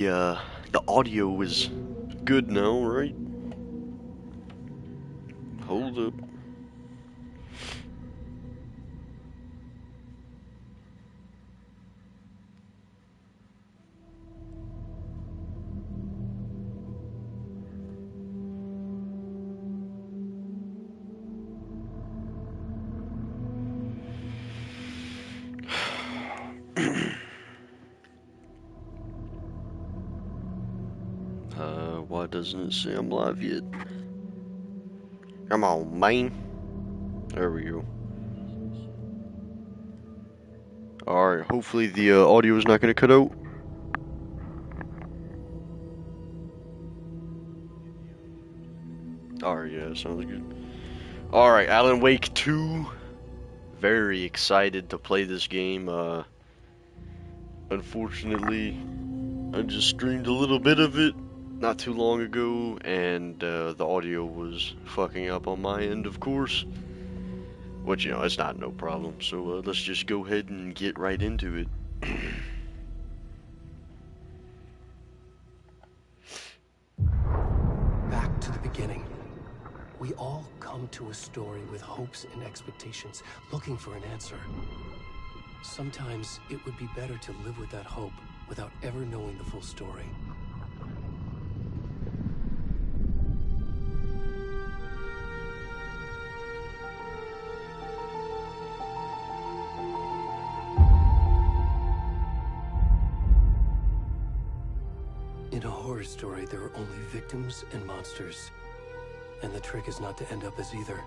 The audio is good now, right? Hold up. Why doesn't it say I'm live yet? Come on, man. There we go. Alright, hopefully the audio is not going to cut out. Alright, yeah, sounds good. Alright, Alan Wake 2. Very excited to play this game. Unfortunately, I just streamed a little bit of it not too long ago, and the audio was fucking up on my end, of course. Which, you know, it's not no problem, so let's just go ahead and get right into it. Back to the beginning. We all come to a story with hopes and expectations, looking for an answer. Sometimes it would be better to live with that hope without ever knowing the full story. In a horror story, there are only victims and monsters. And the trick is not to end up as either.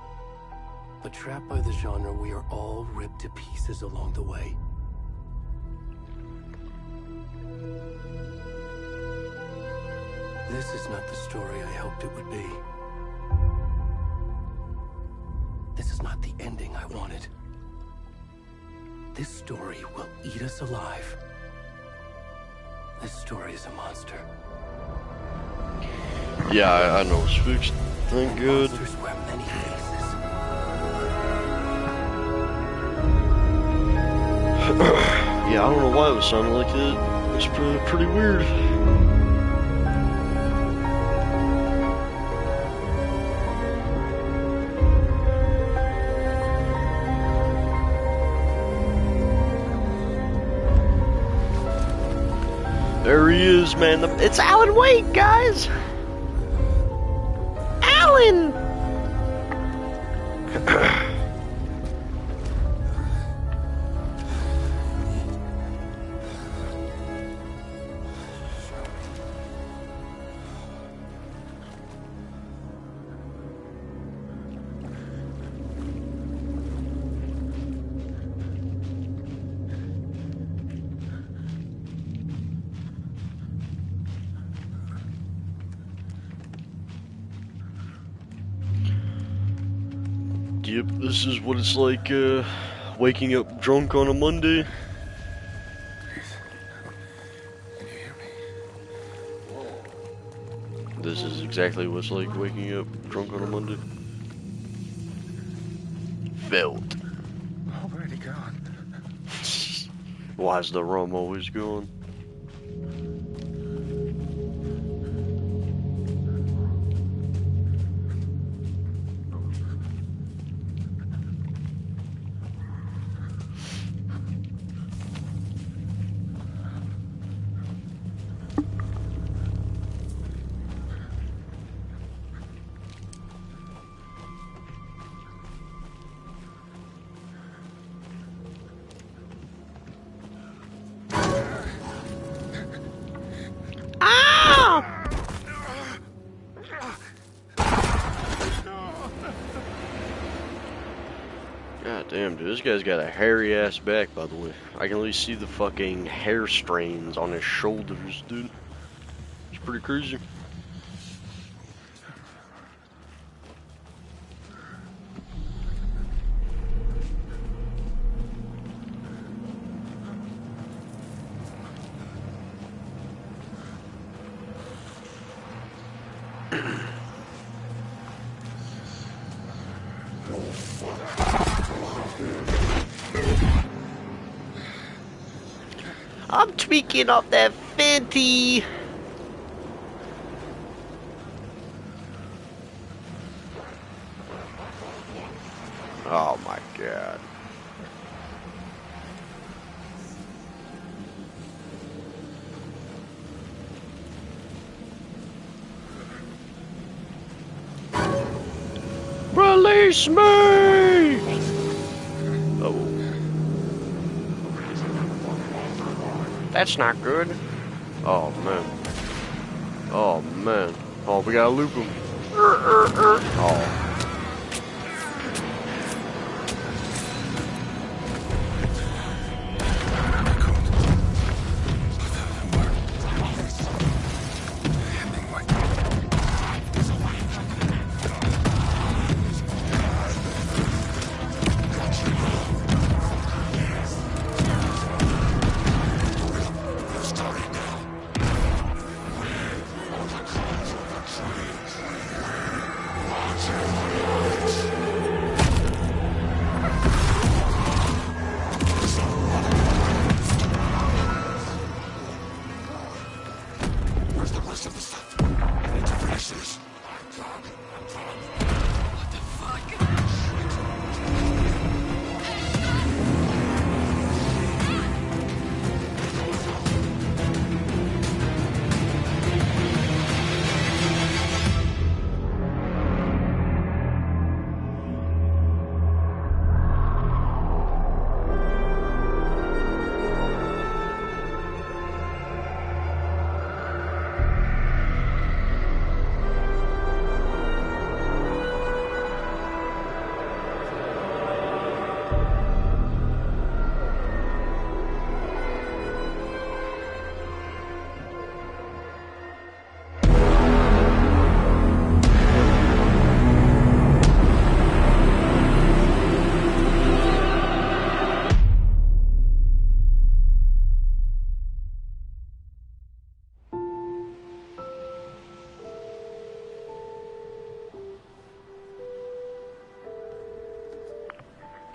But trapped by the genre, we are all ripped to pieces along the way. This is not the story I hoped it would be. This is not the ending I wanted. This story will eat us alive. This story is a monster. Yeah, I know it's fixed. Thank God. Monsters wear many faces. Yeah, I don't know why it was sounding like that. It's pretty weird. There he is, man. It's Alan Wake, guys! Alan! Yep, this is what it's like, waking up drunk on a Monday. Can you hear me? This is exactly what it's like waking up drunk on a Monday. Felt. Already gone. Why's the rum always gone? God damn, dude, this guy's got a hairy ass back, by the way. I can at least see the fucking hair strains on his shoulders, dude. It's pretty crazy. I'm tweaking off that Fenty. Oh my god. Release me! Oh. That's not good. Oh man. Oh man. Oh, we gotta loop him. Oh.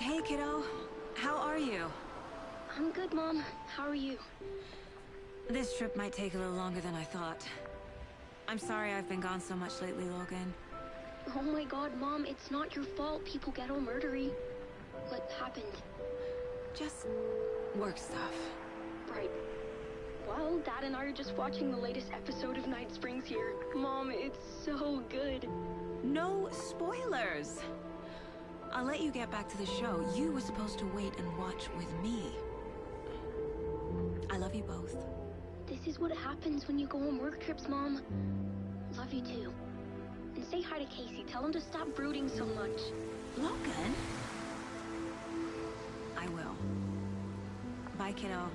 Hey, kiddo. How are you? I'm good, Mom. How are you? This trip might take a little longer than I thought. I'm sorry I've been gone so much lately, Logan. Oh my god, Mom, it's not your fault people get all murdery. What happened? Just work stuff. Right. Well, Dad and I are just watching the latest episode of Night Springs here. Mom, it's so good. No spoilers! I'll let you get back to the show. You were supposed to wait and watch with me. I love you both. This is what happens when you go on work trips, Mom. Love you too. And say hi to Casey. Tell him to stop brooding so much. Logan? I will. Bye, kiddo.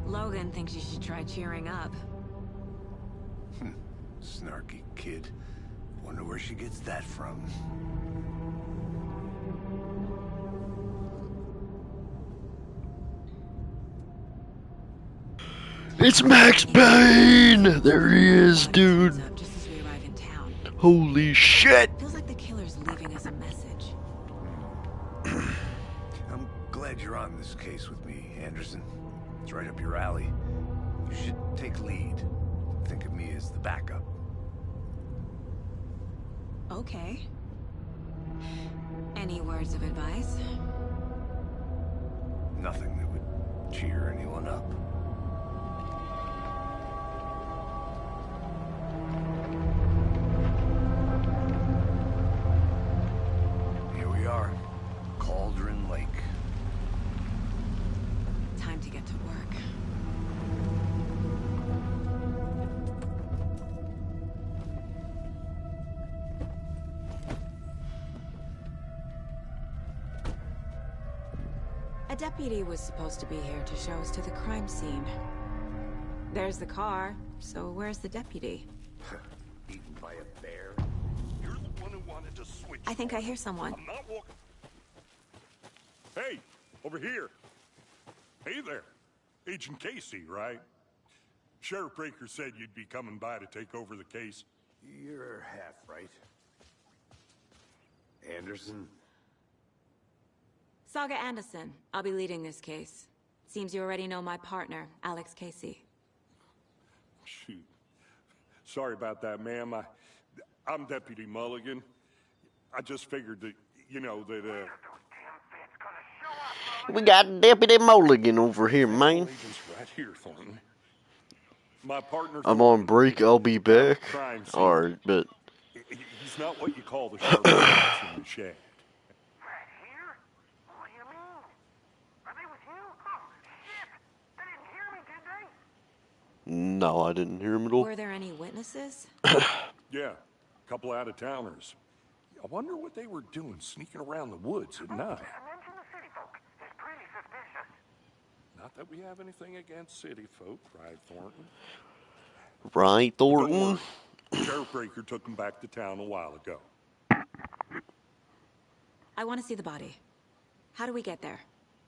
Logan thinks you should try cheering up. Snarky kid. Wonder where she gets that from. It's Max Payne! There he is, dude. Just as we arrive in town. Holy shit! Feels like the killer's leaving us a message. I'm glad you're on this case with me, Anderson. It's right up your alley. You should take lead. Think of me as the backup. Okay. Any words of advice? Nothing that would cheer anyone up. Here we are. Cauldron Lake. Time to get to work. A deputy was supposed to be here to show us to the crime scene. There's the car, so where's the deputy? Eaten by a bear. You're the one who wanted to switch. I think I hear someone. I'm not walking. Hey, over here. Hey there. Agent Casey, right? Sheriff Breaker said you'd be coming by to take over the case. You're half right. Anderson? Saga Anderson. I'll be leading this case. Seems you already know my partner, Alex Casey. Shoot. Sorry about that, ma'am. I'm Deputy Mulligan. I just figured that, that, We got Deputy Mulligan over here, man. agent's right here, Thornton. My partner, I'm on break, I'll be back. crime scene. Alright, but He's not what you call the sharp ass in the shaft. Right here? What do you mean? Are they with you? Oh, shit! They didn't hear me, did they? no, I didn't hear him at all. Were there any witnesses? Yeah, a couple out-of-towners. I wonder what they were doing sneaking around the woods at night. Mention the city folk. It's pretty suspicious. Not that we have anything against city folk, right, Thornton? Right, Don't Thornton? worry. Sheriff Breaker took him back to town a while ago. I want to see the body. How do we get there?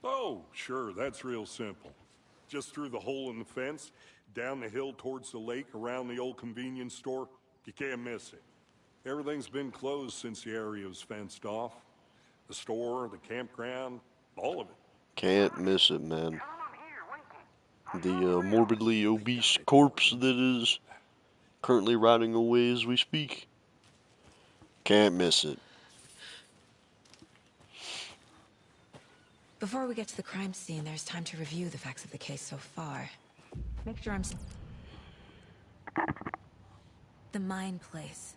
Oh, sure, that's real simple. Just through the hole in the fence, down the hill towards the lake, around the old convenience store. You can't miss it. Everything's been closed since the area was fenced off. The store, the campground, all of it. Can't miss it, man. Tell them I'm here, waiting. The morbidly obese corpse that is currently rotting away as we speak. Can't miss it. Before we get to the crime scene, there's time to review the facts of the case so far. Make sure I'm... The Mind Place.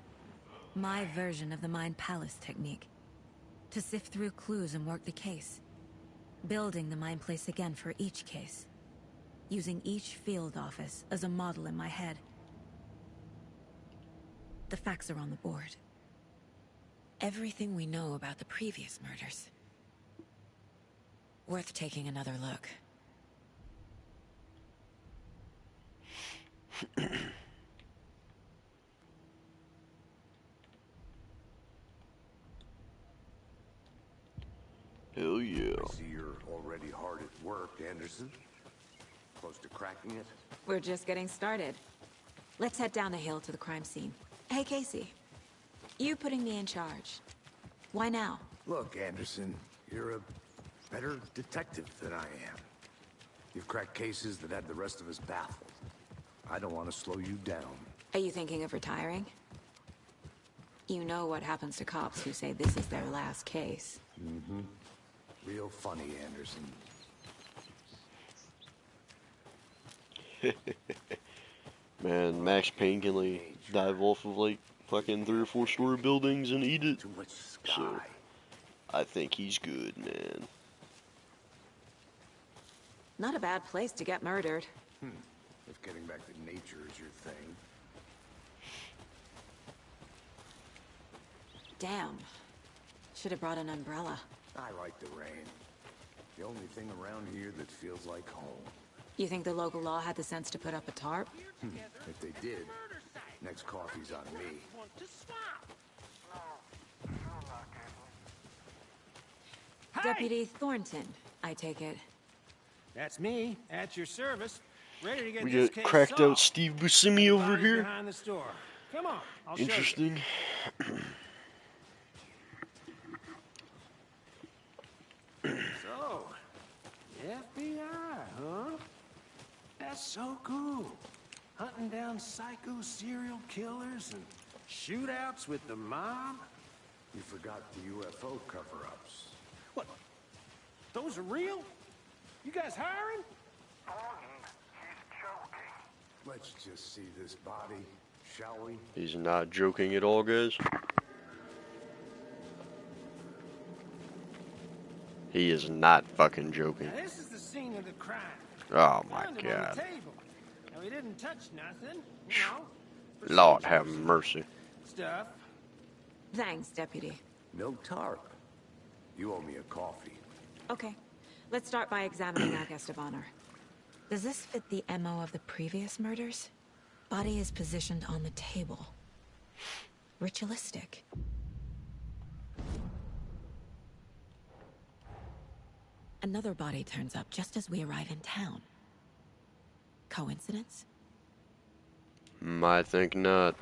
My version of the Mind Palace technique. To sift through clues and work the case. Building the Mind Place again for each case. Using each field office as a model in my head. The facts are on the board. Everything we know about the previous murders. Worth taking another look. Hell yeah. I see you're already hard at work, Anderson. Close to cracking it? We're just getting started. Let's head down the hill to the crime scene. Hey, Casey. You putting me in charge. Why now? Look, Anderson, you're a better detective than I am. You've cracked cases that had the rest of us baffled. I don't want to slow you down. Are you thinking of retiring? You know what happens to cops who say this is their last case. Mm-hmm. Real funny, Anderson. Man, Max Payne can like dive off of like fucking 3 or 4 story buildings and eat it. Too much sky. So, I think he's good, man. Not a bad place to get murdered. If getting back to nature is your thing. Damn. Should have brought an umbrella. I like the rain. The only thing around here that feels like home. You think the local law had the sense to put up a tarp? If they did, next coffee's on me. Deputy Thornton, I take it. That's me, at your service, ready to get We this got case cracked solved. out Steve Buscemi over Body's here. behind the store. Come on, I'll show you. Interesting. So, FBI, huh? That's so cool. Hunting down psycho serial killers and shootouts with the mob. You forgot the UFO cover-ups. What? Those are real? You guys hiring? Let's just see this body, shall we? He's not joking at all, guys. He is not fucking joking. Now this is the scene of the crime. Oh my Found him on god. the table. Now he didn't touch nothing, you know. Lord have mercy. Stuff. Thanks, Deputy. No tarp. You owe me a coffee. Okay. Let's start by examining our guest of honor. Does this fit the MO of the previous murders? Body is positioned on the table. Ritualistic. Another body turns up just as we arrive in town. Coincidence? I think not.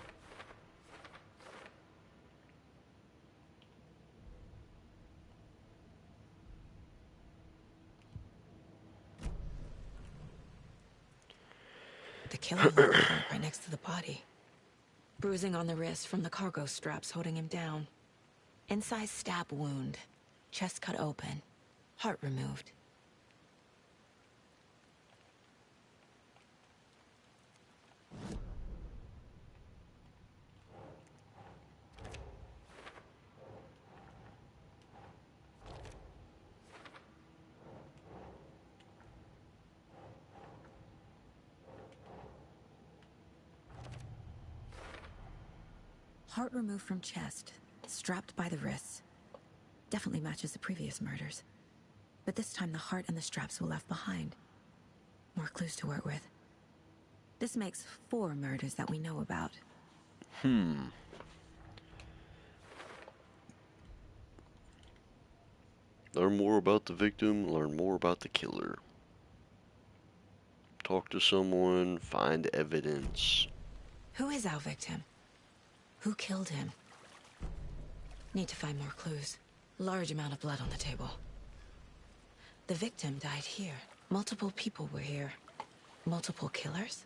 The killing mark right next to the body. Bruising on the wrist from the cargo straps holding him down. Incised stab wound. Chest cut open. Heart removed. Heart removed from chest, strapped by the wrists. Definitely matches the previous murders. But this time the heart and the straps were left behind. More clues to work with. This makes 4 murders that we know about. Learn more about the victim, learn more about the killer. Talk to someone, find evidence. Who is our victim? Who killed him? Need to find more clues. Large amount of blood on the table. The victim died here. Multiple people were here. Multiple killers?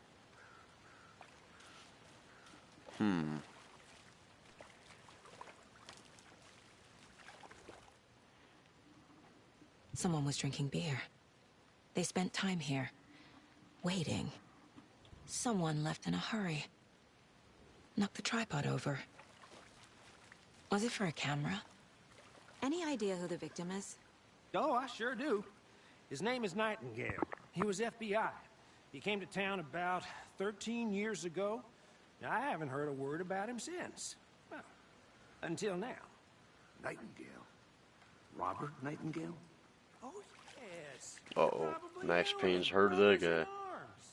Someone was drinking beer. They spent time here. Waiting. Someone left in a hurry. Knocked the tripod over. Was it for a camera? Any idea who the victim is? Oh, I sure do. His name is Nightingale. He was FBI. He came to town about 13 years ago. I haven't heard a word about him since. Well, until now. Nightingale? Robert Nightingale? Oh, yes. Uh-oh. Probably Max know Payne's him. heard of that Brothers in guy. arms.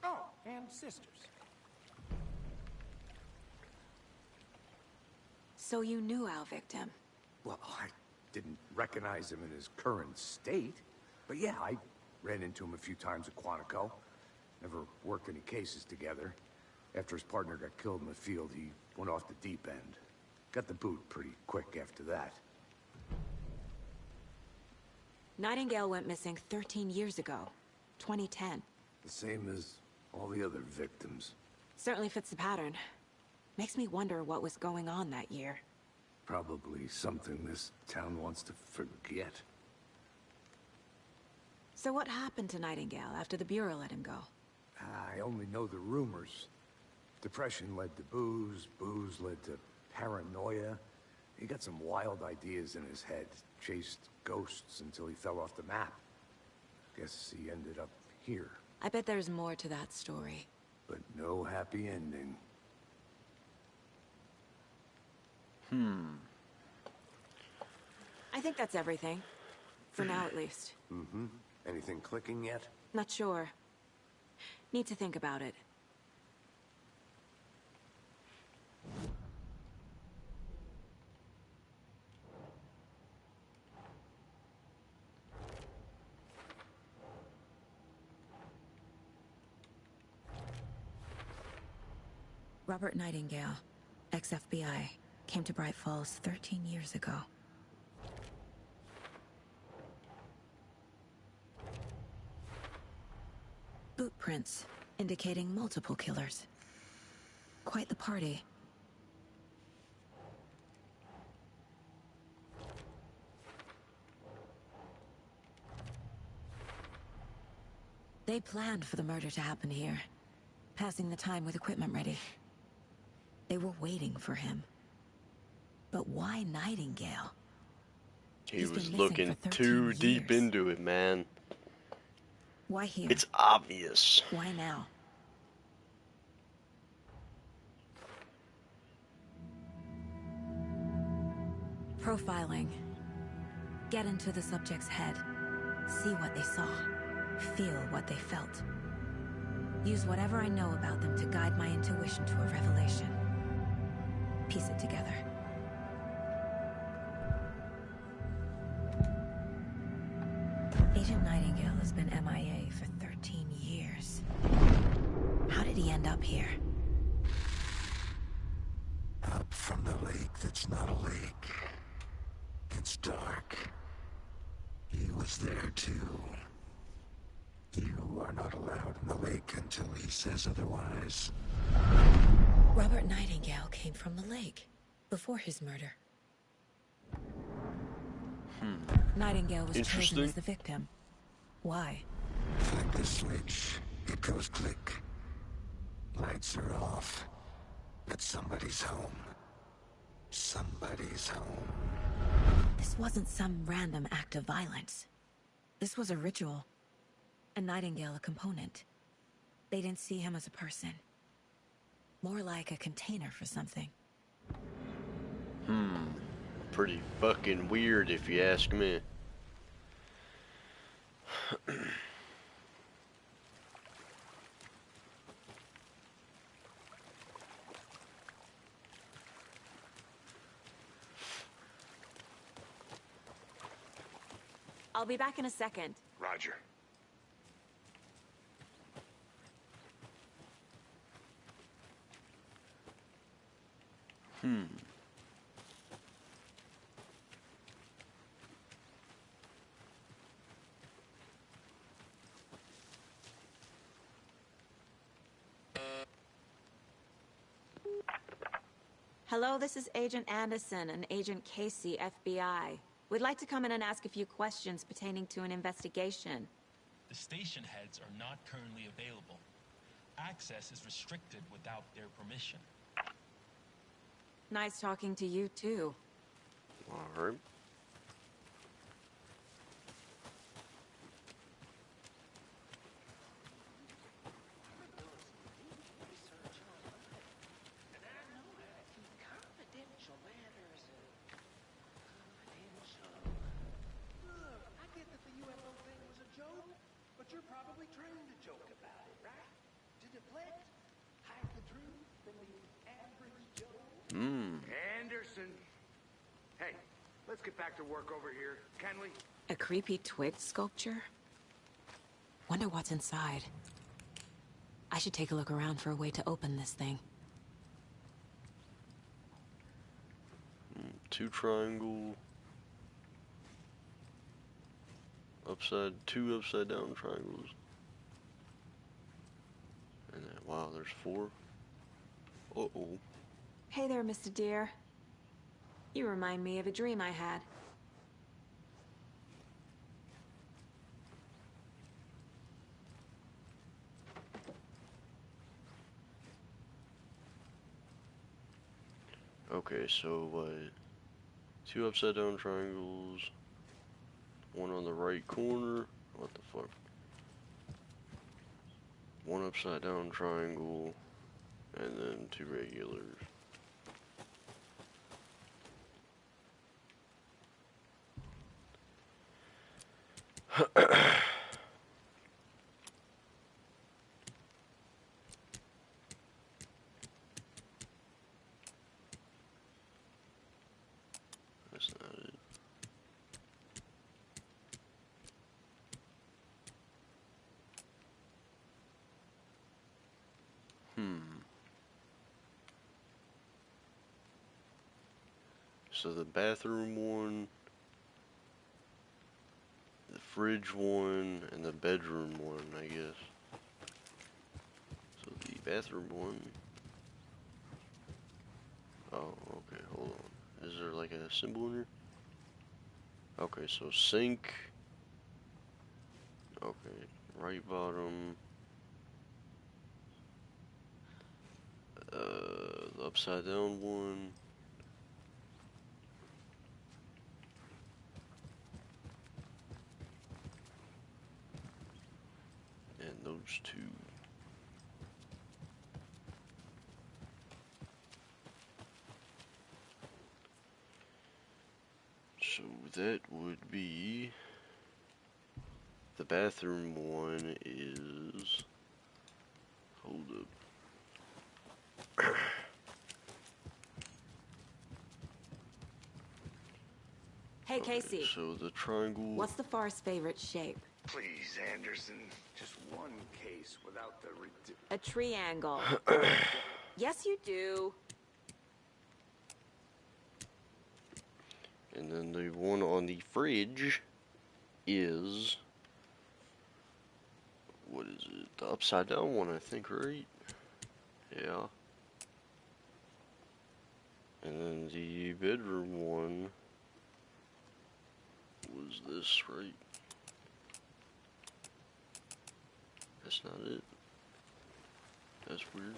Oh, and sisters. So you knew our victim? Well, I didn't recognize him in his current state. But yeah, I ran into him a few times at Quantico. Never worked any cases together. After his partner got killed in the field, he went off the deep end. Got the boot pretty quick after that. Nightingale went missing 13 years ago. 2010. The same as all the other victims. Certainly fits the pattern. Makes me wonder what was going on that year. Probably something this town wants to forget. So what happened to Nightingale after the Bureau let him go? I only know the rumors. Depression led to booze, booze led to paranoia. He got some wild ideas in his head, chased ghosts until he fell off the map. Guess he ended up here, I bet there's more to that story. but no happy ending. I think that's everything. For now, at least. Mm-hmm. Anything clicking yet? Not sure. Need to think about it. Robert Nightingale, ex-FBI, came to Bright Falls 13 years ago. Boot prints, indicating multiple killers. Quite the party. They planned for the murder to happen here, passing the time with equipment ready. They were waiting for him. But why Nightingale? He He's been was missing looking for 13 too deep years. into it, man. Why here? It's obvious. Why now? Profiling. Get into the subject's head. See what they saw. Feel what they felt. Use whatever I know about them to guide my intuition to a revelation. Piece it together. Agent Nightingale has been MIA for 13 years. How did he end up here? Up from the lake that's not a lake. It's dark. He was there too. You are not allowed in the lake until he says otherwise. Robert Nightingale came from the lake before his murder. Nightingale was chosen Interesting. as the victim. Why? Flip the switch. It goes click. Lights are off. But somebody's home. Somebody's home. This wasn't some random act of violence. This was a ritual. And Nightingale a component. They didn't see him as a person. More like a container for something. Pretty fucking weird if you ask me. I'll be back in a second. Roger. Hello, this is Agent Anderson and Agent Casey, FBI. We'd like to come in and ask a few questions pertaining to an investigation. The station heads are not currently available. Access is restricted without their permission. Nice talking to you, too. Alright. You're probably trained to joke about it, right? To deflect, hide the truth from the average Joe. Anderson. Hey, let's get back to work over here, can we? A creepy twig sculpture? Wonder what's inside. I should take a look around for a way to open this thing. Two triangle. Two upside down triangles. And then, wow, there's 4. Uh-oh. Hey there, Mr. Deer. You remind me of a dream I had. Okay, so what? 2 upside down triangles. 1 on the right corner. What the fuck? 1 upside down triangle. And then 2 regulars. That's not it. So the bathroom one, the fridge one, and the bedroom one, I guess. So the bathroom one. Oh, okay, hold on. Is there like a symbol in here? Okay, so sink. Okay, right bottom. The upside down one. And those 2. So that would be the bathroom one is, hold up. Hey, Casey. So the triangle. What's the Forest's favorite shape? Please, Anderson. Just one case without the A triangle. Yes, you do. And then the one on the fridge is, what is it? The upside down one, I think, right? Yeah. And then the bedroom one was this, right? That's not it. That's weird.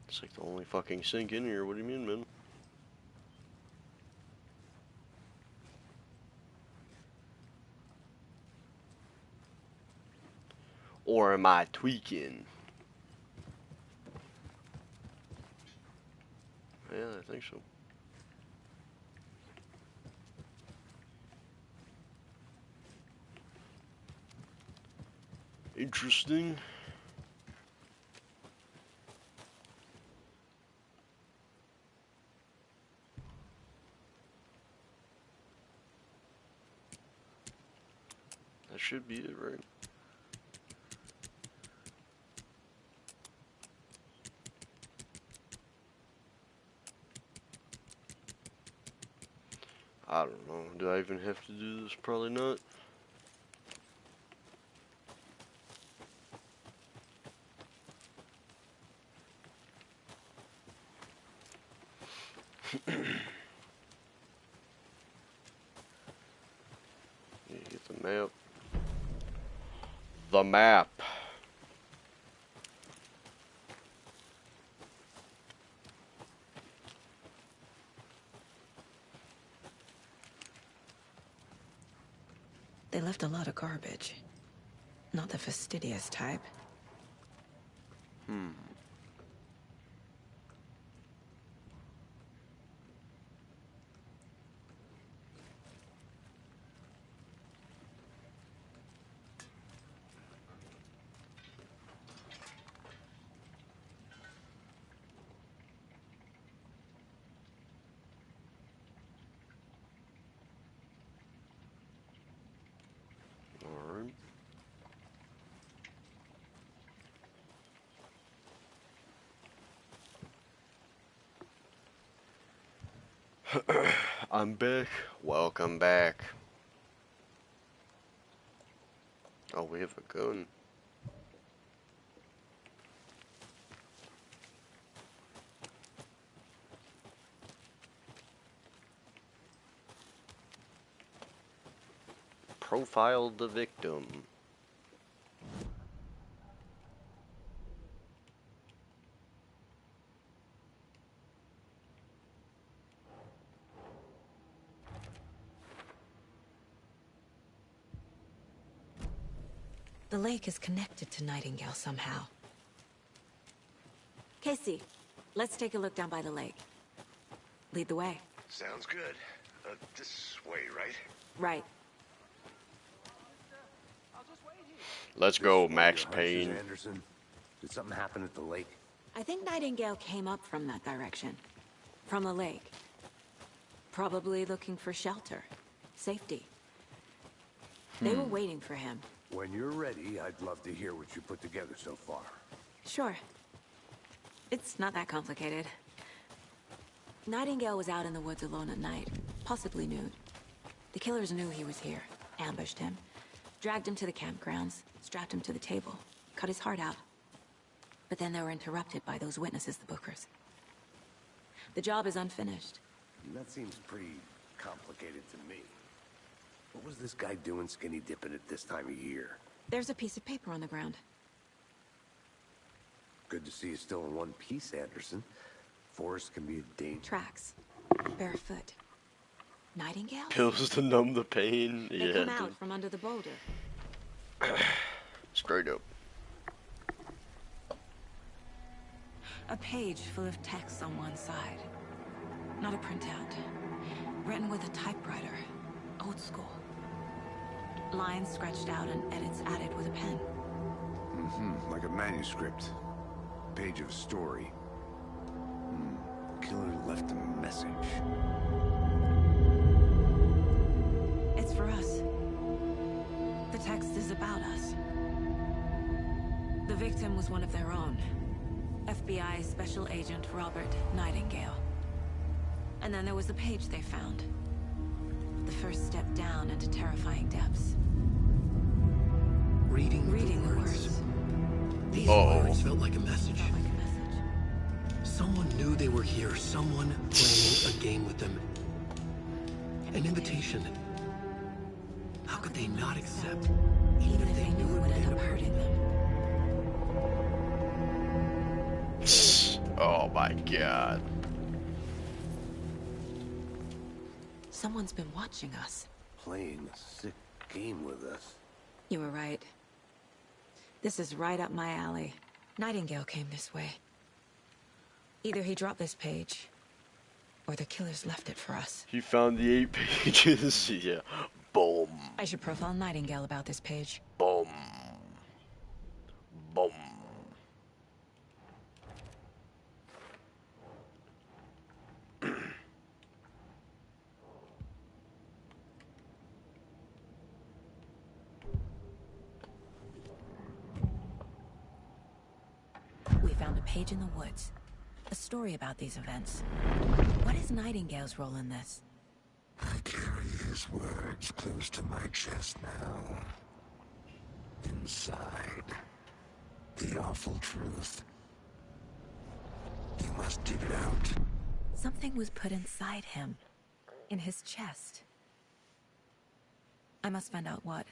It's like the only fucking sink in here. What do you mean, man? Or am I tweaking? Yeah, I think so. Interesting. That should be it, right? I don't know. Do I even have to do this? Probably not. Get the map. The map. They left a lot of garbage. Not the fastidious type. Alright. I'm back. Welcome back. Oh, we have a gun. Profile the victim. The lake is connected to Nightingale somehow. Casey, let's take a look down by the lake. Lead the way. Sounds good. This way, right? Right. Let's go, This Max one of your hunches, Payne. Anderson? Did something happen at the lake? I think Nightingale came up from that direction. From the lake. Probably looking for shelter. Safety. They were waiting for him. When you're ready, I'd love to hear what you put together so far. Sure. It's not that complicated. Nightingale was out in the woods alone at night, possibly nude. The killers knew he was here, ambushed him, dragged him to the campgrounds, strapped him to the table, cut his heart out. But then they were interrupted by those witnesses, the Bookers. The job is unfinished. That seems pretty complicated to me. What was this guy doing skinny dipping at this time of year? There's a piece of paper on the ground. Good to see you still in one piece, Anderson. Forest can be a danger. Tracks. Barefoot. Nightingale? Pills to numb the pain. They Yeah, come out dude. from under the boulder. Straight up. A page full of text on one side. Not a printout. Written with a typewriter. Old school. Lines scratched out and edits added with a pen. Like a manuscript. Page of a story. Killer left a message. It's for us. The text is about us. The victim was one of their own. FBI Special Agent Robert Nightingale. And then there was the page they found. The The first step down into terrifying depths. Reading the words. These words felt like a message. Someone knew they were here. Someone playing a game with them. An invitation. How could they not accept? Even if they knew it would end up hurting them. Oh my god. Someone's been watching us. Playing a sick game with us. You were right. This is right up my alley. Nightingale came this way. Either he dropped this page, or the killers left it for us. He found the 8 pages. Yeah. Boom. I should profile Nightingale about this page. Boom. Boom. We found a page in the woods. A story about these events. What is Nightingale's role in this? I carry his words close to my chest now. Inside, the awful truth. You must dig it out. Something was put inside him. In his chest. I must find out what.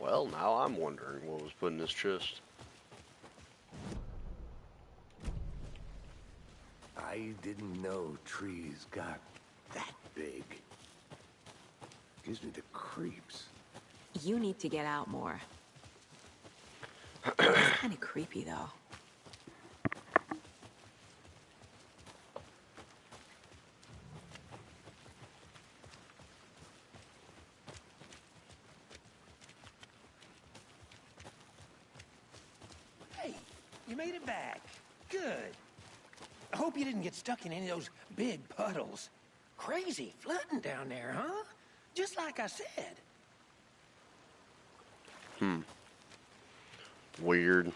Well, now I'm wondering what was put in his chest. I didn't know trees got that big. Gives me the creeps. You need to get out more. It's kind of creepy, though. Hey, you made it back. Good. I hope you didn't get stuck in any of those big puddles. Crazy flooding down there, huh? Just like I said. Weird.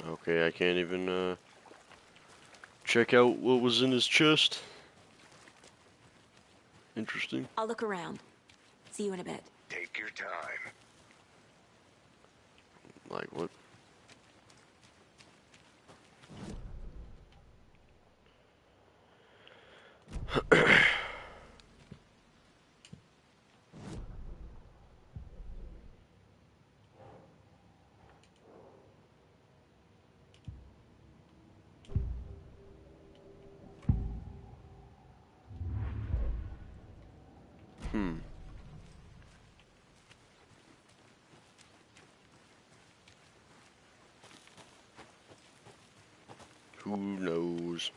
Okay, I can't even check out what was in his chest. Interesting. I'll look around. See you in a bit. Take your time. Like what? Who knows?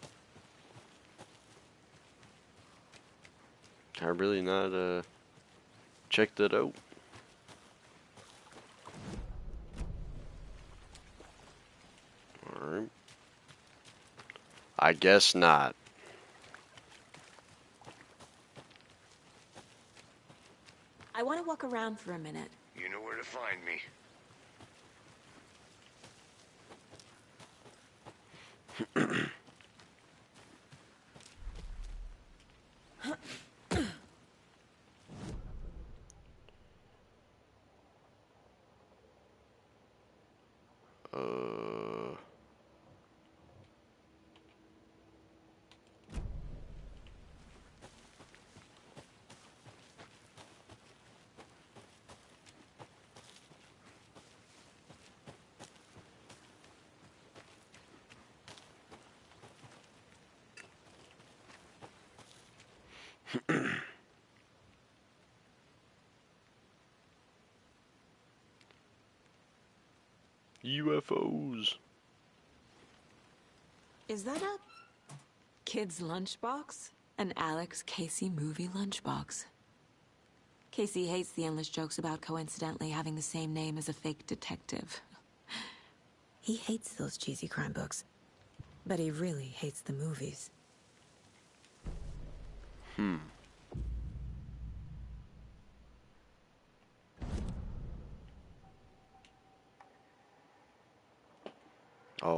Can I really not check that out? Alright. I guess not. I want to walk around for a minute. You know where to find me. UFOs. Is that a kid's lunchbox? An Alex Casey movie lunchbox. Casey hates the endless jokes about coincidentally having the same name as a fake detective. He hates those cheesy crime books. But he really hates the movies. Oh,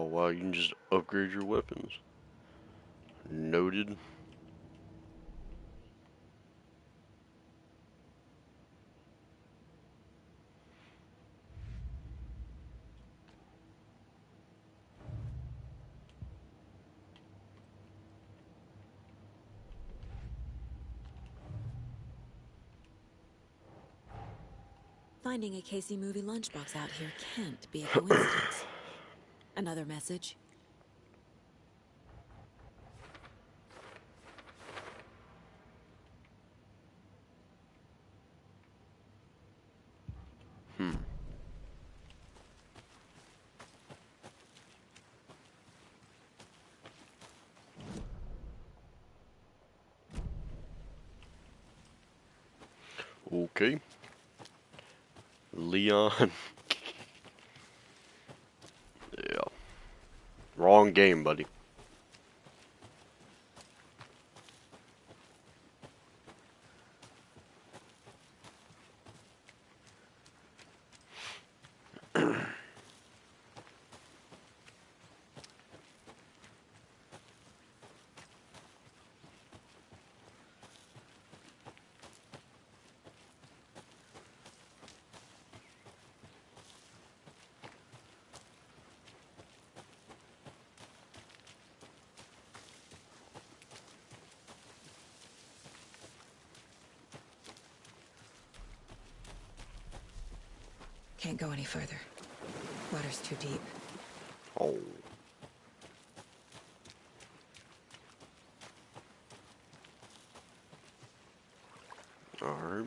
wow, you can just upgrade your weapons. Noted. Finding a Casey movie lunchbox out here can't be a coincidence. Another message. Okay. Leon. Yeah. Wrong game, buddy. Can't go any further. Water's too deep. Oh. Alright.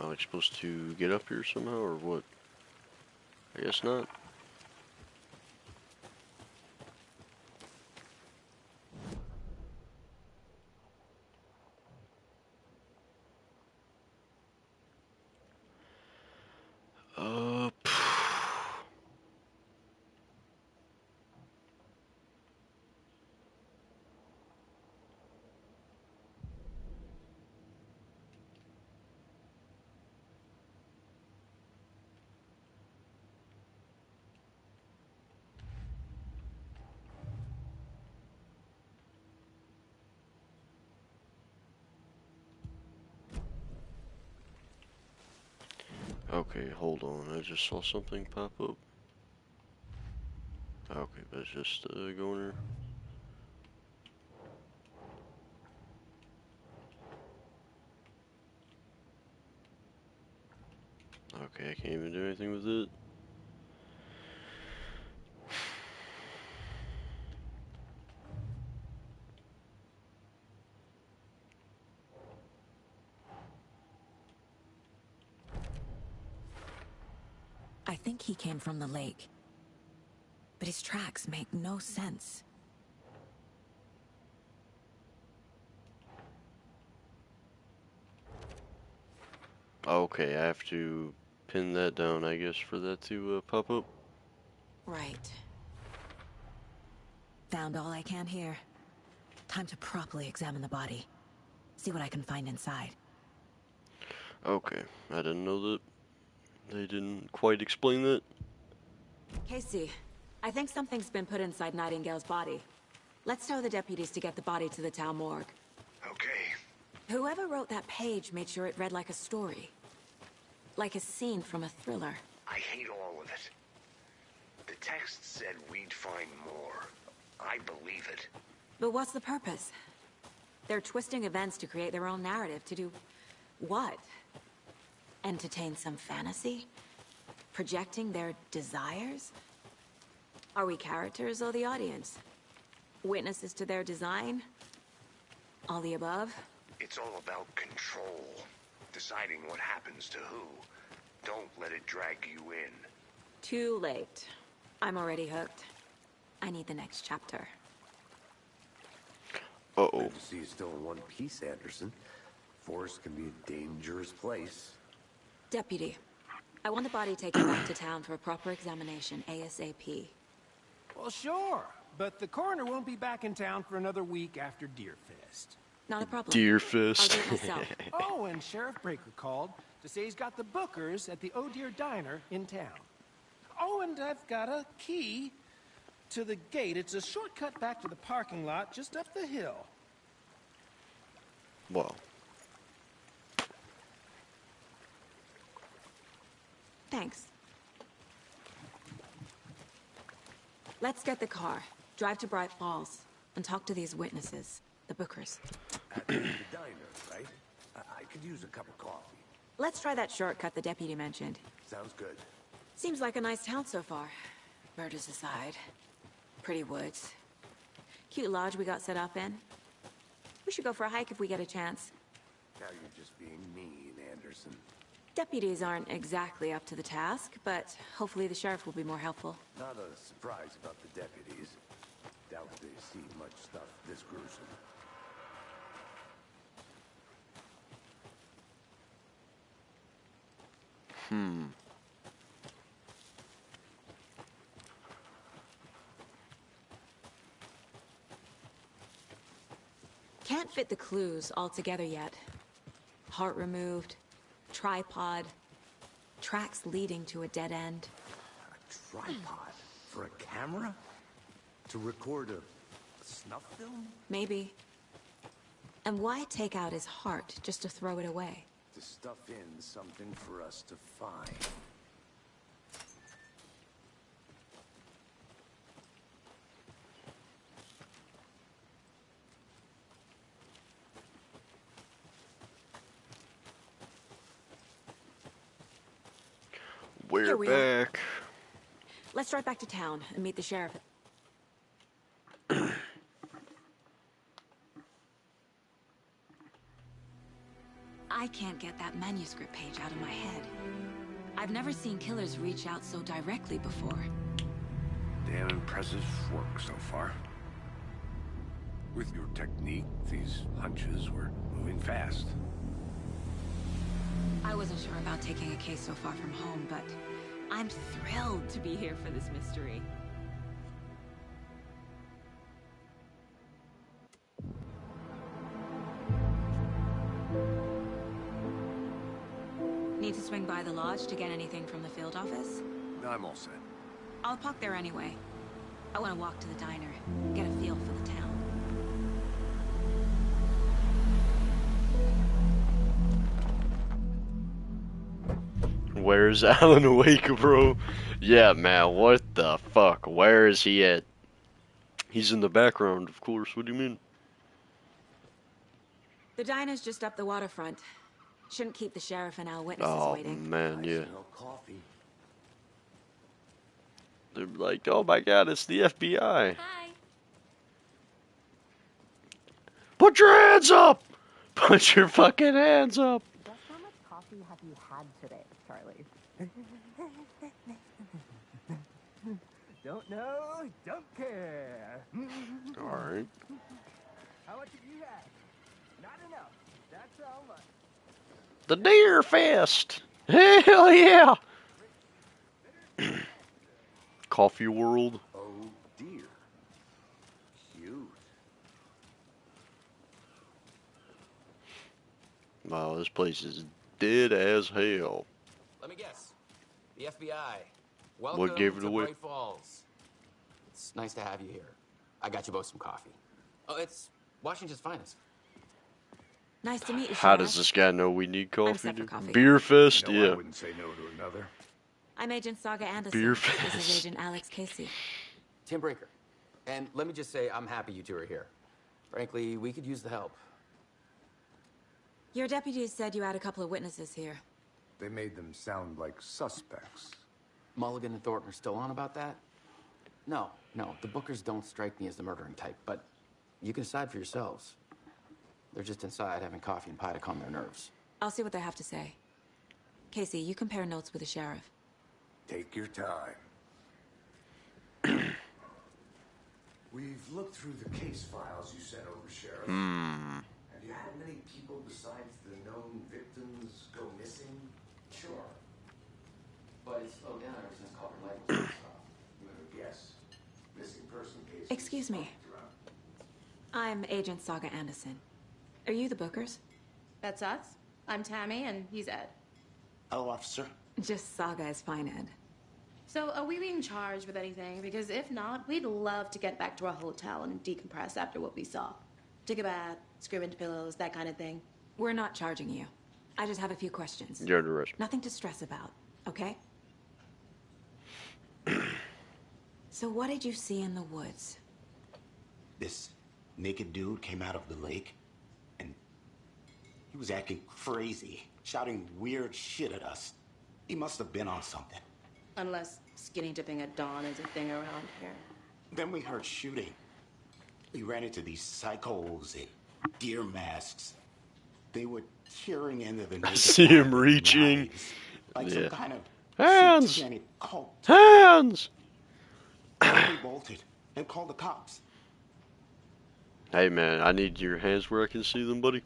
Am I supposed to get up here somehow, or what? I guess not. Okay, hold on. I just saw something pop up. Okay, let's just go in there. Okay, I can't even do anything with it. I think he came from the lake. But his tracks make no sense. Okay, I have to pin that down, I guess, for that to pop up. Right. Found all I can here. Time to properly examine the body. See what I can find inside. Okay, I didn't know that. They didn't quite explain that. Casey, I think something's been put inside Nightingale's body. Let's tell the deputies to get the body to the town morgue. Okay. Whoever wrote that page made sure it read like a story. Like a scene from a thriller. I hate all of it. The text said we'd find more. I believe it. But what's the purpose? They're twisting events to create their own narrative. To do what? Entertain some fantasy? Projecting their desires? Are we characters or the audience? Witnesses to their design? All the above? It's all about control. Deciding what happens to who. Don't let it drag you in. Too late. I'm already hooked. I need the next chapter. Uh-oh. Good to see you still in one piece, Anderson. Forest can be a dangerous place. Deputy, I want the body taken back to town for a proper examination, ASAP. Well, sure. But the coroner won't be back in town for another week after Deerfest. Not a problem. Deer I'll fist. do it myself. Oh, and Sheriff Breaker called to say he's got the Bookers at the Oh Deer Diner in town. Oh, and I've got a key to the gate. It's a shortcut back to the parking lot just up the hill. Wow. Thanks. Let's get the car, drive to Bright Falls, and talk to these witnesses, the Bookers. At the diner, right? I could use a cup of coffee. Let's try that shortcut the deputy mentioned. Sounds good. Seems like a nice town so far. Murders aside. Pretty woods. Cute lodge we got set up in. We should go for a hike if we get a chance. Now you're just being mean, Anderson. Deputies aren't exactly up to the task, but hopefully the sheriff will be more helpful. Not a surprise about the deputies. Doubt they see much stuff this gruesome. Can't fit the clues all together yet. Heart removed, tripod, tracks leading to a dead end. A tripod? For a camera? To record a snuff film? Maybe. And why take out his heart just to throw it away? To stuff in something for us to find. We're Here we are. back. Let's drive back to town and meet the sheriff. I can't get that manuscript page out of my head. I've never seen killers reach out so directly before. Damn impressive work so far. With your technique, these hunches were moving fast. I wasn't sure about taking a case so far from home, but I'm thrilled to be here for this mystery. Need to swing by the lodge to get anything from the field office? I'm all set. I'll park there anyway. I want to walk to the diner, get a feel for the town. Where's Alan Wake, bro? Yeah, man, what the fuck? Where is he at? He's in the background, of course. What do you mean? The diner's just up the waterfront. Shouldn't keep the sheriff and our witnesses Oh, waiting. man, yeah. No coffee. They're like, oh my god, it's the FBI. Hi. Put your hands up! Put your fucking hands up! Just how much coffee have you had today, Charlie? Don't know, don't care. Alright. How much have you had? Not enough. That's how much. The Deer Fest! Hell yeah! Coffee World. Oh dear. Cute. Wow, this place is dead as hell. Let me guess. The FBI. Welcome What gave it to away? Bright Falls. It's nice to have you here. I got you both some coffee. Oh, it's Washington's finest. Nice to meet you, How Sheriff. does this guy know we need coffee? set for dude? coffee. Beer Fest? No, Yeah. I wouldn't say no to another. I'm Agent Saga Anderson. Beer This fest. is Agent Alex Casey. Tim Breaker. And let me just say, I'm happy you two are here. Frankly, we could use the help. Your deputies said you had a couple of witnesses here. They made them sound like suspects. Mulligan and Thornton are still on about that? No, the Bookers don't strike me as the murdering type, but you can decide for yourselves. They're just inside having coffee and pie to calm their nerves. I'll see what they have to say. Casey, you compare notes with the sheriff. Take your time. We've looked through the case files you sent over, Sheriff. Have you had many people besides the known victims go missing? Sure. But it's slowed down ever since Culver Lake was stopped. Yes. Missing person cases. Excuse me. I'm Agent Saga Anderson. Are you the Bookers? That's us. I'm Tammy, and he's Ed. Hello, officer. Just Saga is fine, Ed. So, are we being charged with anything? Because if not, we'd love to get back to our hotel and decompress after what we saw. Take a bath, scream into pillows, that kind of thing. We're not charging you. I just have a few questions. You're under arrest. Nothing to stress about, okay? So what did you see in the woods? This naked dude came out of the lake, and he was acting crazy, shouting weird shit at us. He must have been on something. Unless skinny dipping at dawn is a thing around here. Then we heard shooting. We ran into these psychos in deer masks. They were tearing into the I see him reaching. knives, like some kind of Hands! satanic cult. Hands! We bolted and called the cops. Hey man, I need your hands where I can see them, buddy.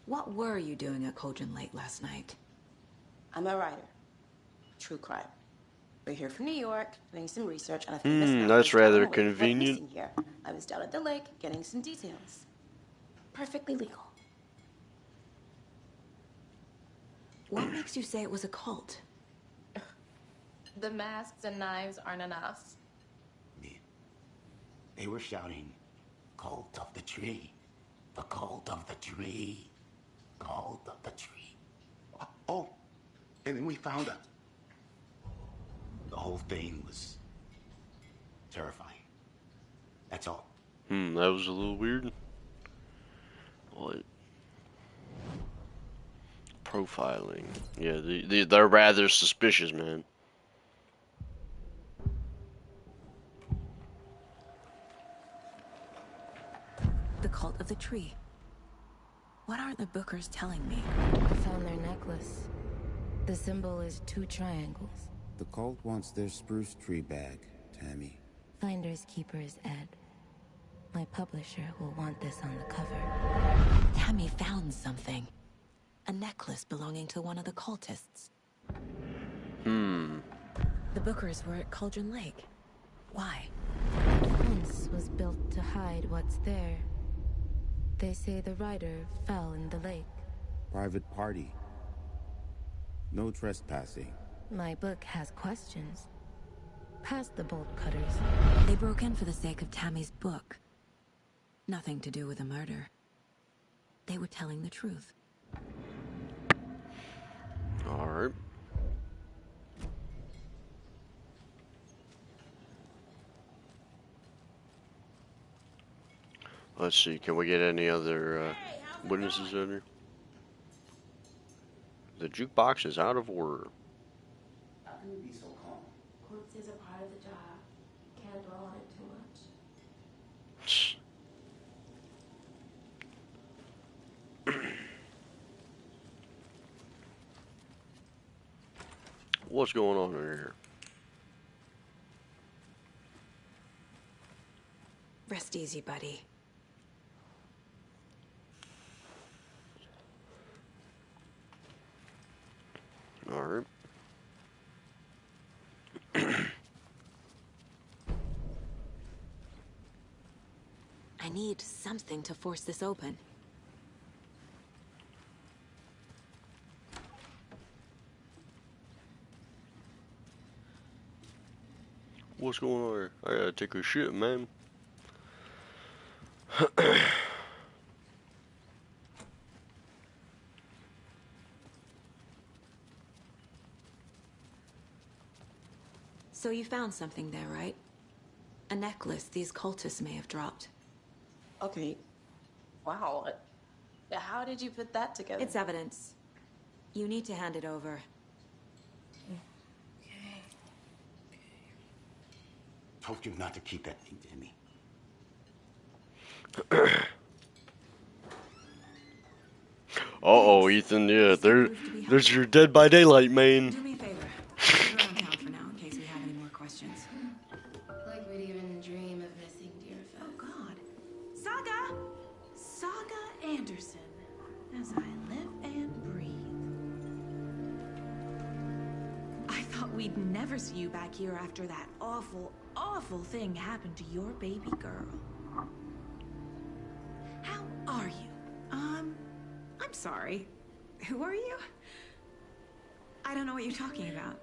What were you doing at Cauldron Lake last night? I'm a writer. True crime. We're here from New York, doing some research on a famous novelist that's rather who went convenient. missing here. I was down at the lake, getting some details. Perfectly legal. What makes you say it was a cult? The masks and knives aren't enough. They were shouting, "Cult of the tree, the cult of the tree, cult of the tree." Oh, and then we found out. The whole thing was terrifying. That's all. That was a little weird. What? Profiling. Yeah, they're rather suspicious, man. The cult of the tree. What aren't the Bookers telling me? I found their necklace. The symbol is 2 triangles. The cult wants their spruce tree back, Tammy. Finders keepers, Ed. My publisher will want this on the cover. Tammy found something. A necklace belonging to one of the cultists. The Bookers were at Cauldron Lake. Why? The fence was built to hide what's there. They say the rider fell in the lake. Private party. No trespassing. My book has questions. Past the bolt cutters. They broke in for the sake of Tammy's book. Nothing to do with a murder. They were telling the truth. Alright. Let's see, can we get any other witnesses in here? The jukebox is out of order. How can you be so calm? Quotes is a part of the job. Can't dwell on it too much. What's going on in here? Rest easy, buddy. Alright. I need something to force this open. What's going on here? I gotta take a shit, man. So you found something there, right? A necklace these cultists may have dropped. Okay. Wow. How did you put that together? It's evidence. You need to hand it over. told you not to keep that thing to me. Uh-oh, Ethan, yeah, there's your Dead by Daylight main. Do me a favor. Stay around town for now in case we have any more questions. Like we'd even dream of missing Deerfest. Oh, God. Saga! Saga Anderson. As I live and breathe. I thought we'd never see you back here after that awful, awful thing happened to your baby girl. How are you? I'm sorry. Who are you? I don't know what you're talking about.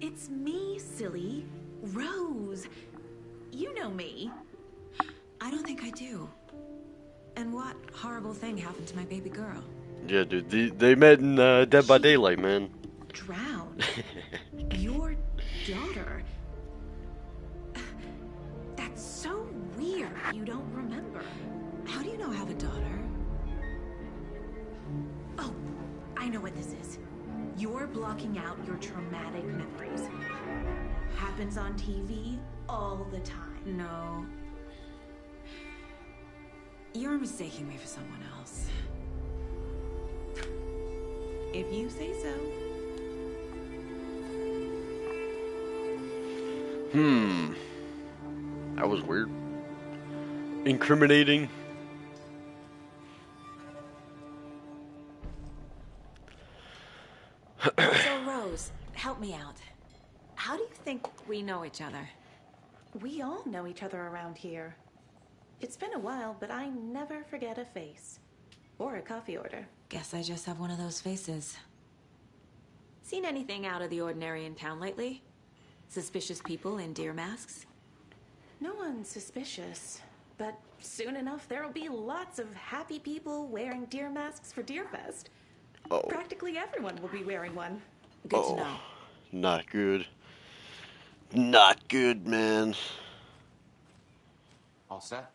It's me, silly. Rose. You know me. I don't think I do. And what horrible thing happened to my baby girl? Yeah, dude, they met in Dead by Daylight, man. Drowned. Your daughter. That's so weird. You don't remember. How do you know I have a daughter? Oh, I know what this is. You're blocking out your traumatic memories. Happens on TV all the time. No. You're mistaking me for someone else. If you say so. That was weird. Incriminating. So, Rose, help me out. How do you think we know each other? We all know each other around here. It's been a while, but I never forget a face. Or a coffee order. Guess I just have one of those faces. Seen anything out of the ordinary in town lately? Suspicious people in deer masks? No one's suspicious. But soon enough, there'll be lots of happy people wearing deer masks for Deerfest. Oh. Practically everyone will be wearing one. Good to know. Not good. Not good, man. All set?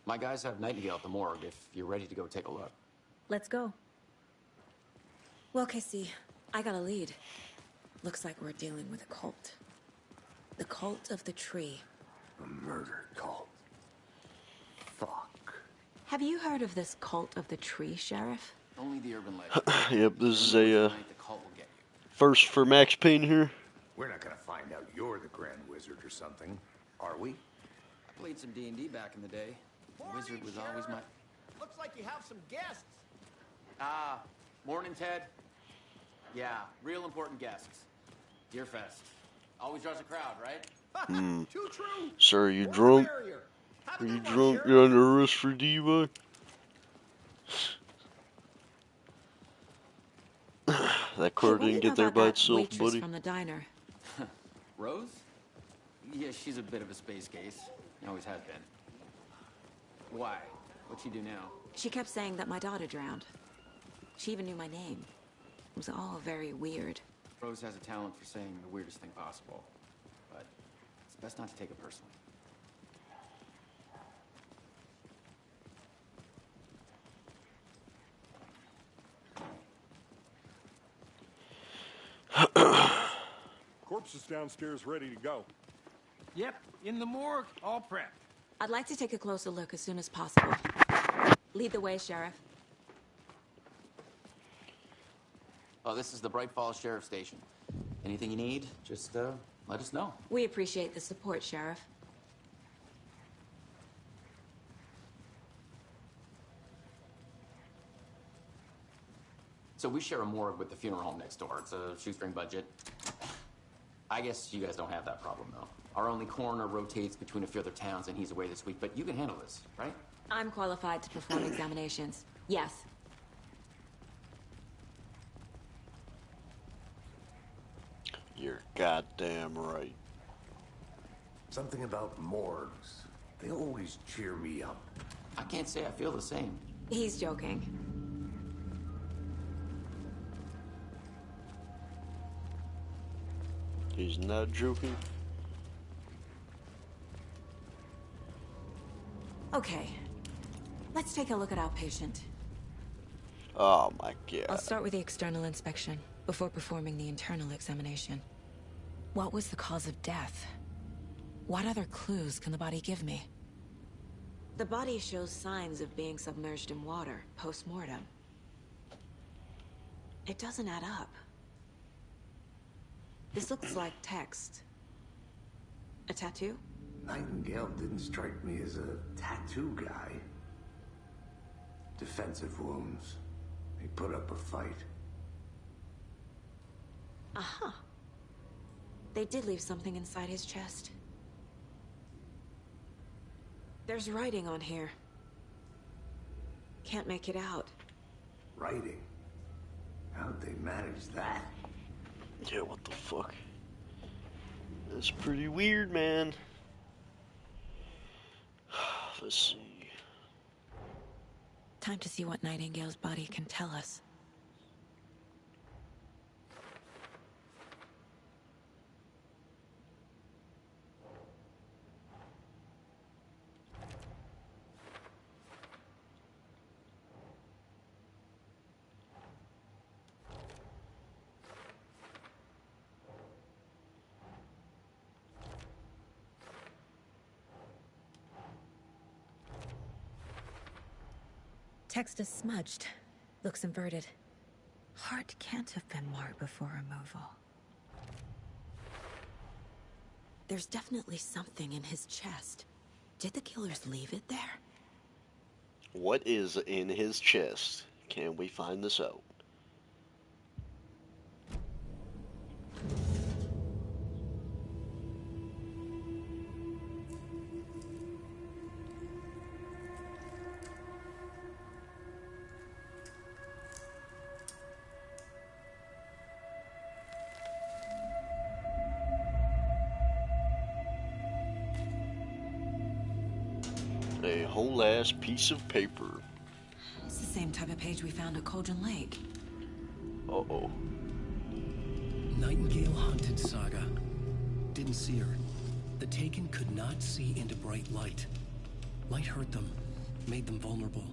My guys have Nightingale at the morgue if you're ready to go take a look. Let's go. Well, Casey, I got a lead. Looks like we're dealing with a cult. The cult of the tree. A murder cult. Fuck. Have you heard of this cult of the tree, Sheriff? Only the urban legend. Yep, this is a first for Max Payne here. We're not gonna find out you're the Grand Wizard or something, are we? Played some D&D back in the day. The wizard was always my... Looks like you have some guests. Morning, Ted. Yeah, real important guests. Deerfest. Always draws a crowd, right? Too true. Sir, are you drunk? Are you drunk? You're under arrest for DUI? That car didn't get there by itself, buddy. From the diner. Rose? Yeah, she's a bit of a space case. Always has been. Why? What'd she do now? She kept saying that my daughter drowned. She even knew my name. It was all very weird. Rose has a talent for saying the weirdest thing possible. But it's best not to take it personally. Corpse is downstairs ready to go. Yep, in the morgue, all prepped. I'd like to take a closer look as soon as possible. Lead the way, Sheriff. Oh, this is the Bright Falls Sheriff Station. Anything you need, just let us know. We appreciate the support, Sheriff. So we share a morgue with the funeral home next door. It's a shoestring budget. I guess you guys don't have that problem, though. Our only coroner rotates between a few other towns, and he's away this week. But you can handle this, right? I'm qualified to perform examinations. Yes. You're goddamn right. Something about morgues. They always cheer me up. I can't say I feel the same. He's joking. He's not joking. Okay. Let's take a look at our patient. Oh my god. I'll start with the external inspection before performing the internal examination. What was the cause of death? What other clues can the body give me? The body shows signs of being submerged in water, post-mortem. It doesn't add up. This looks like text. A tattoo? Nightingale didn't strike me as a tattoo guy. Defensive wounds. He put up a fight. Uh-huh. They did leave something inside his chest. There's writing on here. Can't make it out. Writing? How'd they manage that? Yeah, what the fuck? That's pretty weird, man. Let's see. Time to see what Nightingale's body can tell us. Text is smudged. Looks inverted. Heart can't have been marked before removal. There's definitely something in his chest. Did the killers leave it there? What is in his chest? Can we find this out? A whole ass piece of paper. It's the same type of page we found at Cauldron Lake. Uh-oh. Nightingale hunted Saga. Didn't see her. The Taken could not see into bright light. Light hurt them, made them vulnerable.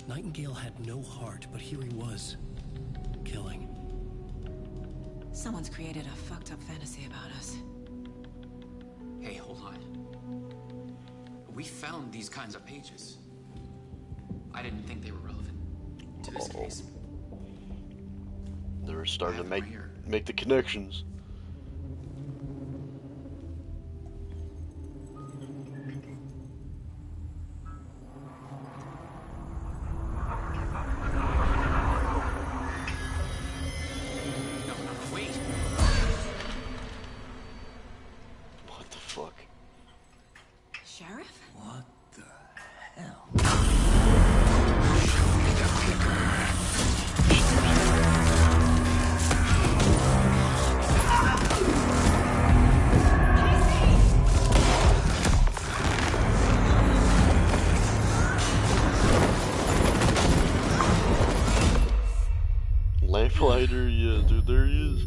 Nightingale had no heart, but here he was, killing. Someone's created a fucked up fantasy about us. Hey, hold on. We found these kinds of pages. I didn't think they were relevant to this case. They were starting to make the connections. Wait. What the fuck? Sheriff? What the hell? Lamplighter, yeah, dude, there he is.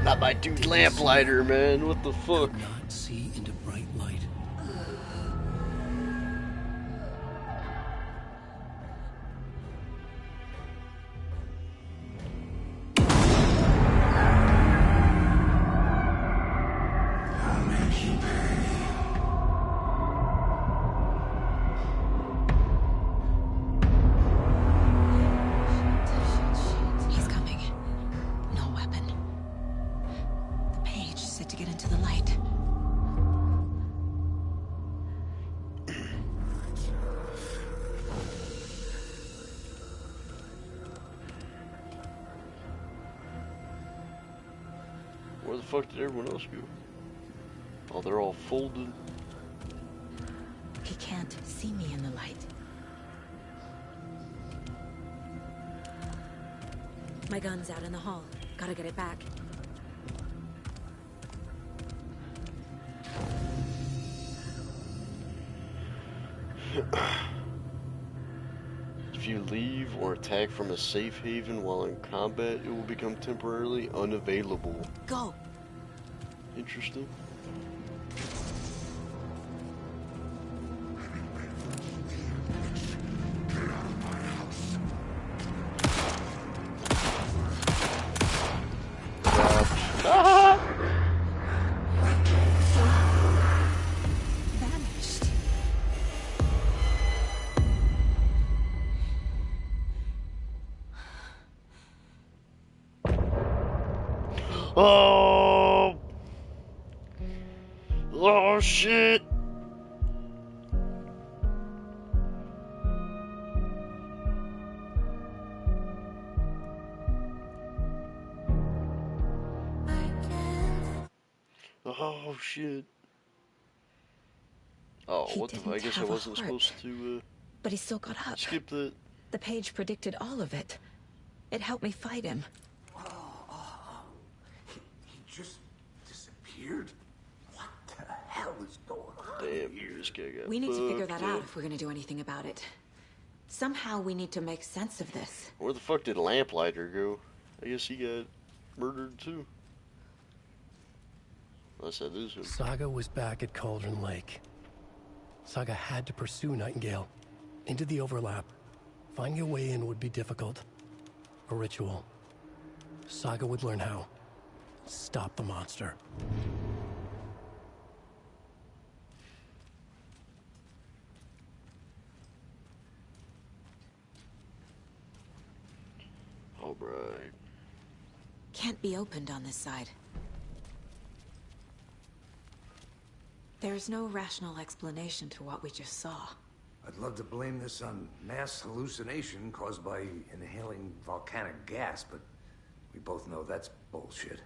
Not my dude Lamplighter, man. What the fuck? Could not see into bright light. He's coming. No weapon. The page said to get into the light. Where the fuck did everyone else go? Oh, they're all folded. He can't see me in the light. My gun's out in the hall. Gotta get it back. If you leave or attack from a safe haven while in combat, it will become temporarily unavailable. Go! Interesting. Oh! Oh, shit! Oh, shit. Oh, He what the fuck? I didn't guess I have a wasn't heart, supposed to, but he still got up. skip that. The page predicted all of it. It helped me fight him. He just disappeared? What the hell is going on Damn, here? this guy got We need to figure that fucked out up. if we're gonna do anything about it. Somehow we need to make sense of this. Where the fuck did Lamplighter go? I guess he got murdered too. Unless that is him. Saga was back at Cauldron Lake. Saga had to pursue Nightingale into the overlap. Finding a way in would be difficult. A ritual. Saga would learn how. Stop the monster. Alright. Can't be opened on this side. There's no rational explanation to what we just saw. I'd love to blame this on mass hallucination caused by inhaling volcanic gas, but we both know that's bullshit.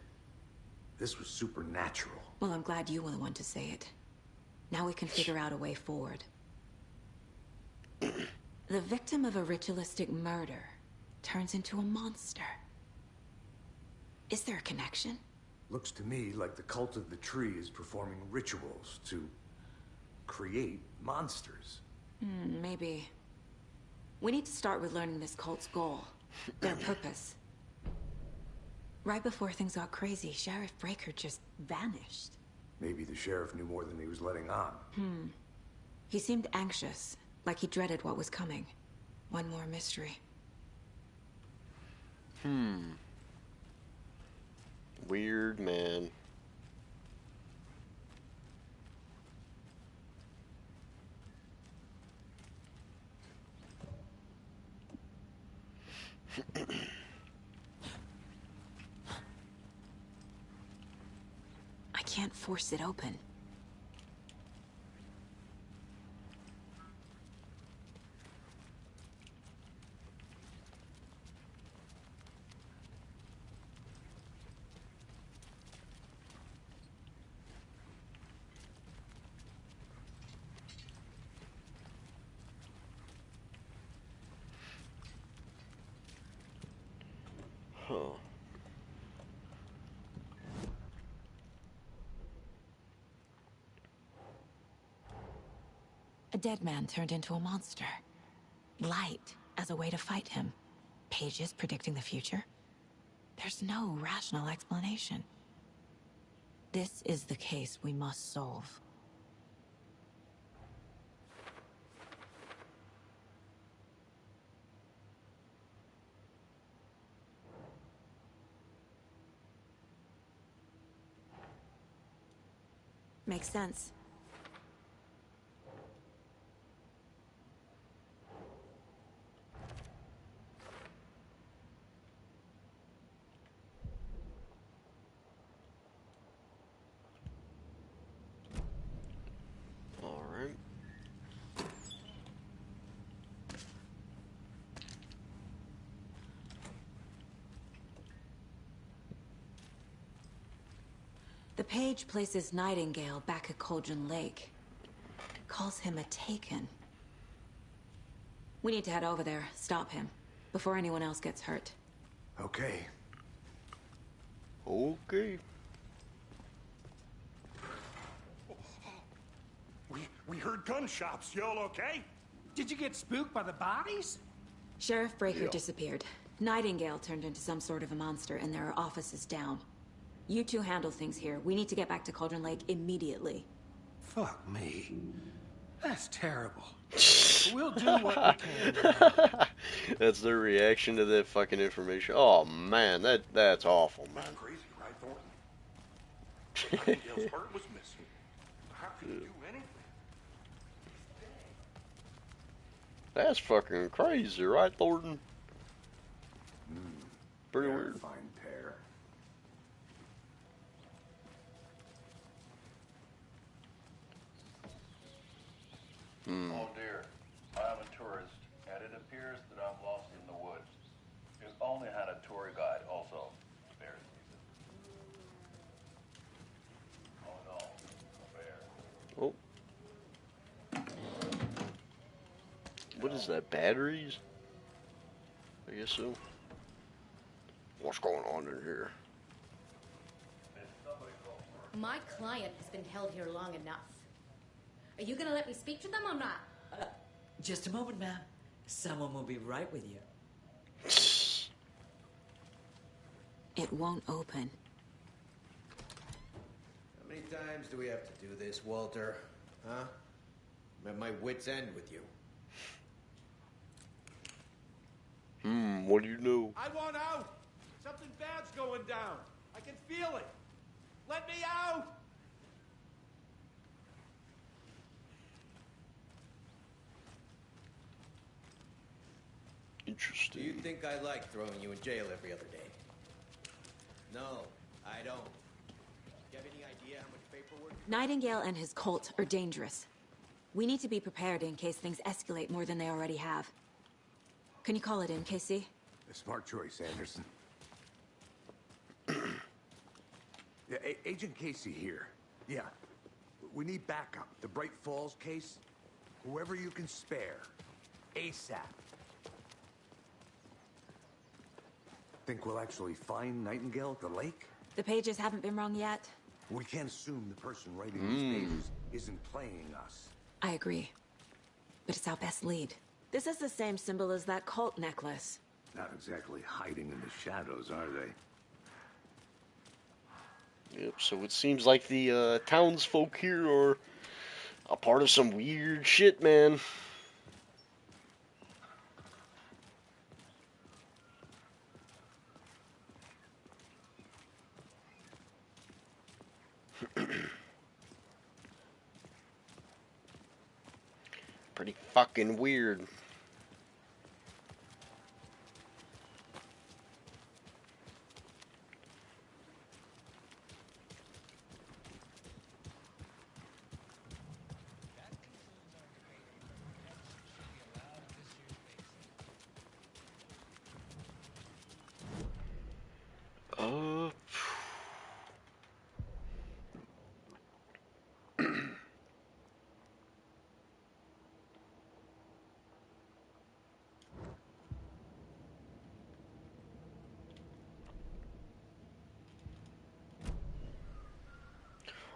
This was supernatural. Well, I'm glad you were the one to say it. Now we can figure out a way forward. The victim of a ritualistic murder turns into a monster. Is there a connection? Looks to me like the cult of the tree is performing rituals to create monsters. Maybe. We need to start with learning this cult's goal. Their purpose. Right before things got crazy, Sheriff Breaker just vanished. Maybe the sheriff knew more than he was letting on. He seemed anxious, like he dreaded what was coming. One more mystery. Weird man. I can't force it open. Huh. A dead man turned into a monster. Light as a way to fight him. Pages predicting the future. There's no rational explanation. This is the case we must solve. Makes sense. Alright. The page places Nightingale back at Cauldron Lake. Calls him a Taken. We need to head over there, stop him, before anyone else gets hurt. Okay. Okay. We heard gunshots. Y'all okay? Did you get spooked by the bodies? Sheriff Breaker disappeared. Nightingale turned into some sort of a monster, and there are offices down. You two handle things here. We need to get back to Cauldron Lake immediately. Fuck me. That's terrible. We'll do what we can. That's their reaction to that fucking information. Oh man, that's awful, man. Crazy, right, Thornton? Nightingale's heart was missing. How could you do anything? That's fucking crazy, right, Thornton? Pretty weird. Fine pair. is that, batteries? I guess so. What's going on in here? My client has been held here long enough. Are you gonna let me speak to them or not? Just a moment, ma'am. Someone will be right with you. It won't open. How many times do we have to do this, Walter? Huh? I'm at my wit's end with you. What do you know? I want out! Something bad's going down. I can feel it. Let me out! Interesting. Do you think I like throwing you in jail every other day? No, I don't. Do you have any idea how much paperwork? Nightingale and his cult are dangerous. We need to be prepared in case things escalate more than they already have. Can you call it in, KC? A smart choice, Anderson. Yeah, Agent Casey here. Yeah. We need backup. The Bright Falls case. Whoever you can spare. ASAP. Think we'll actually find Nightingale at the lake? The pages haven't been wrong yet. We can't assume the person writing these pages isn't playing us. I agree. But it's our best lead. This is the same symbol as that cult necklace. Not exactly hiding in the shadows, are they? Yep, so it seems like the townsfolk here are a part of some weird shit, man. Pretty fucking weird.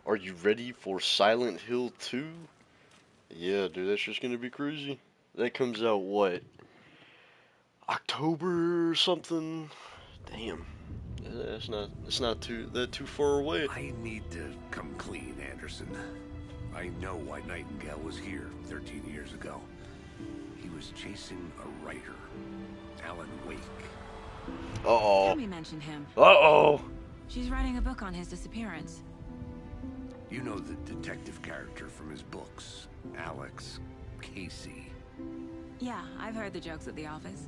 Are you ready for Silent Hill 2? Yeah, dude, that's just gonna be crazy. That comes out, what? October or something? Damn. That's not too far away. I need to come clean, Anderson. I know why Nightingale was here 13 years ago. He was chasing a writer, Alan Wake. Uh-oh. Tammy mentioned him. Uh-oh. She's writing a book on his disappearance. You know the detective character from his books, Alex Casey. Yeah, I've heard the jokes at the office.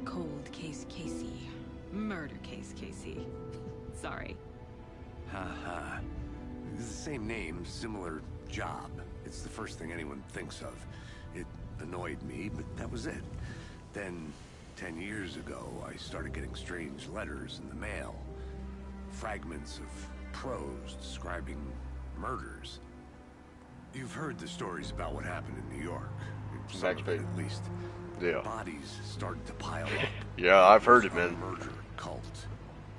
Cold case Casey. Murder case Casey. Sorry. Ha. It's the same name, similar job. It's the first thing anyone thinks of. It annoyed me, but that was it. Then, 10 years ago, I started getting strange letters in the mail. Fragments of prose describing murders. You've heard the stories about what happened in New York. Some of it, at least. Yeah. Bodies started to pile up. Yeah, I've heard it, man. Murder cult.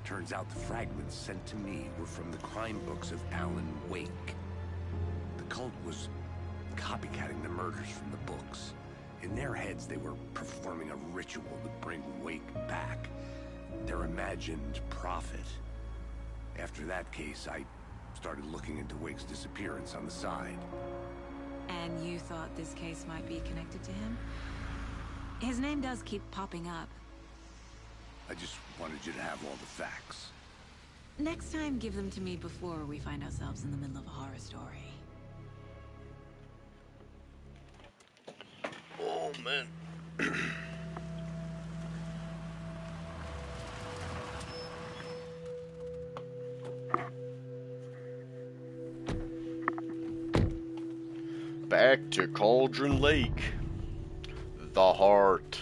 Turns out the fragments sent to me were from the crime books of Alan Wake. The cult was copycatting the murders from the books. In their heads, they were performing a ritual to bring Wake back. Their imagined prophet. After that case, I started looking into Wake's disappearance on the side. And you thought this case might be connected to him? His name does keep popping up. I just wanted you to have all the facts. Next time, give them to me before we find ourselves in the middle of a horror story. Oh, man. Back to Cauldron Lake. The heart.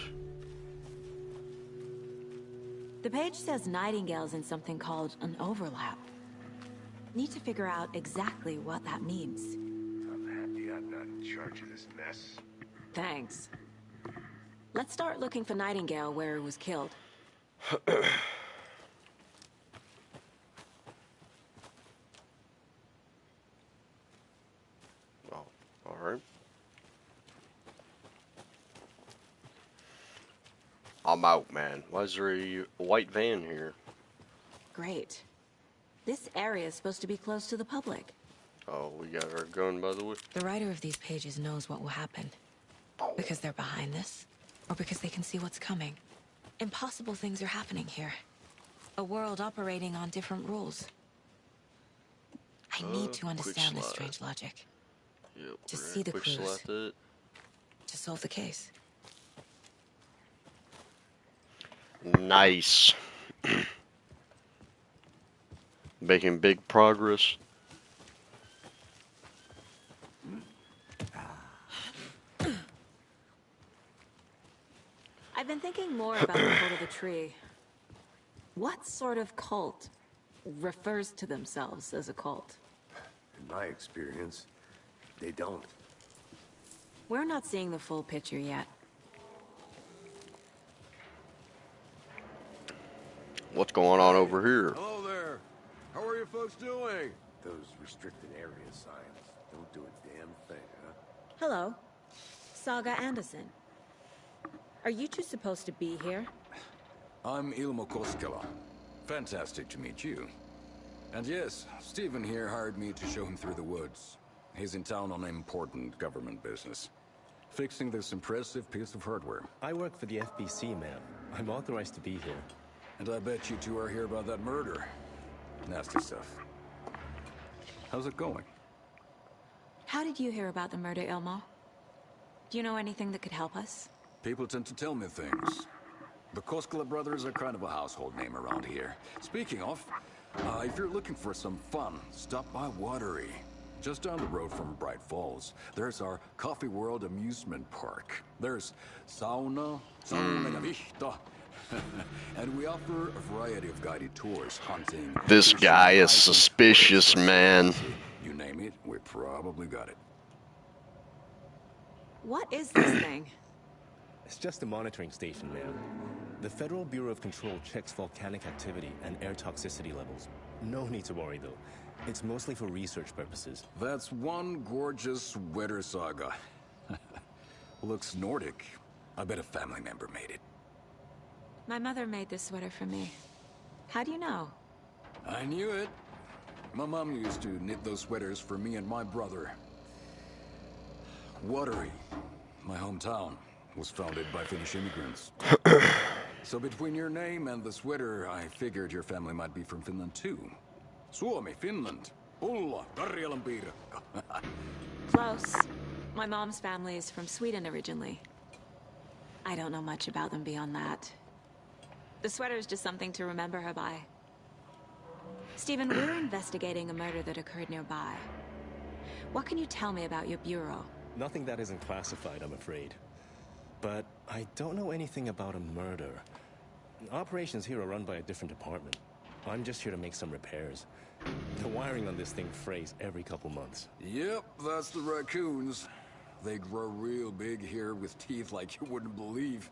The page says Nightingale's in something called an overlap. Need to figure out exactly what that means. I'm happy I'm not in charge of this mess. Thanks. Let's start looking for Nightingale where he was killed. Oh, alright. I'm out, man. Why is there a white van here? Great. This area is supposed to be close to the public. Oh, we got our gun, by the way. The writer of these pages knows what will happen. Because they're behind this, or because they can see what's coming. Impossible things are happening here. A world operating on different rules. I need to understand this strange logic. Yep, To see the clues. it. To solve the case. Nice. Making big progress. I've been thinking more about the cult of the tree. What sort of cult refers to themselves as a cult? In my experience, they don't. We're not seeing the full picture yet. What's going on over here? Hello there. How are you folks doing? Those restricted area signs don't do a damn thing, huh? Hello. Saga Anderson. Are you two supposed to be here? I'm Ilmo Koskela. Fantastic to meet you. And yes, Stephen here hired me to show him through the woods. He's in town on important government business. Fixing this impressive piece of hardware. I work for the FBC, ma'am. I'm authorized to be here. And I bet you two are here about that murder. Nasty stuff. How's it going? How did you hear about the murder, Ilmo? Do you know anything that could help us? People tend to tell me things. The Koskela brothers are kind of a household name around here. Speaking of, if you're looking for some fun, stop by Watery. Just down the road from Bright Falls, there's our Coffee World amusement park. There's sauna, vihta, and we offer a variety of guided tours, hunting. This guy is suspicious, man. You name it, we probably got it. What is this thing? It's just a monitoring station, ma'am. The Federal Bureau of Control checks volcanic activity and air toxicity levels. No need to worry, though. It's mostly for research purposes. That's one gorgeous sweater, Saga. Looks Nordic. I bet a family member made it. My mother made this sweater for me. How do you know? I knew it. My mom used to knit those sweaters for me and my brother. Watery, my hometown, was founded by Finnish immigrants. So between your name and the sweater, I figured your family might be from Finland too. Suomi, Finland. Ulla, Karjalan piirakka. Close. My mom's family is from Sweden originally. I don't know much about them beyond that. The sweater is just something to remember her by. Stephen, we're investigating a murder that occurred nearby. What can you tell me about your bureau? Nothing that isn't classified, I'm afraid. But I don't know anything about a murder. Operations here are run by a different department. I'm just here to make some repairs. The wiring on this thing frays every couple months. Yep, that's the raccoons. They grow real big here with teeth like you wouldn't believe.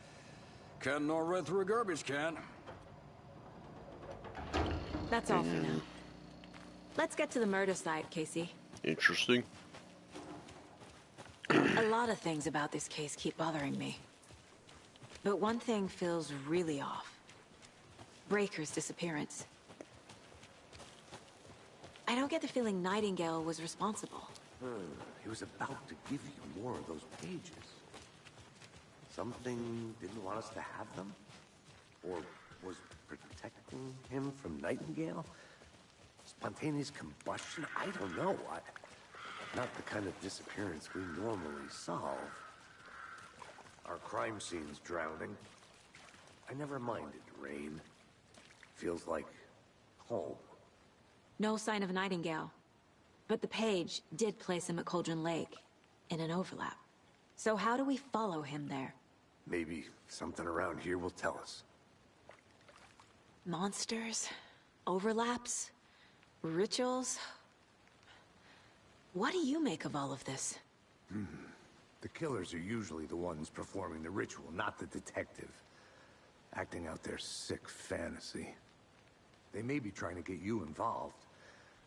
Can't gnaw right through a garbage can. That's all for now. Let's get to the murder site, Casey. Interesting. A lot of things about this case keep bothering me. But one thing feels really off. Breaker's disappearance. I don't get the feeling Nightingale was responsible. He was about to give you more of those pages. Something didn't want us to have them? Or was protecting him from Nightingale? Spontaneous combustion? I don't know. Not the kind of disappearance we normally solve. Our crime scene's drowning. I never minded rain. Feels like home. No sign of Nightingale. But the page did place him at Cauldron Lake, in an overlap. So how do we follow him there? Maybe something around here will tell us. Monsters? Overlaps? Rituals? What do you make of all of this? The The killers are usually the ones performing the ritual, not the detective. Acting out their sick fantasy. They may be trying to get you involved,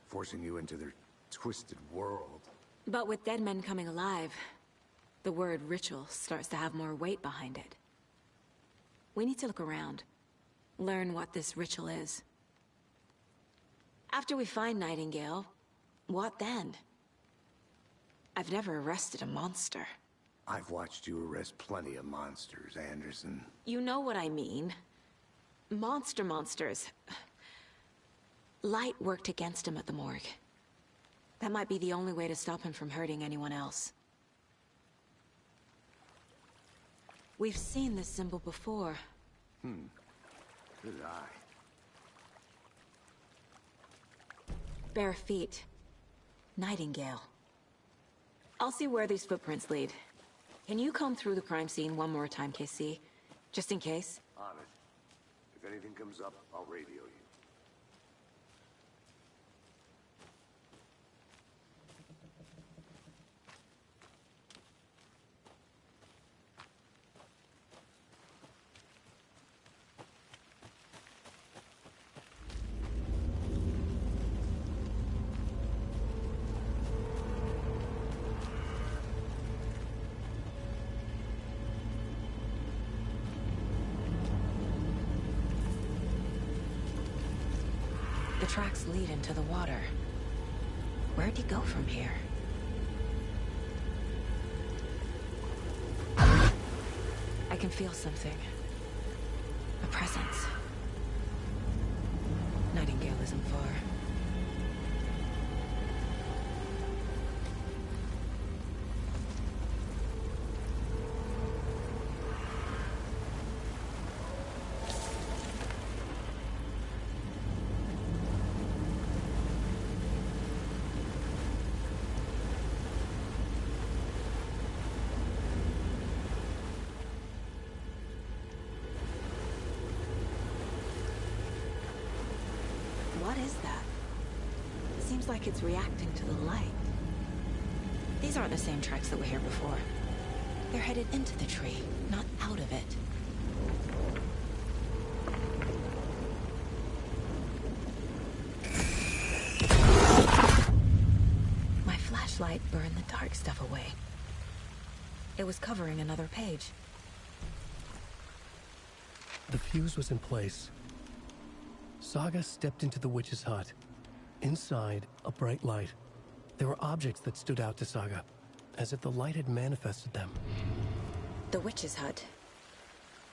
forcing you into their twisted world. But with dead men coming alive, the word ritual starts to have more weight behind it. We need to look around, learn what this ritual is. After we find Nightingale, what then? I've never arrested a monster. I've watched you arrest plenty of monsters, Anderson. You know what I mean. Monsters. Light worked against him at the morgue. That might be the only way to stop him from hurting anyone else. We've seen this symbol before. Good eye. Bare feet. Nightingale. I'll see where these footprints lead. Can you comb through the crime scene one more time, KC? Just in case? On it. If anything comes up, I'll radio you. The tracks lead into the water. Where'd he go from here? I can feel something. A presence. Nightingale isn't far. What is that? Seems like it's reacting to the light. These aren't the same tracks that were here before. They're headed into the tree, not out of it. My flashlight burned the dark stuff away. It was covering another page. The fuse was in place. Saga stepped into the witch's hut. Inside, a bright light. There were objects that stood out to Saga, as if the light had manifested them. The witch's hut.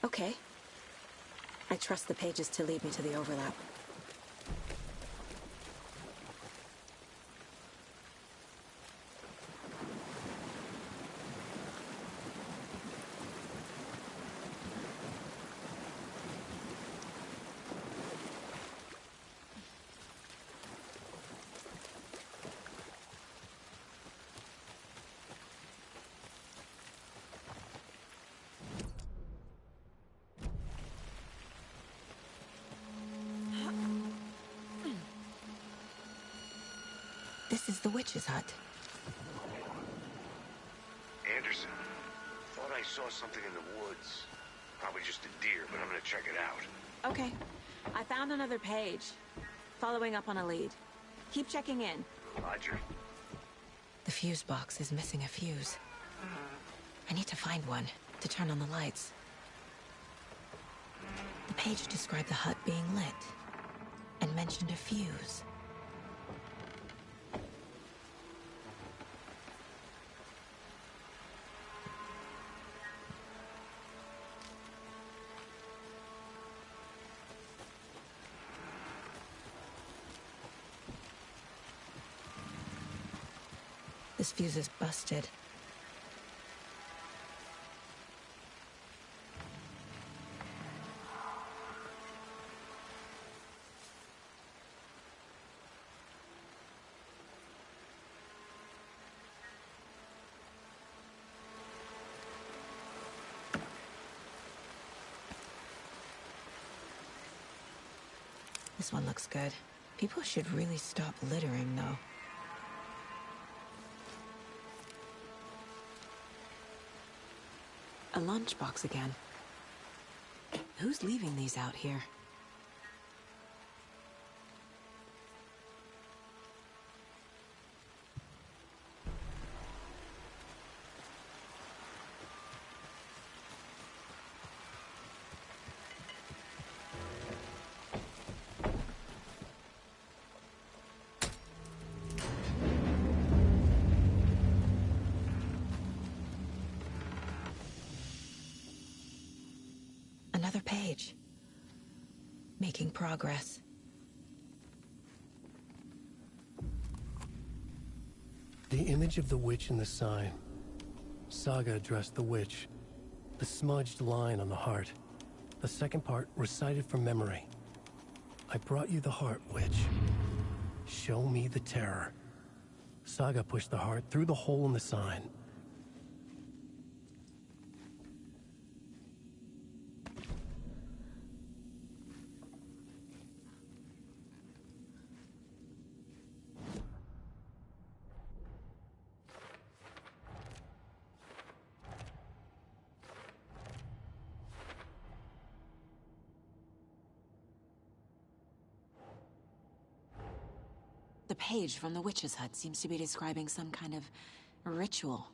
Okay. I trust the pages to lead me to the overlap. This is the witch's hut. Anderson, thought I saw something in the woods. Probably just a deer, but I'm gonna check it out. Okay. I found another page. Following up on a lead. Keep checking in. Roger. The fuse box is missing a fuse. I need to find one to turn on the lights. The page described the hut being lit and mentioned a fuse. This fuse is busted. This one looks good. People should really stop littering, though. A lunchbox again. Who's leaving these out here? Another page. Making progress. The image of the witch in the sign. Saga addressed the witch. The smudged line on the heart. The second part recited from memory. I brought you the heart, witch. Show me the terror. Saga pushed the heart through the hole in the sign. The page from the witch's hut seems to be describing some kind of ritual.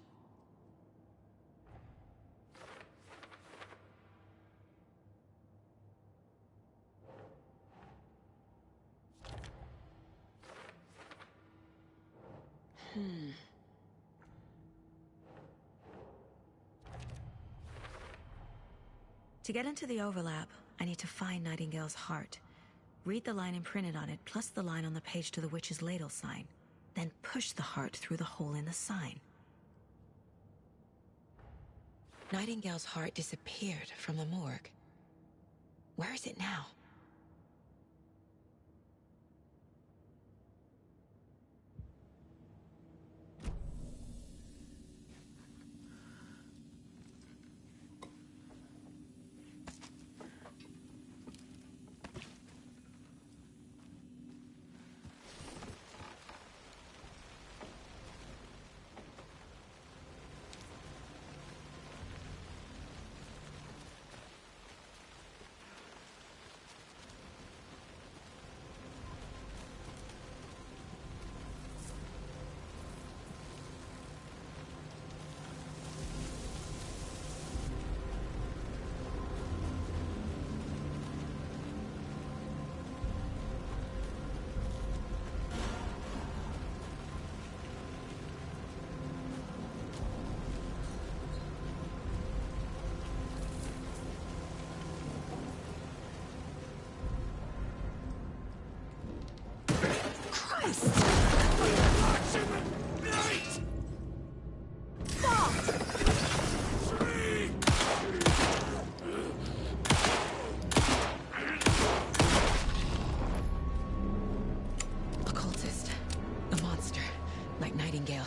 To get into the overlap, I need to find Nightingale's heart. Read the line imprinted on it, plus the line on the page to the witch's ladle sign. Then push the heart through the hole in the sign. Nightingale's heart disappeared from the morgue. Where is it now? Occultist. A monster. Like Nightingale.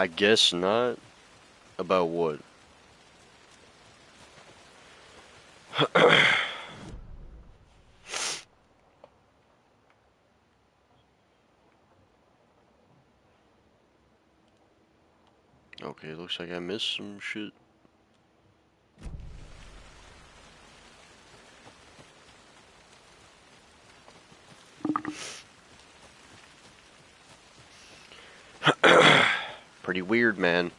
I guess not. About what? Okay, looks like I missed some shit. Pretty weird, man.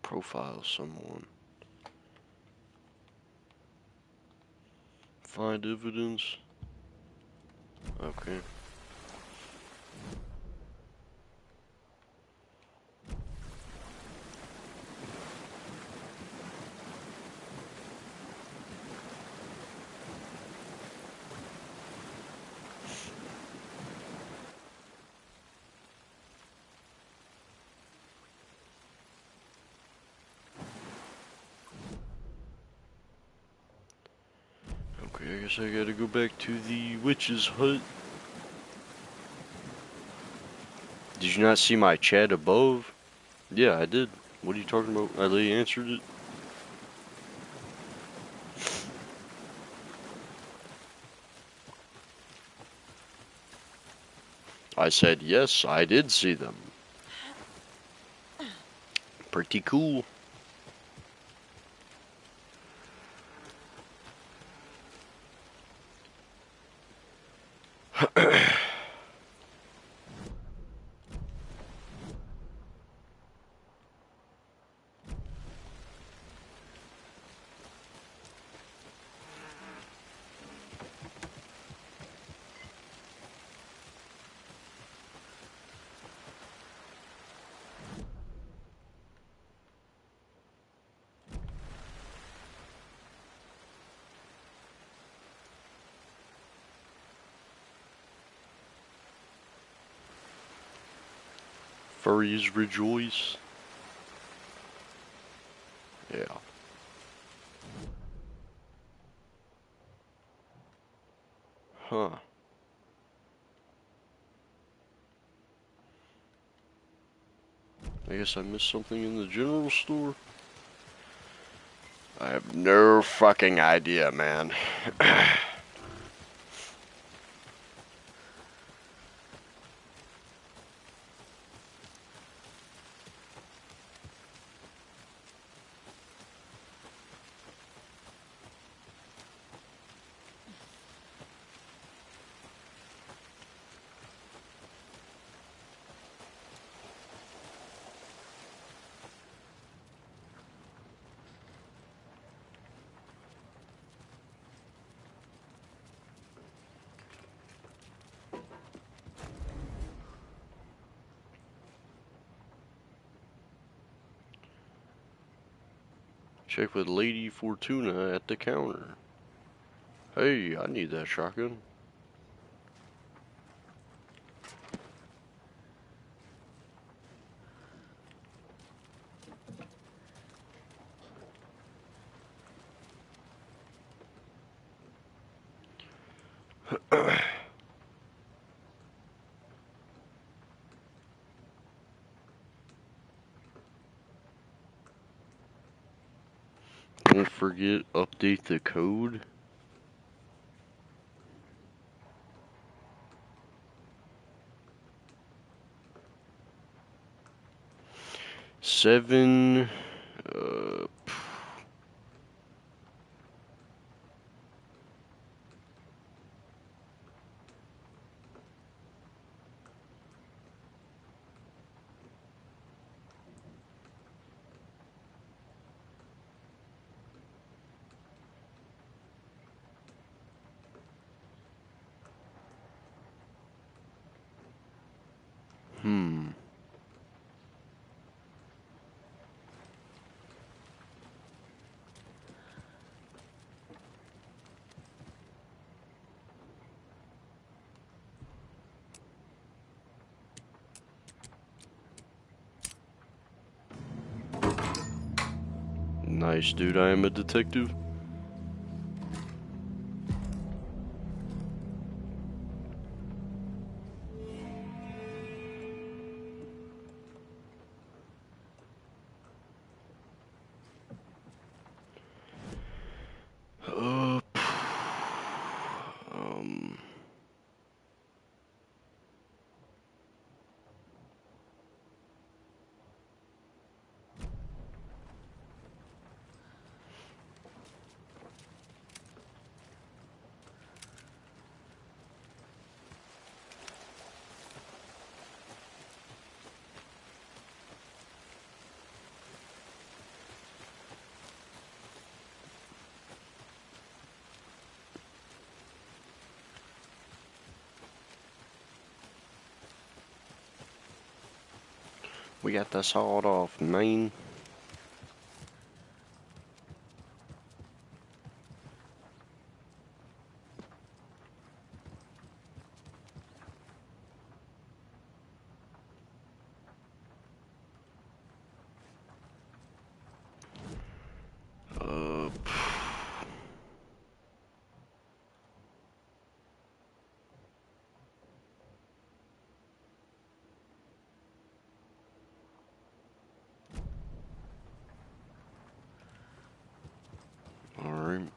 Profile someone. Find evidence. Okay. Okay, I guess I gotta go back to the witch's hut. Did you not see my chat above? Yeah, I did. What are you talking about? I literally answered it. I said, yes, I did see them. Pretty cool. Furries rejoice. Yeah. Huh. I guess I missed something in the general store. I have no fucking idea, man. Check with Lady Fortuna at the counter. Hey, I need that shotgun. Don't forget, update the code. Seven. Nice, dude. I am a detective. We got the sawed off, man. Alright.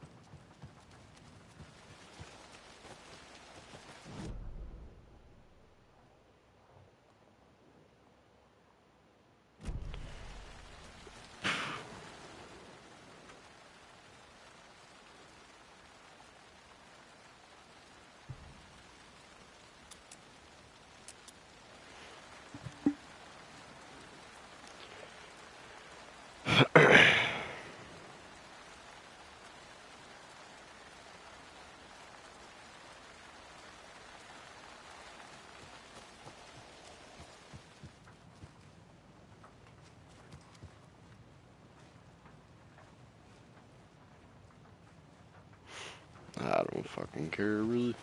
I don't fucking care, really.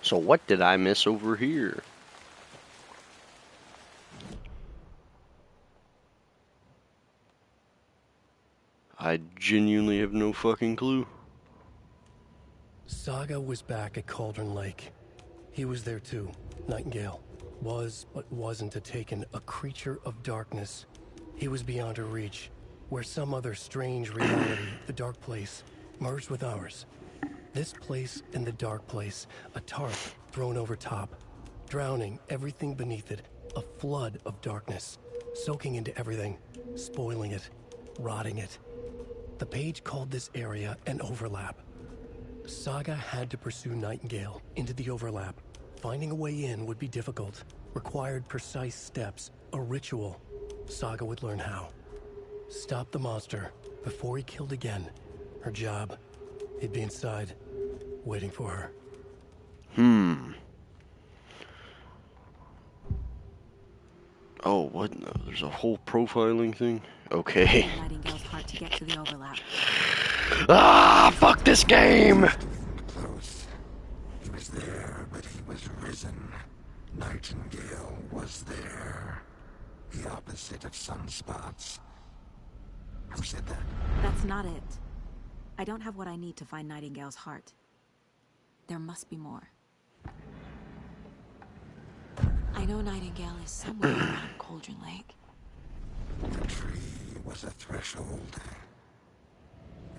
So what did I miss over here? I genuinely have no fucking clue. Saga was back at Cauldron Lake. He was there too. Nightingale was, but wasn't a Taken, a creature of darkness. He was beyond her reach, where some other strange reality, the Dark Place, merged with ours. This place and the Dark Place, a tarp thrown over top, drowning everything beneath it, a flood of darkness, soaking into everything, spoiling it, rotting it. The page called this area an overlap. Saga had to pursue Nightingale into the overlap. Finding a way in would be difficult, required precise steps, a ritual. Saga would learn how. Stop the monster before he killed again. Her job, he'd be inside, waiting for her. Oh, what? No, there's a whole profiling thing? Okay. Nightingale's heart to get to the overlap. Ah, fuck this game! Close. He was there, but he was risen. Nightingale was there. The opposite of sunspots. Who said that? That's not it. I don't have what I need to find Nightingale's heart. There must be more. I know Nightingale is somewhere around Cauldron Lake. The tree was a threshold.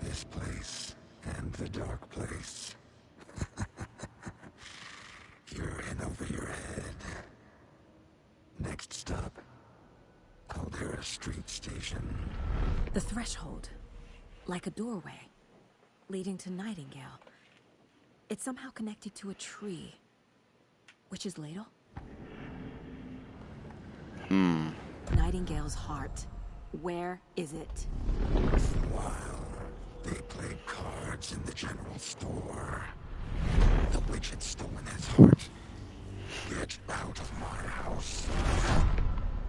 This place and the Dark Place. You're in over your head. Next stop, Caldera Street Station. The threshold. Like a doorway. Leading to Nightingale. It's somehow connected to a tree. Witch's Ladle? Nightingale's heart. Where is it? While they played cards in the general store, the witch had stolen his heart. Get out of my house.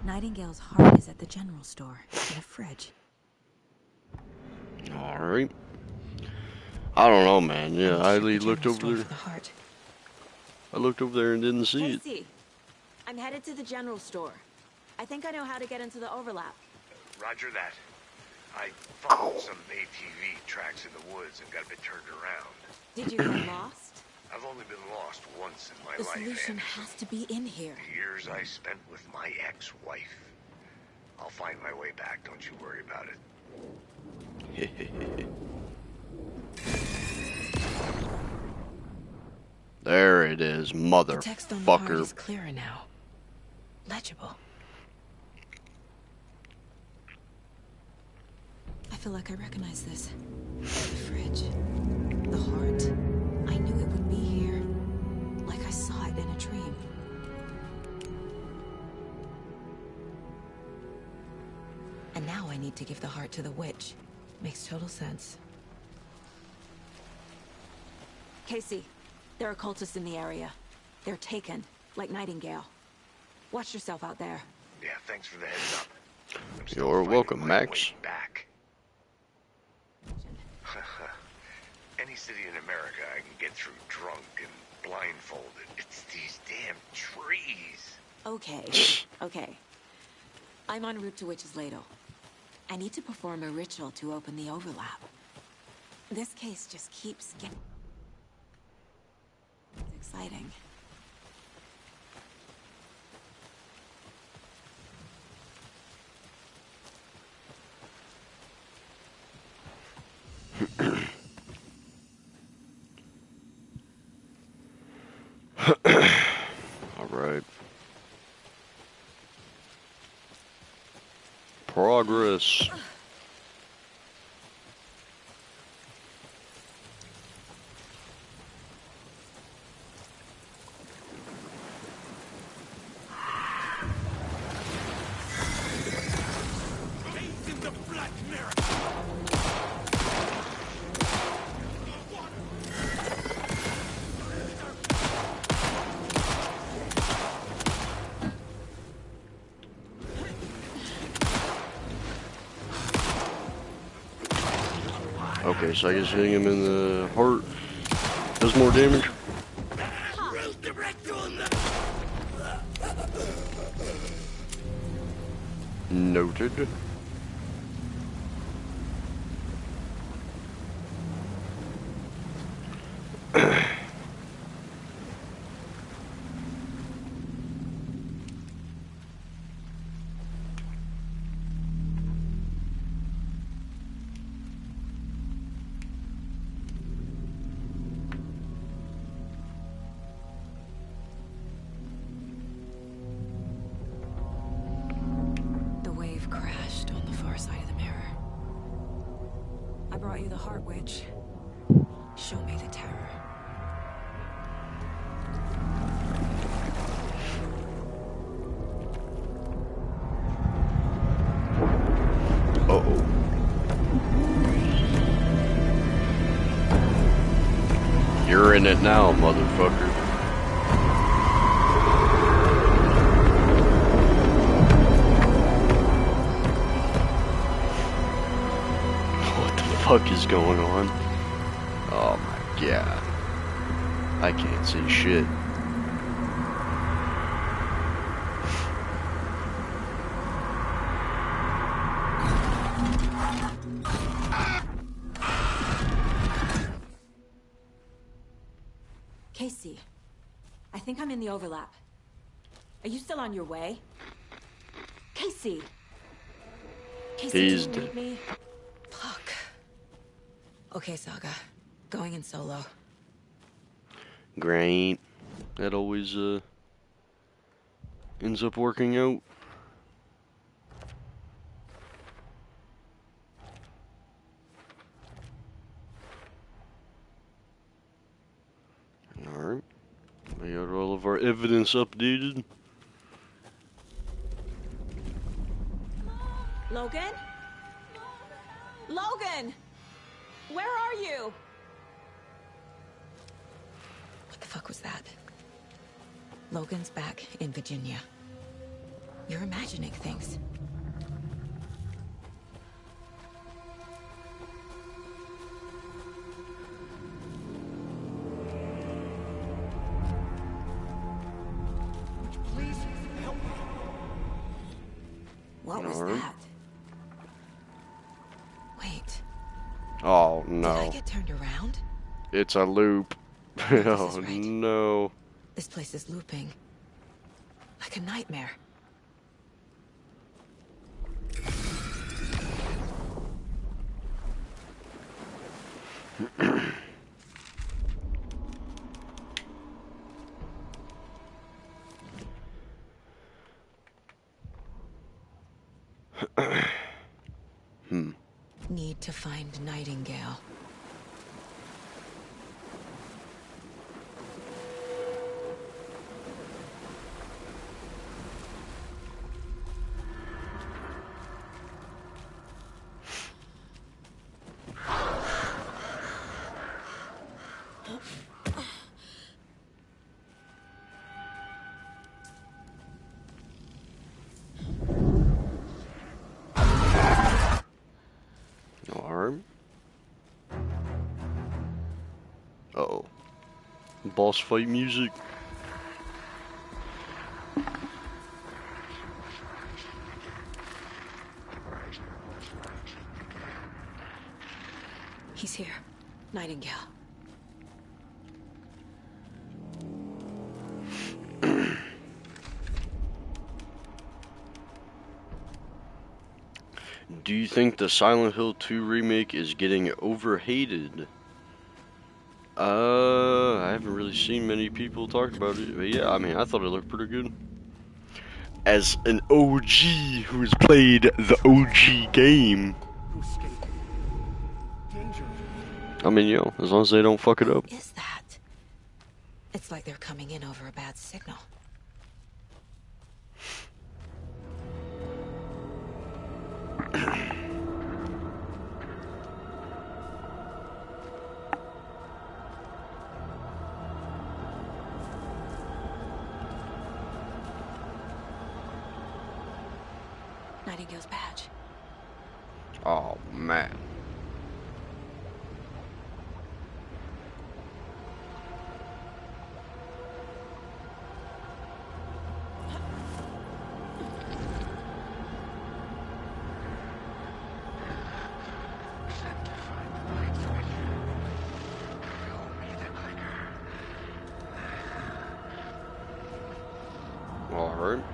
Nightingale's heart is at the general store, in a fridge. Alright. I don't know, man. Yeah, I looked over there. The heart. I looked over there and didn't see it. Casey, I'm headed to the general store. I think I know how to get into the overlap. Roger that. I followed some ATV tracks in the woods and got a bit turned around. Did you get lost? I've only been lost once in my The life. solution and has to be in here. the years I spent with my ex-wife. I'll find my way back, don't you worry about it. There it is, The text on the heart is motherfucker. clearer now. Legible. I feel like I recognize this. The fridge. The heart. I knew it would be here. Like I saw it in a dream. And now I need to give the heart to the witch. Makes total sense. Casey, there are cultists in the area. They're taken, like Nightingale. Watch yourself out there. Yeah, thanks for the heads up. You're welcome, Max. Back. Any city in America I can get through drunk and blindfolded. It's these damn trees. Okay, okay. I'm en route to Witch's Ladle. I need to perform a ritual to open the overlap. This case just keeps getting... It's exciting. All right. Progress. Okay, so I guess hitting him in the heart does more damage. Noted. The wave crashed on the far side of the mirror. I brought you the Heart Witch. Show me the terror. Uh-oh. You're in it now, motherfucker. What the fuck is going on? Oh my god. I can't see shit. Casey, I think I'm in the overlap. Are you still on your way? Casey! Casey, He's do you dead. need me? Fuck. Okay, Saga. Going in solo. Great. That always ends up working out. Alright. We got all of our evidence updated. Logan? Logan! Where are you? What the fuck was that? Logan's back in Virginia. You're imagining things. Oh no. Did I get turned around? It's a loop. Oh no. This place is looping. Like a nightmare. Need to find Nightingale. No harm. Uh-oh. Boss fight music. He's here. Nightingale. Do you think the Silent Hill 2 remake is getting overhated? I haven't really seen many people talk about it, but yeah, I mean, I thought it looked pretty good. As an OG who's played the OG game. I mean, yo, as long as they don't fuck it up. What is that? It's like they're coming in over a bad signal. Nightingale's badge. Oh, man. Alright.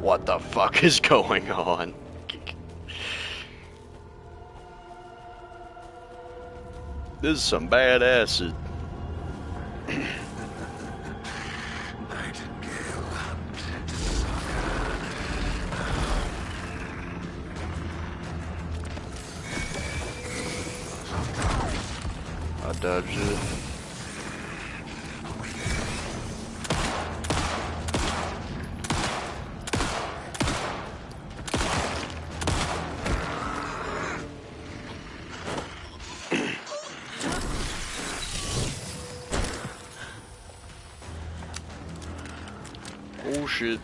What the fuck is going on? This is some bad acid. I dodged it. Oh shit.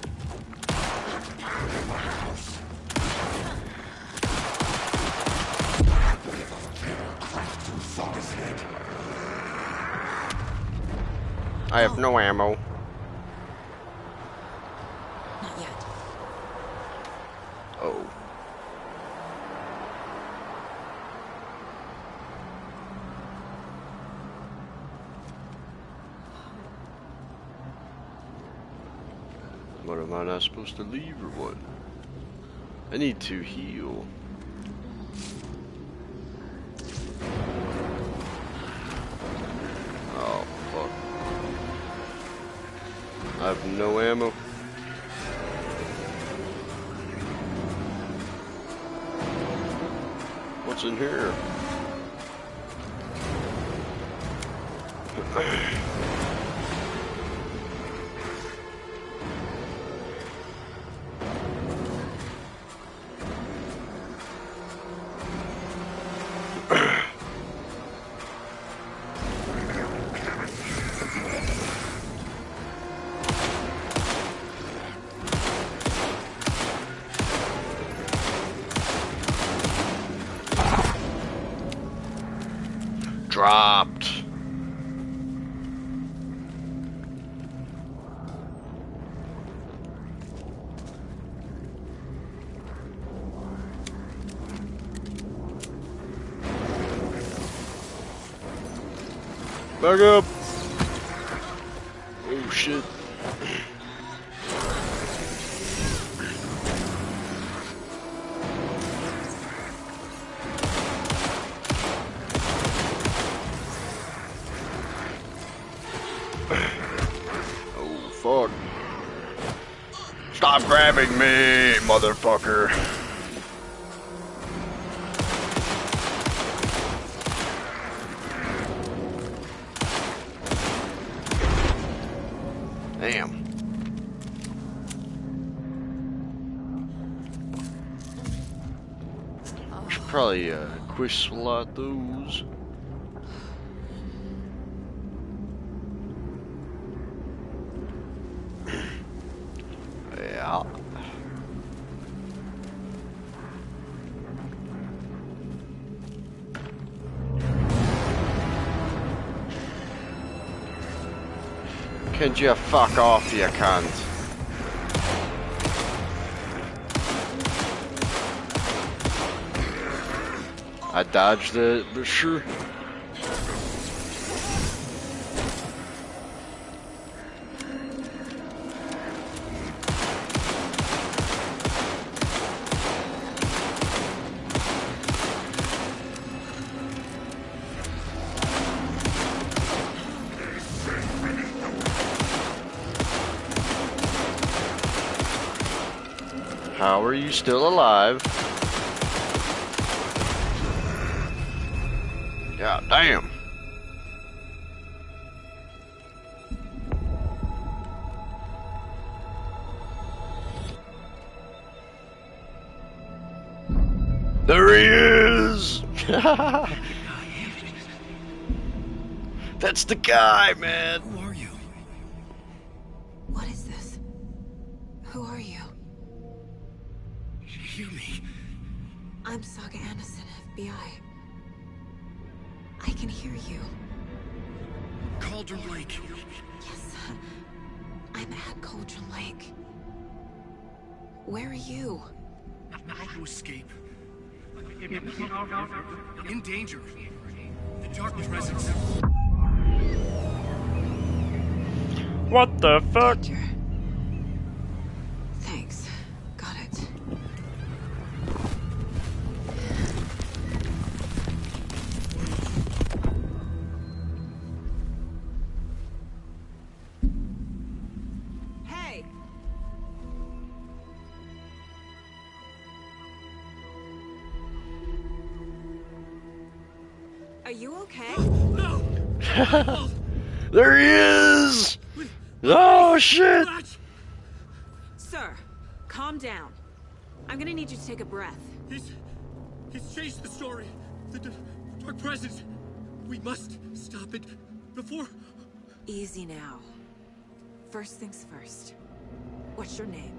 I have no ammo. Not yet. Oh. What, am I not supposed to leave or what? I need to heal. Oh, fuck. I have no ammo. What's in here? Dropped. Back up! Oh shit. Oh fuck. Stop grabbing me, motherfucker. Damn. Should probably quick slot those. Yeah. Can you fuck off, you cunt? I dodged it, but sure. How are you still alive? God damn. There he is! That's the guy, man. Who are you? What is this? Who are you? Hear me. I'm Saga Anderson, FBI. I can hear you. Cauldron Lake. Yes. I'm at Cauldron Lake. Where are you? To escape. In danger. The Dark Presence. What the fuck? Thanks. Got it. Hey! Are you okay? No! There he is! Oh shit! Sir, calm down. I'm gonna need you to take a breath. He's changed the story. The Dark Presence. We must stop it before... Easy now. First things first. What's your name?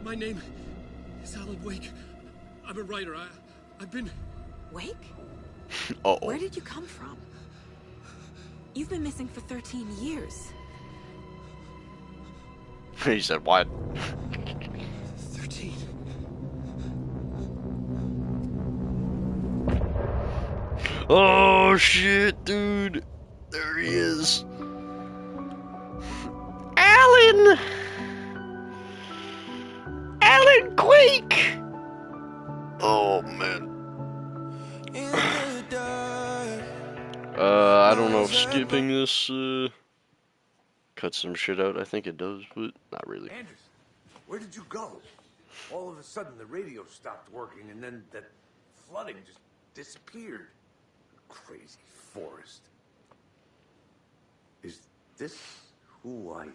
My name is Alan Wake. I'm a writer. I've been... Wake? Uh-oh. Where did you come from? You've been missing for 13 years. He said what? 13. Oh shit, dude. There he is. Alan! Alan Quake! Oh man. I don't know if skipping this cuts some shit out. I think it does, but not really. Anderson, where did you go? All of a sudden the radio stopped working and then that flooding just disappeared. Crazy forest. Is this who I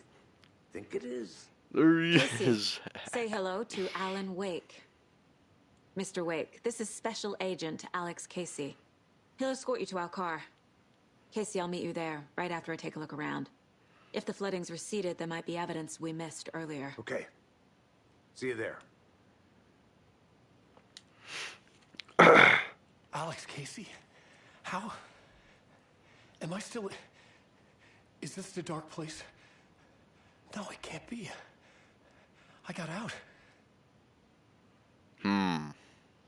think it is? There he Casey, is. say hello to Alan Wake. Mr. Wake, this is Special Agent Alex Casey. He'll escort you to our car. Casey, I'll meet you there, right after I take a look around. If the flooding's receded, there might be evidence we missed earlier. Okay. See you there. Alex Casey? How? Am I still... Is this the dark place? No, it can't be. I got out.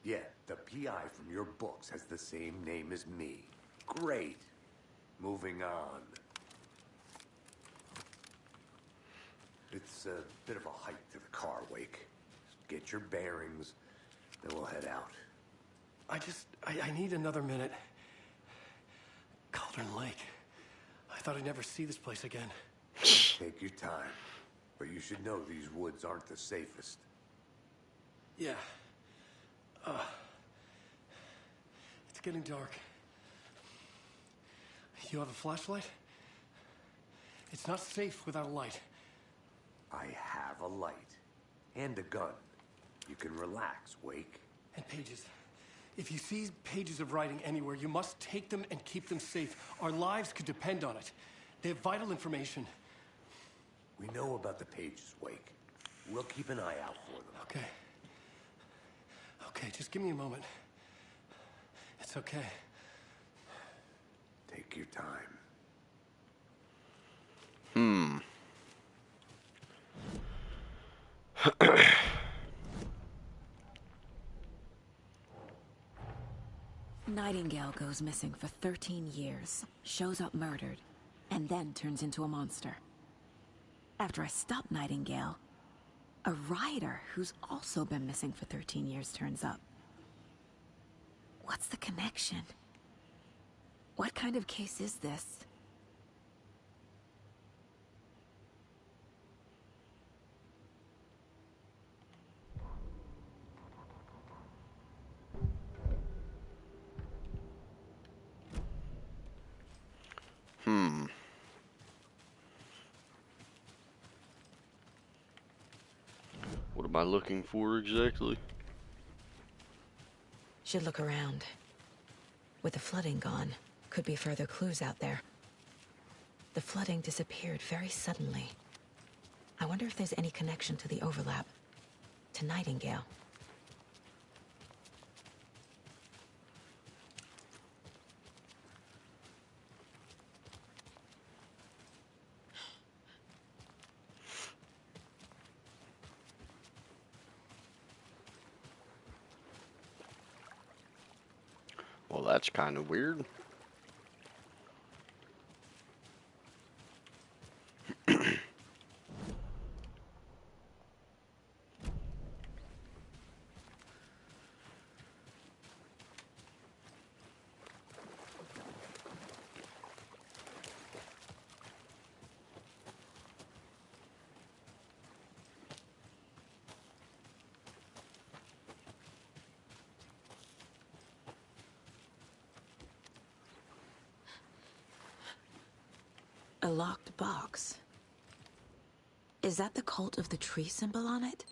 Yeah, the PI from your books has the same name as me. Great. Moving on. It's a bit of a hike to the car, Wake. Get your bearings, then we'll head out. I need another minute. Cauldron Lake. I thought I'd never see this place again. Take your time. But you should know these woods aren't the safest. Yeah. It's getting dark. You have a flashlight? It's not safe without a light. I have a light. And a gun. You can relax, Wake. And pages. If you see pages of writing anywhere, you must take them and keep them safe. Our lives could depend on it. They have vital information. We know about the pages, Wake. We'll keep an eye out for them. Okay. Okay, just give me a moment. It's okay. Take your time. Nightingale goes missing for 13 years, shows up murdered, and then turns into a monster. After I stop Nightingale, a rider who's also been missing for 13 years turns up. What's the connection? What kind of case is this? What am I looking for exactly? Should look around. With the flooding gone, could be further clues out there. The flooding disappeared very suddenly. I wonder if there's any connection to the overlap. To Nightingale. Well, that's kind of weird. A locked box. Is that the Cult of the Tree symbol on it?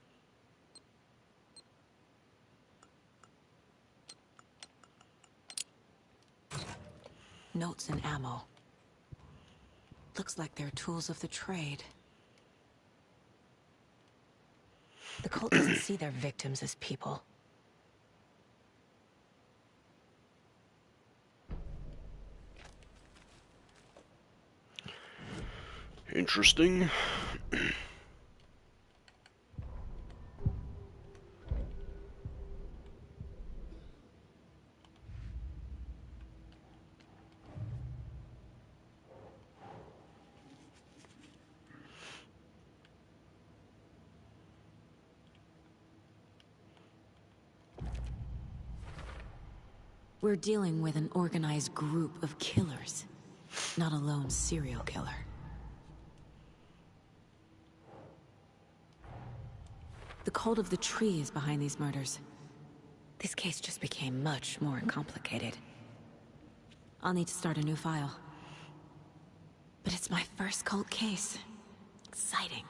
Notes and ammo. Looks like they're tools of the trade. The cult doesn't see their victims as people. Interesting. We're dealing with an organized group of killers, not a lone serial killer. The Cult of the Tree is behind these murders. This case just became much more complicated. I'll need to start a new file. But it's my first cult case. Exciting.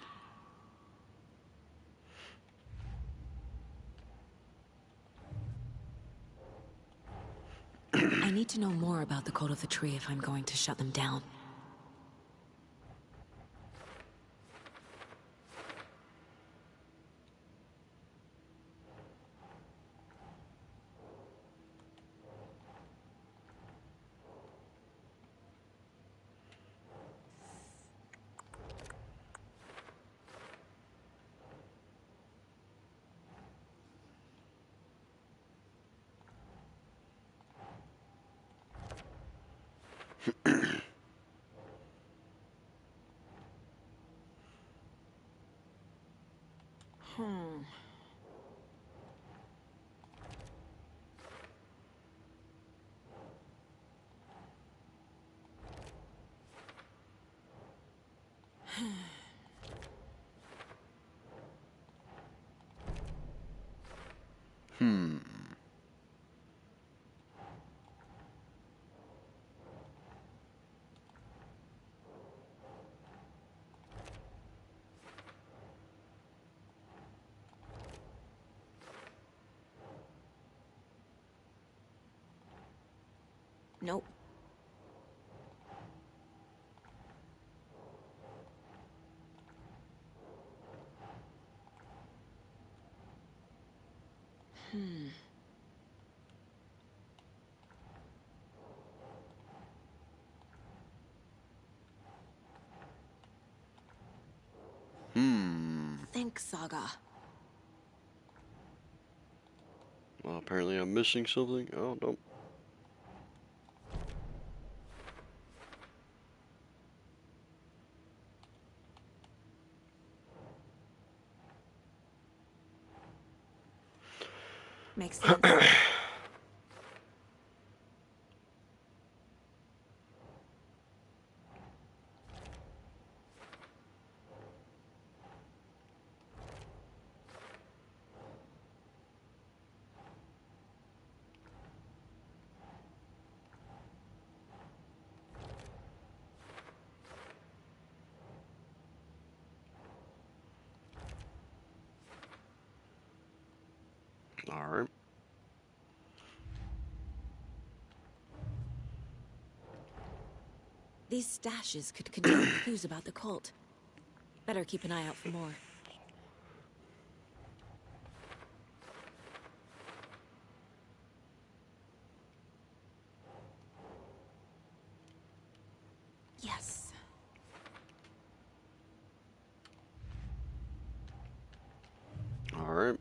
I need to know more about the Cult of the Tree if I'm going to shut them down. Nope. Think, Saga. Well, apparently I'm missing something. Oh, nope. Makes sense. All right. These stashes could contain clues about the cult. Better keep an eye out for more. Yes. All right.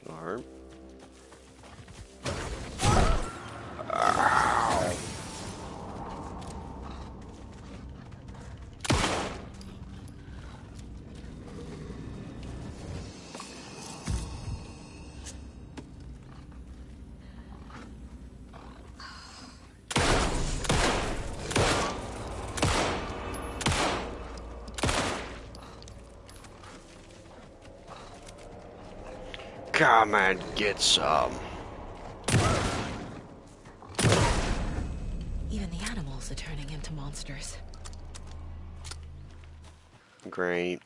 All right. Come and get some. Even the animals are turning into monsters. Great.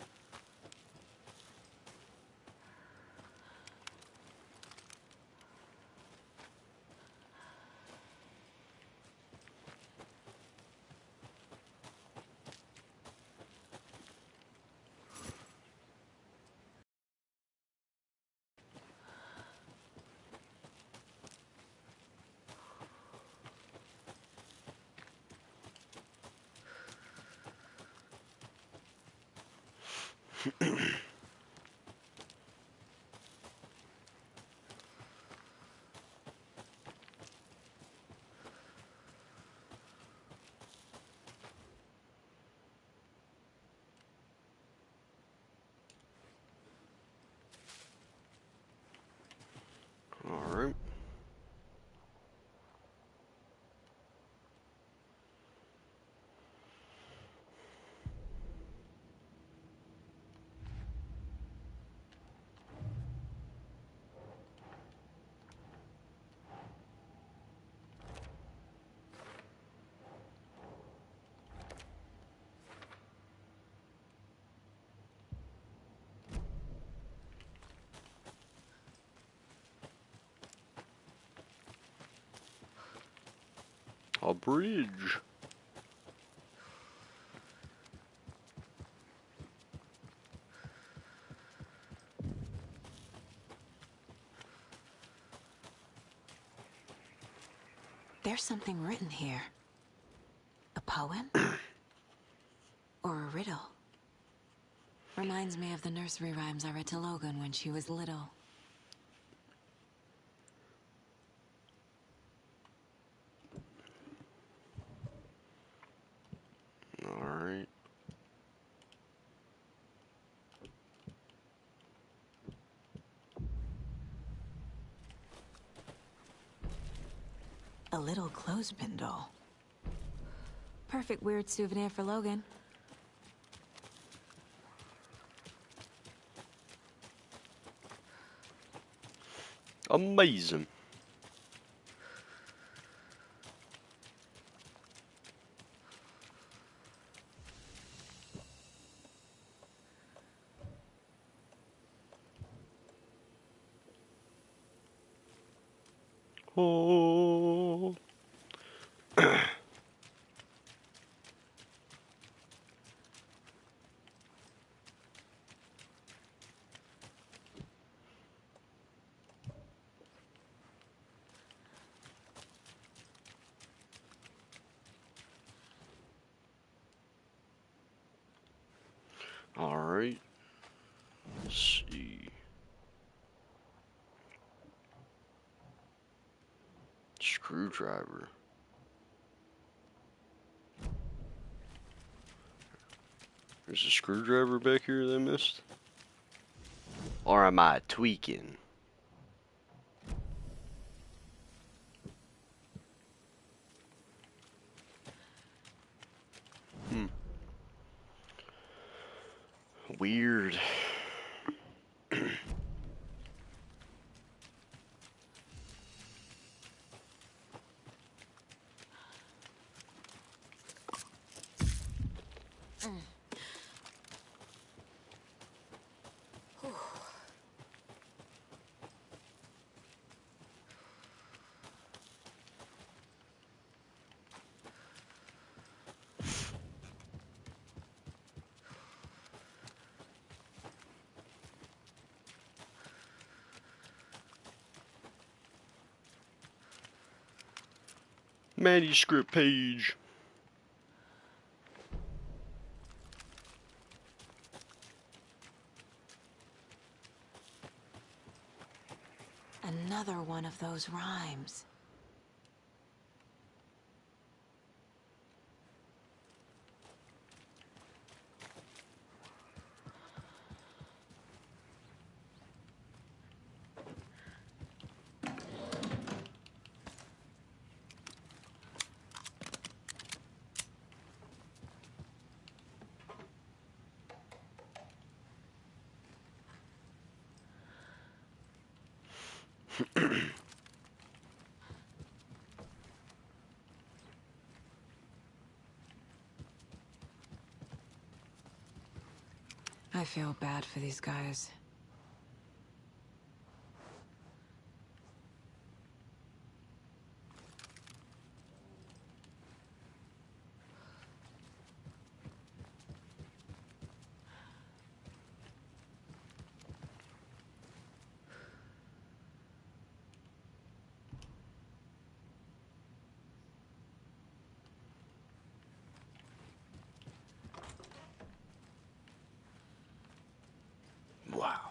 A bridge. There's something written here. A poem? Or a riddle? Reminds me of the nursery rhymes I read to Logan when she was little. Alright. A little clothespin doll. Perfect weird souvenir for Logan. Amazing. Oh. Alright. Let's see. Screwdriver. There's a screwdriver back here that I missed? Or am I tweaking? Weird. Manuscript page. Another one of those rhymes. I feel bad for these guys. Wow.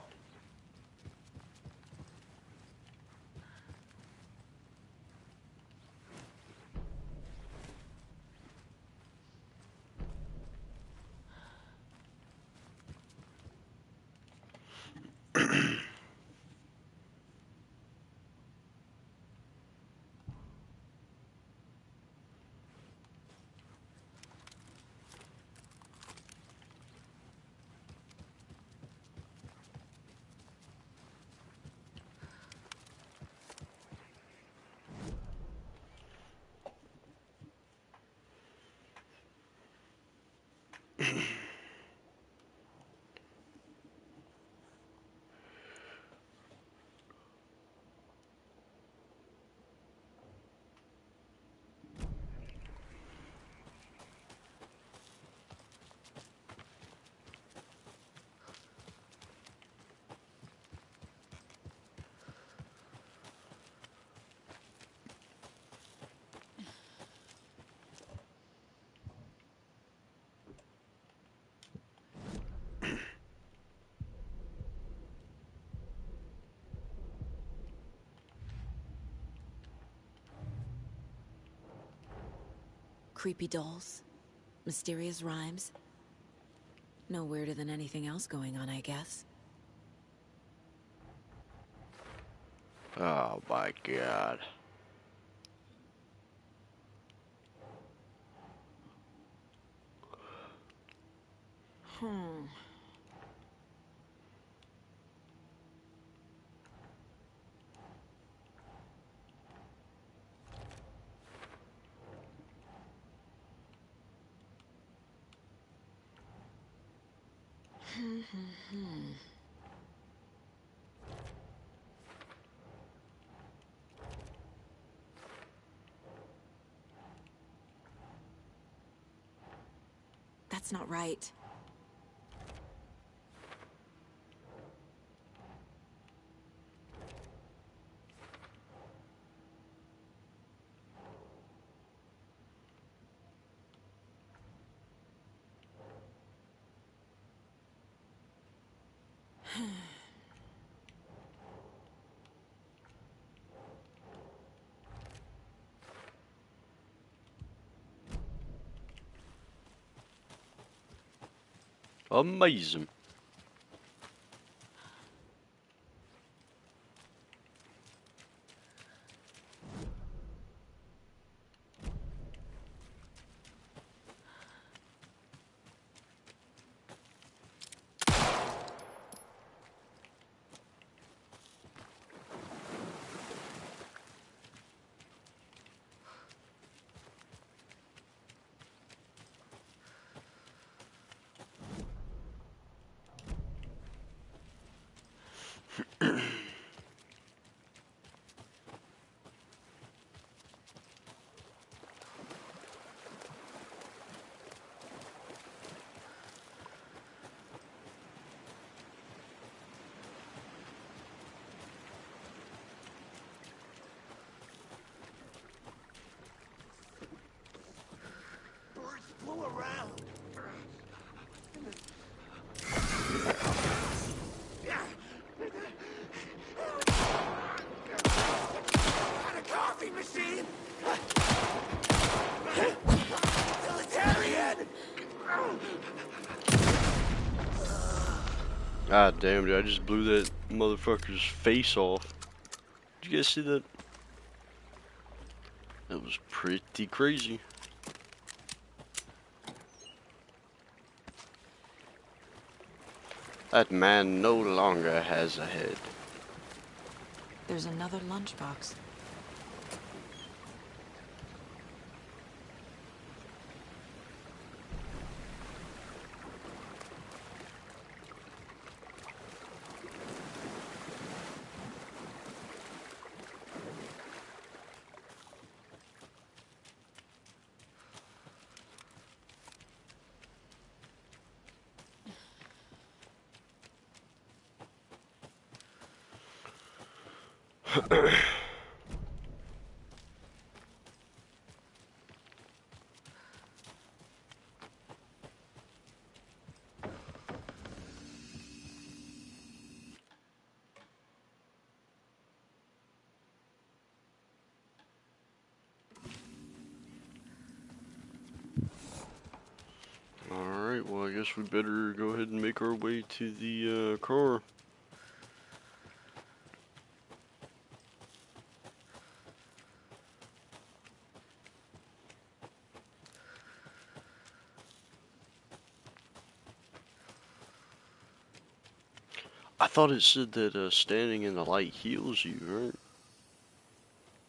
Creepy dolls. Mysterious rhymes. No weirder than anything else going on, I guess. Oh my god. That's not right. Amazing. Pull around. Got a coffee machine. Utilitarian. God damn, dude, I just blew that motherfucker's face off. Did you guys see that? That was pretty crazy. That man no longer has a head. There's another lunchbox. Alright, well I guess we better go ahead and make our way to the car. I thought it said that standing in the light heals you, right?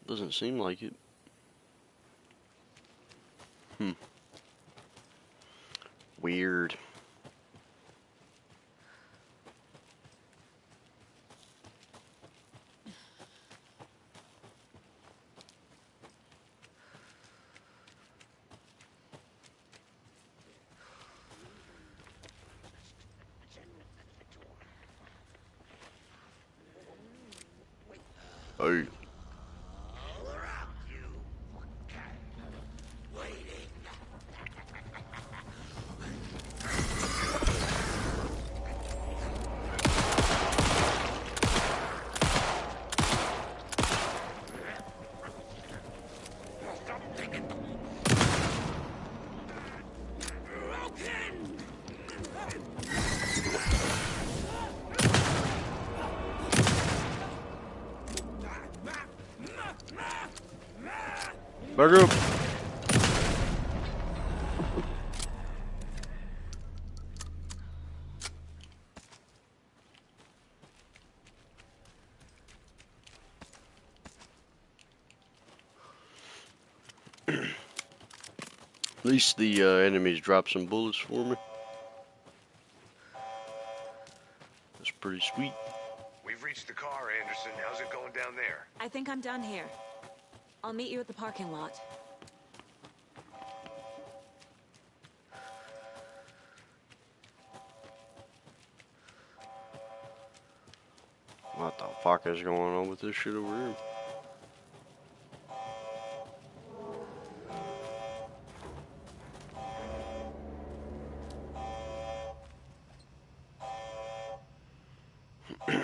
Doesn't seem like it. Weird. Hey. Back up. At least the enemies dropped some bullets for me. That's pretty sweet. We've reached the car, Anderson. How's it going down there? I think I'm done here. I'll meet you at the parking lot. What the fuck is going on with this shit over here?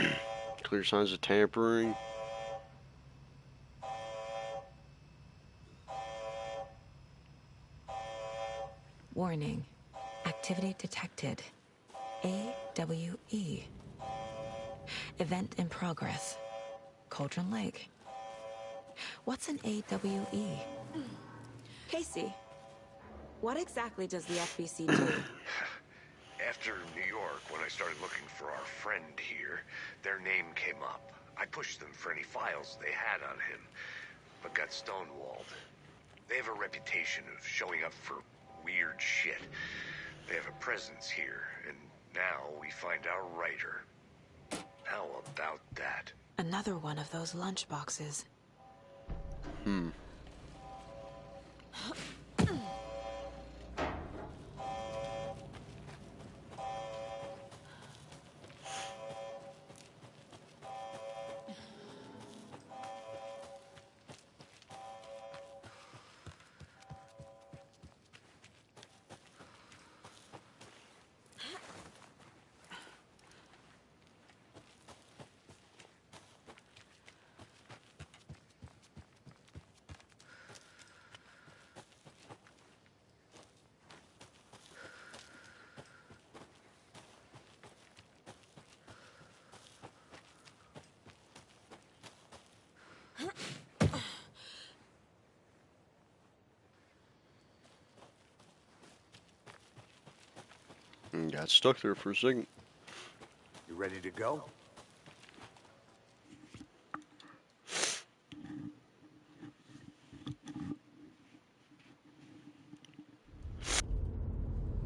Clear signs of tampering. Warning. Activity detected. AWE. Event in progress. Cauldron Lake. What's an AWE? Casey, what exactly does the FBC do? After New York, when I started looking for our friend here, their name came up. I pushed them for any files they had on him, but got stonewalled. They have a reputation of showing up for weird shit. They have a presence here, and now we find our writer. How about that? Another one of those lunch boxes. And got stuck there for a second. You ready to go?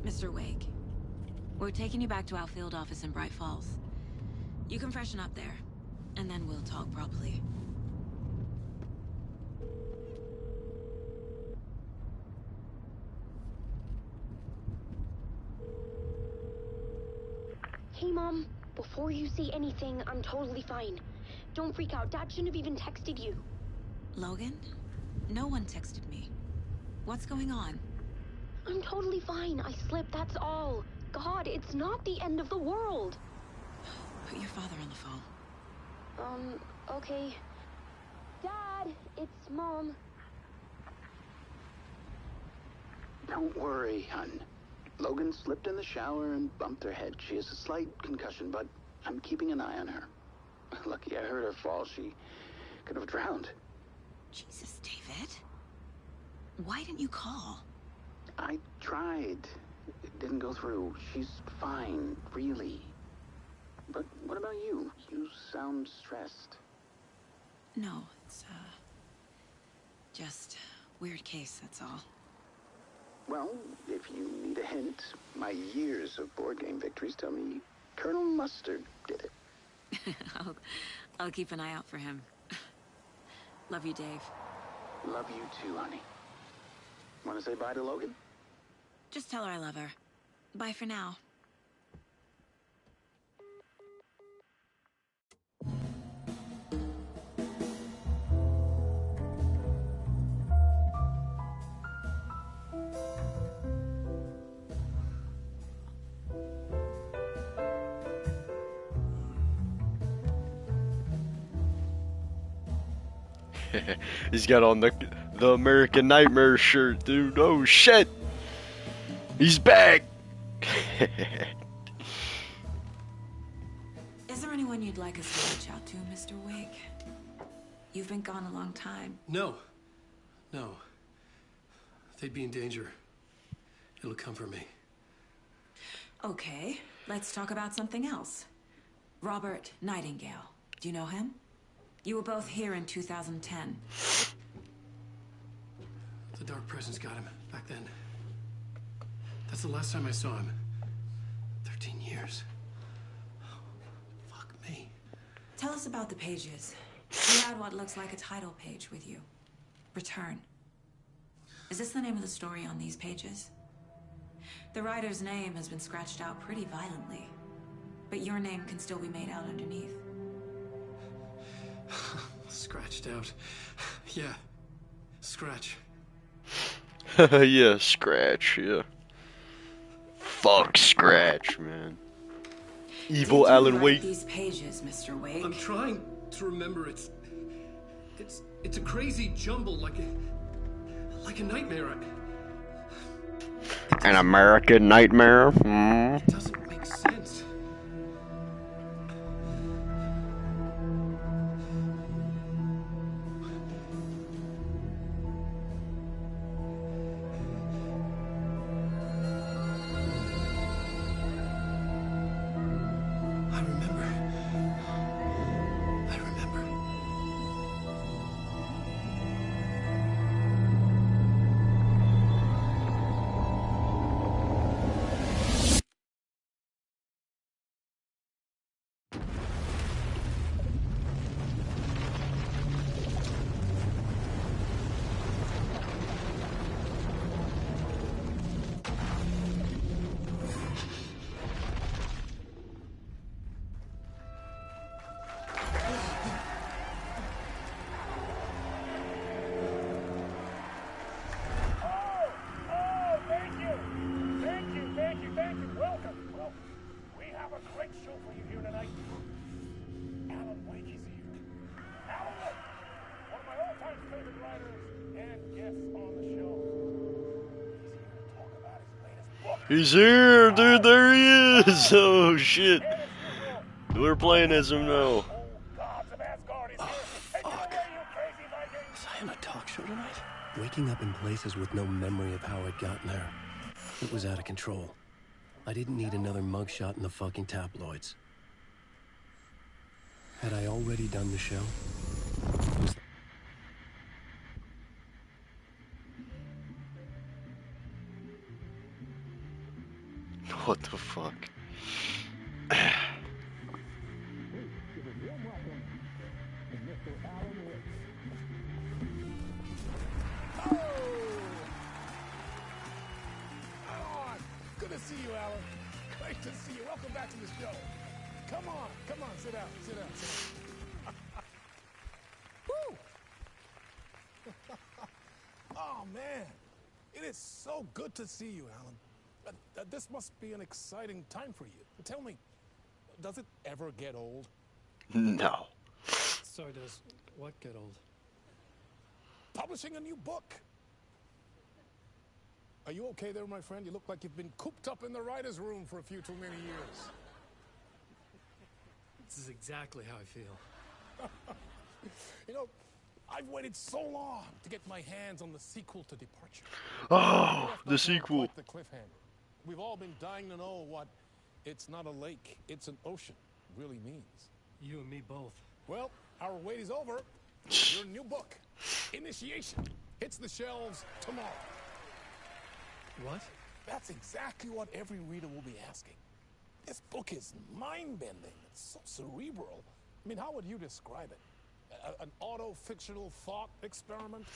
Mr. Wake, we're taking you back to our field office in Bright Falls. You can freshen up there, and then we'll talk properly. Hey, Mom. Before you say anything, I'm totally fine. Don't freak out. Dad shouldn't have even texted you. Logan? No one texted me. What's going on? I'm totally fine. I slipped, that's all. God, it's not the end of the world. Put your father on the phone. Okay. Dad, it's Mom. Don't worry, hon. Logan slipped in the shower and bumped her head. She has a slight concussion, but I'm keeping an eye on her. Lucky I heard her fall. She could have drowned. Jesus, David. Why didn't you call? I tried. It didn't go through. She's fine, really. But what about you? You sound stressed. No, it's, just weird case, that's all. Well, if you need a hint, my years of board game victories tell me Colonel Mustard did it. I'll keep an eye out for him. Love you, Dave. Love you too, honey. Want to say bye to Logan? Just tell her I love her. Bye for now. He's got on the American Nightmare shirt, dude. Oh shit! He's back! Is there anyone you'd like us to reach out to, Mr. Wake? You've been gone a long time. No. They'd be in danger. It'll come for me. Okay, let's talk about something else. Robert Nightingale. Do you know him? You were both here in 2010. The Dark Presence got him back then. That's the last time I saw him. 13 years. Fuck me. Tell us about the pages. You had what looks like a title page with you. Return. Is this the name of the story on these pages? The writer's name has been scratched out pretty violently, but your name can still be made out underneath. Scratched out. Yeah. Scratch. Yeah, Scratch, yeah. Fuck Scratch, man. Evil Alan Wake. These pages, Mr. Wake. I'm trying to remember. It's a crazy jumble, like a nightmare. An American nightmare? It doesn't make sense. He's here, dude, there he is! Oh shit. We're playing as him now. Was I on a talk show tonight? Waking up in places with no memory of how I'd gotten there. It was out of control. I didn't need another mugshot in the fucking tabloids. Had I already done the show? What the fuck? Good to see you, Alan. Great to see you. Welcome back to the show. Come on, sit down, sit down. Woo! Oh, man. It is so good to see you, Alan. This must be an exciting time for you. Tell me, does it ever get old? No. So does what get old? Publishing a new book. Are you okay there, my friend? You look like you've been cooped up in the writer's room for a few too many years. This is exactly how I feel. You know, I've waited so long to get my hands on the sequel to Departure. Oh, the sequel. The cliffhanger. We've all been dying to know what "it's not a lake, it's an ocean" really means. You and me both. Well, our wait is over. Your new book, Initiation, hits the shelves tomorrow. What? That's exactly what every reader will be asking. This book is mind-bending. It's so cerebral. I mean, how would you describe it? An auto-fictional thought experiment?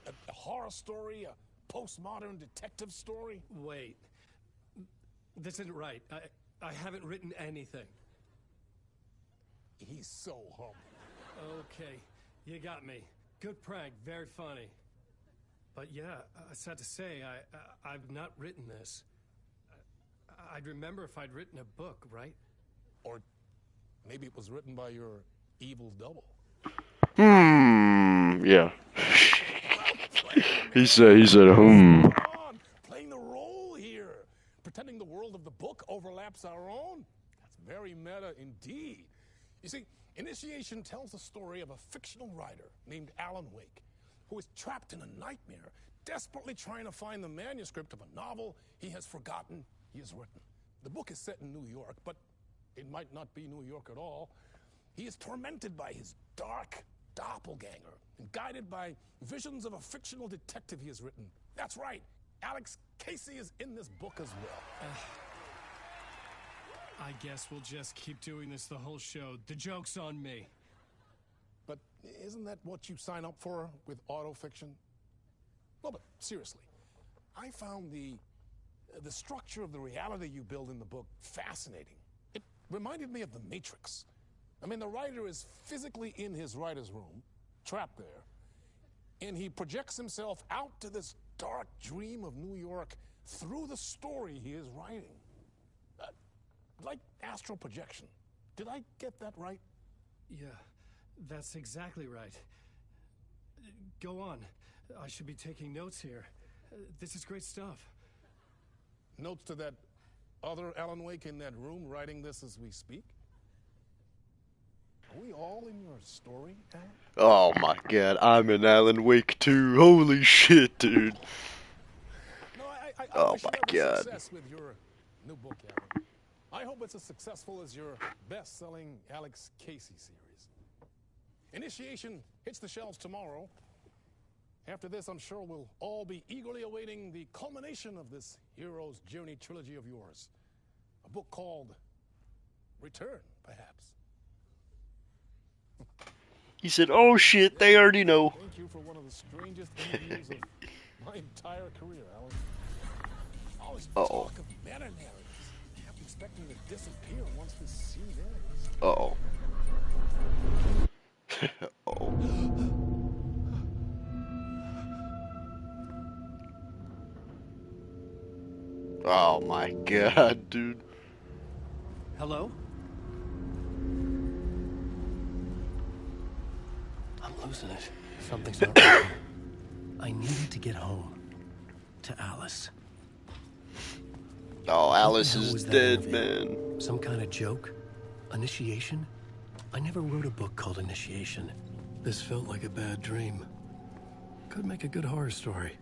A horror story? A postmodern detective story? Wait. This isn't right. I haven't written anything. He's so humble. Okay, you got me. Good prank, very funny. But yeah, sad to say, I've not written this. I'd remember if I'd written a book, right? Or maybe it was written by your evil double. Yeah. he said, Playing the role here. Pretending the world of the book overlaps our own. That's very meta indeed. You see, Initiation tells the story of a fictional writer named Alan Wake, who is trapped in a nightmare desperately trying to find the manuscript of a novel he has forgotten he has written. The book is set in New York, but it might not be New York at all. He is tormented by his dark doppelganger and guided by visions of a fictional detective he has written. That's right, Alex Casey is in this book as well. I guess we'll just keep doing this the whole show. The joke's on me. But isn't that what you sign up for with autofiction? Well, but seriously, I found the structure of the reality you build in the book fascinating. It reminded me of The Matrix. I mean, the writer is physically in his writer's room, trapped there, and he projects himself out to this dark dream of New York through the story he is writing. Like astral projection. Did I get that right? Yeah, that's exactly right. Go on. I should be taking notes here. This is great stuff. Notes to that other Alan Wake in that room writing this as we speak? Are we all in your story, Alan? Oh my god, I'm in Alan Wake too. Holy shit, dude. No, I oh wish you my every god. Success with your new book, Alan. I hope it's as successful as your best-selling Alex Casey series. Initiation hits the shelves tomorrow. After this, I'm sure we'll all be eagerly awaiting the culmination of this hero's journey trilogy of yours. A book called Return, perhaps. He said, oh shit, they already know. Thank you for one of the strangest interviews of my entire career, Alan. All this talk of meta-narratives. I'm expecting to disappear once this scene ends. Uh-oh. Uh-oh. Oh my god, dude. Hello? I'm losing it. Something's not right. I needed to get home. To Alice. Oh, Alice is dead, man. Some kind of joke? Initiation? I never wrote a book called Initiation. This felt like a bad dream. Could make a good horror story.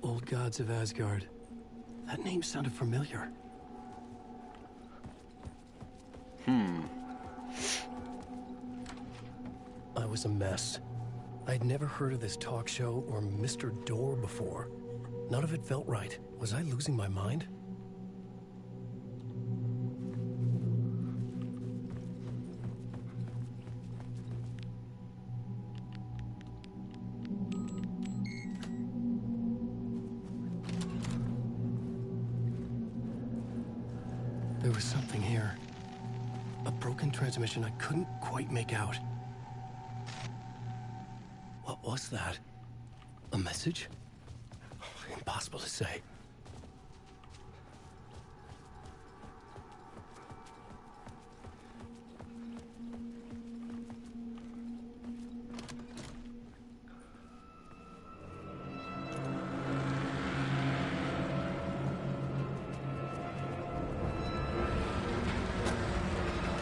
Old Gods of Asgard. That name sounded familiar. I was a mess. I'd never heard of this talk show or Mr. Door before. None of it felt right. Was I losing my mind? There was something here. A broken transmission I couldn't quite make out. What was that? A message? Impossible to say.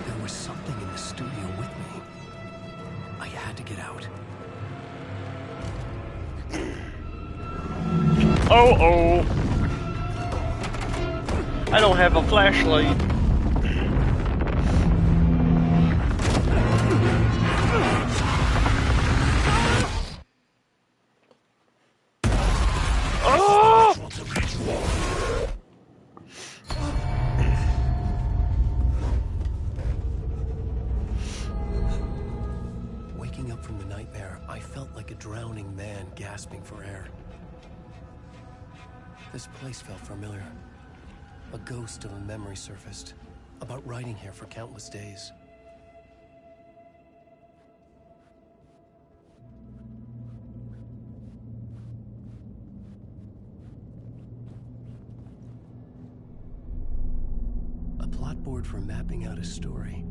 There was something in the studio with me. I had to get out. Oh. I don't have a flashlight. Oh! Waking up from the nightmare, I felt like a drowning man gasping for air. This place felt familiar. A ghost of a memory surfaced, about riding here for countless days. A plot board for mapping out a story.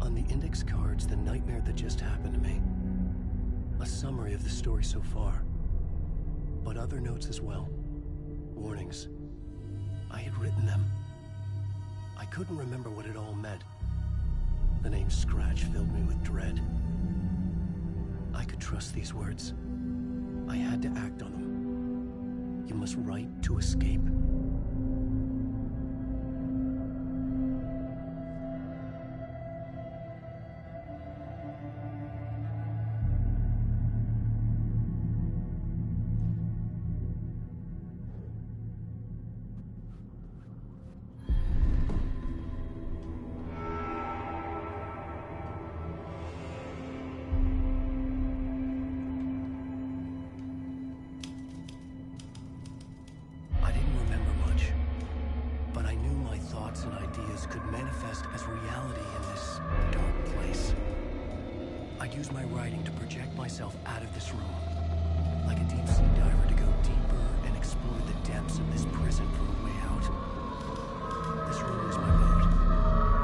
On the index cards, the nightmare that just happened to me. A summary of the story so far. But other notes as well. Warnings. I had written them. I couldn't remember what it all meant. The name Scratch filled me with dread. I could trust these words. I had to act on them. You must write to escape. I didn't remember much, but I knew my thoughts and ideas could manifest as reality in this dark place. I'd use my writing to project myself out of this room, like a deep-sea diver to go deeper and explore the depths of this prison for a way out. This room was my boat.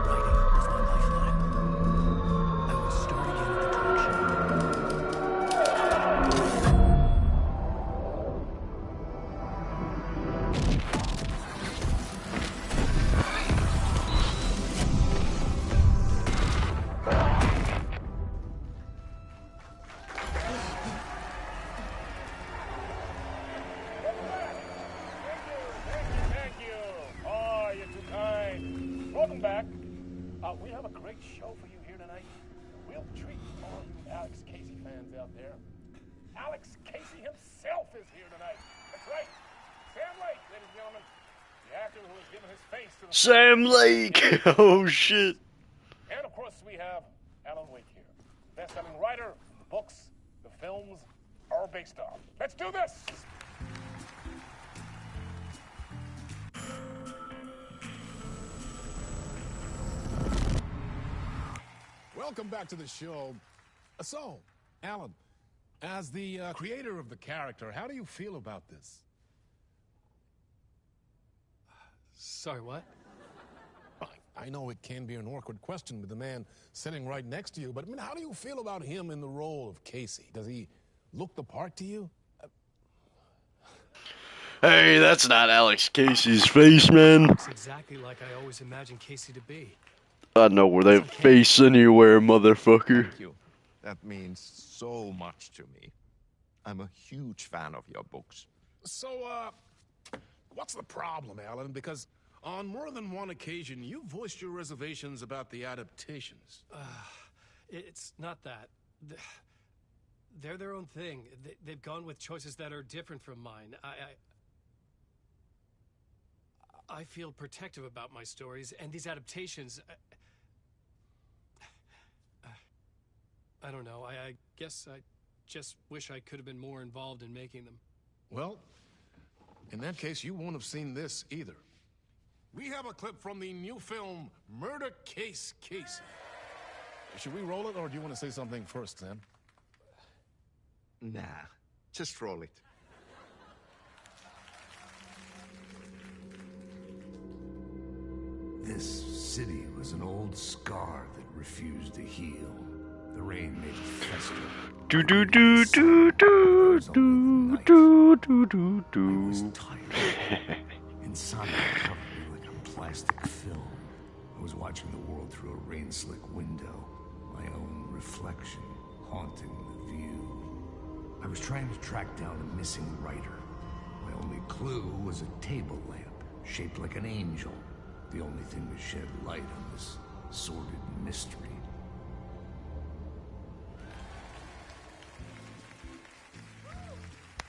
Writing was my lifeline. I would start again at the talk Thank you. Oh, you're too kind. Welcome back. We have a great show for you here tonight. Real treat for all you Alex Casey fans out there. Alex Casey himself is here tonight. That's right. Sam Lake, ladies and gentlemen. The actor who has given his face to the... Sam Lake! Oh, shit. And of course, we have Alan Wake here. Best-selling writer, the books, the films are based on. Let's do this! Welcome back to the show. So, Alan, as the creator of the character, how do you feel about this? Sorry, what? I know it can be an awkward question with the man sitting right next to you, but I mean, how do you feel about him in the role of Casey? Does he look the part to you? Hey, that's not Alex Casey's face, man. Looks exactly like I always imagined Casey to be. I know where that face anywhere, motherfucker. Thank you. That means so much to me. I'm a huge fan of your books. So, what's the problem, Alan? Because on more than one occasion, you voiced your reservations about the adaptations. It's not that. They're their own thing. They've gone with choices that are different from mine. I feel protective about my stories, and these adaptations... I don't know. I guess I just wish I could have been more involved in making them. Well, in that case, you won't have seen this either. We have a clip from the new film, Murder Case Casey. Should we roll it, or do you want to say something first, Sam? Nah, just roll it. This city was an old scar that refused to heal. The rain made it fester. Do do do do do do do do do do. I was tired. Insomnia covered me like a plastic film. I was watching the world through a rain-slick window. My own reflection haunting the view. I was trying to track down a missing writer. My only clue was a table lamp shaped like an angel. The only thing to shed light on this sordid mystery.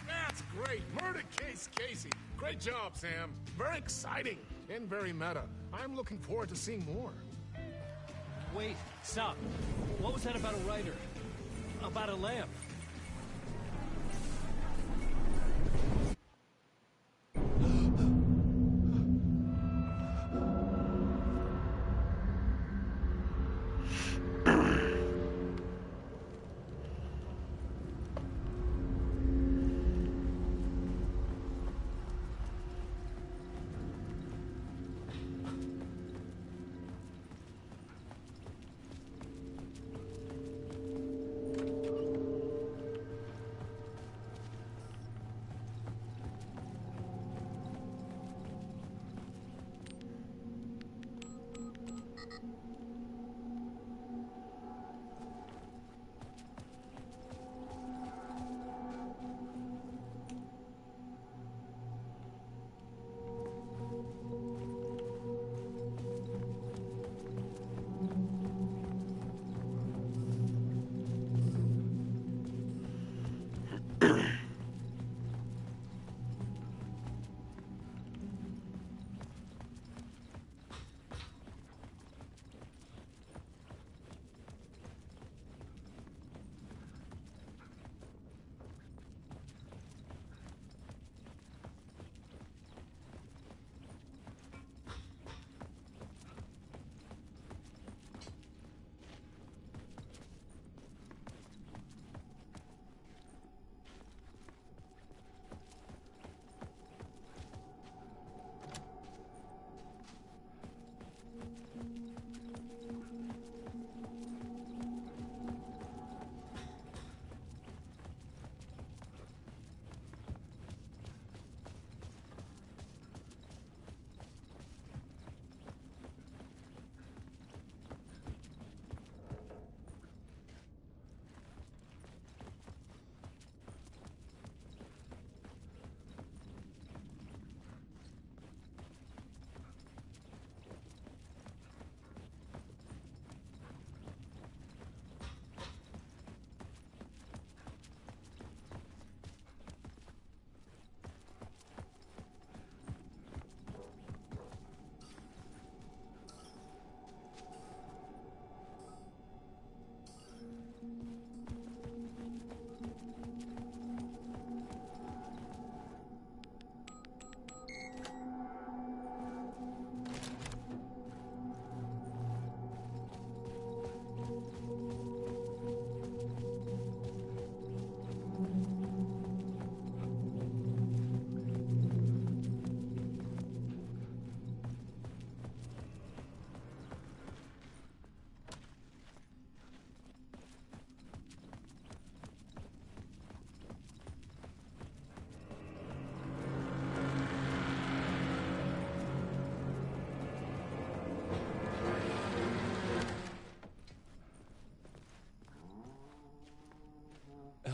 That's great. Murder Case Casey. Great job, Sam. Very exciting and very meta. I'm looking forward to seeing more. Wait, stop. What was that about a writer? About a lamp?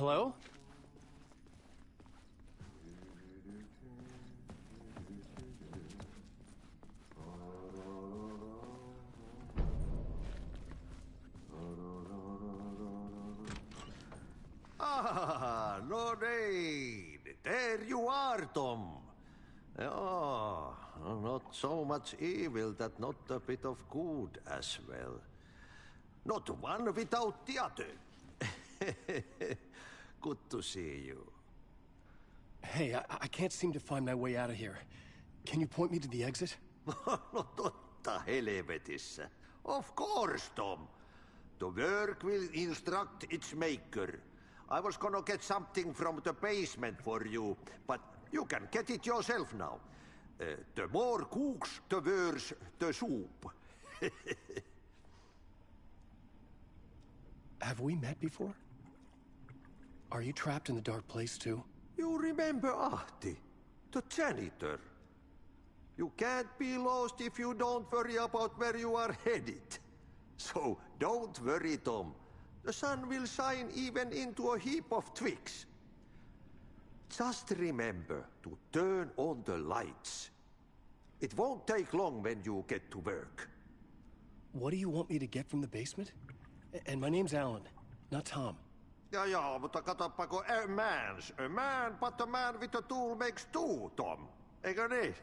Hello? Ah, Lorraine! There you are, Tom. Oh, not so much evil that not a bit of good as well. Not one without the other. Good to see you. Hey, I can't seem to find my way out of here. Can you point me to the exit? No totta helvetissä. Of course, Tom. The work will instruct its maker. I was gonna get something from the basement for you, but you can get it yourself now. The more cooks, the worse the soup. Have we met before? Are you trapped in the dark place too? You remember Ahti, the janitor. You can't be lost if you don't worry about where you are headed. So don't worry, Tom. The sun will shine even into a heap of twigs. Just remember to turn on the lights. It won't take long when you get to work. What do you want me to get from the basement? And my name's Alan, not Tom. Ja, mutta katoppa kun a man, but a man with a tool makes two, Tom. Eikö niin?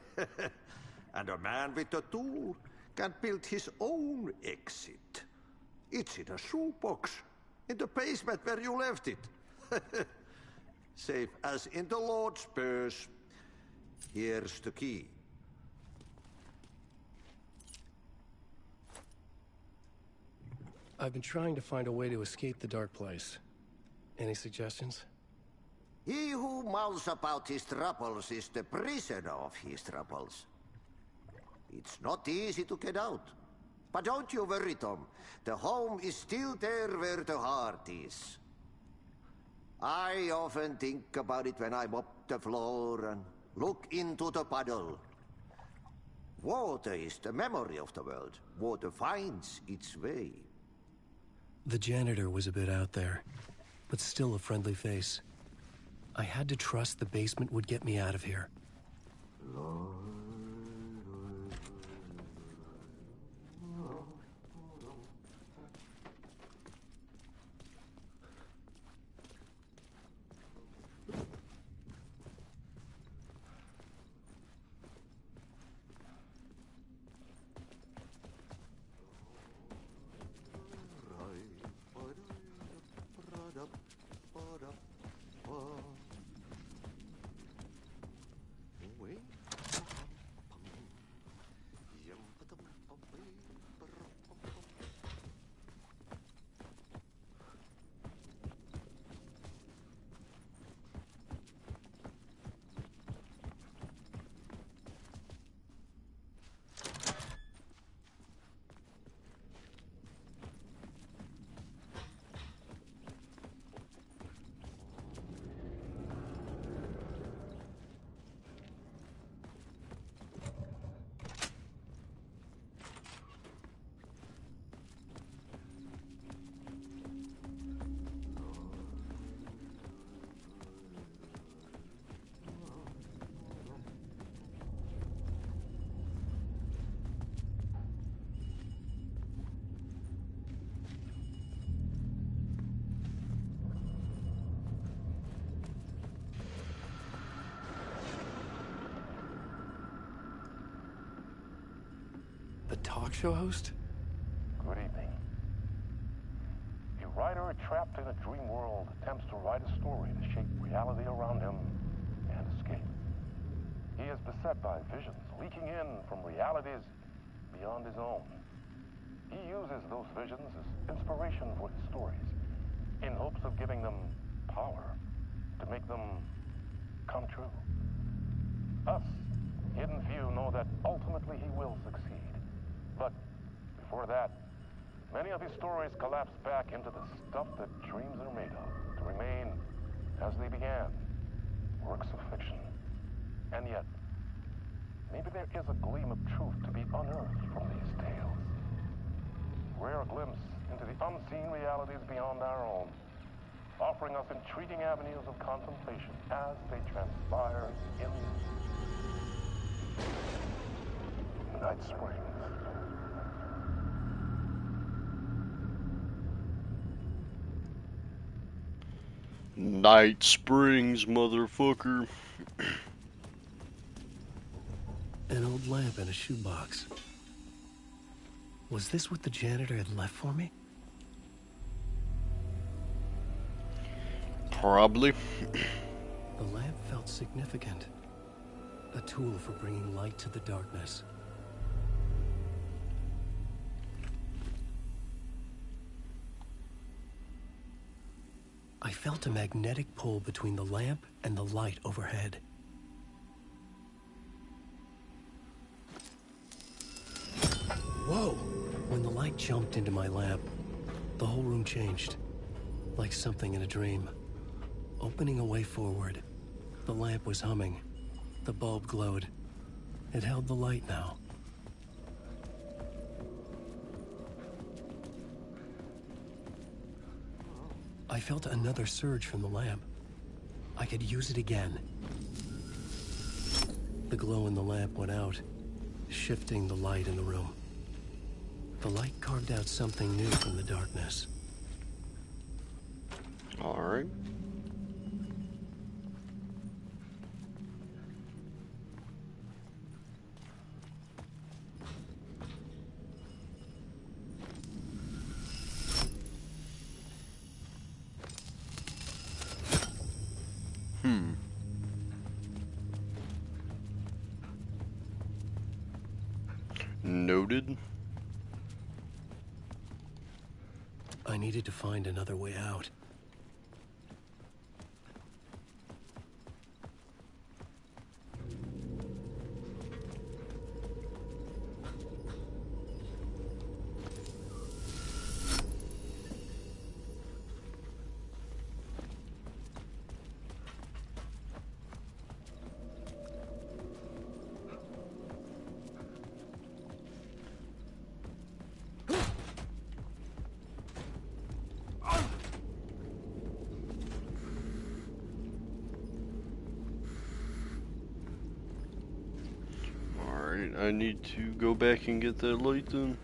And a man with a tool can build his own exit. It's in a shoebox, in the basement where you left it. Safe as in the Lord's purse. Here's the key. I've been trying to find a way to escape the dark place. Any suggestions? He who mouths about his troubles is the prisoner of his troubles. It's not easy to get out. But don't you worry, Tom. The home is still there where the heart is. I often think about it when I mop the floor and look into the puddle. Water is the memory of the world. Water finds its way. The janitor was a bit out there, but still a friendly face. I had to trust the basement would get me out of here. The talk show host? Good evening. A writer trapped in a dream world attempts to write a story to shape reality around him and escape. He is beset by visions leaking in from realities beyond his own. He uses those visions as inspiration for his stories, in hopes of giving them power to make them come true. Us, Hidden Few, know that ultimately he will succeed. But before that, many of his stories collapse back into the stuff that dreams are made of, to remain as they began, works of fiction. And yet, maybe there is a gleam of truth to be unearthed from these tales. Rare glimpse into the unseen realities beyond our own. offering us intriguing avenues of contemplation as they transpire in Night Springs. Night Springs, motherfucker. An old lamp in a shoebox. Was this what the janitor had left for me? Probably. The lamp felt significant. A tool for bringing light to the darkness. I felt a magnetic pull between the lamp and the light overhead. Whoa! When the light jumped into my lamp, the whole room changed. Like something in a dream. Opening a way forward, the lamp was humming. The bulb glowed. It held the light now. I felt another surge from the lamp. I could use it again. The glow in the lamp went out, shifting the light in the room. The light carved out something new from the darkness. All right. Noted. I needed to find another way out. I need to go back and get that light then.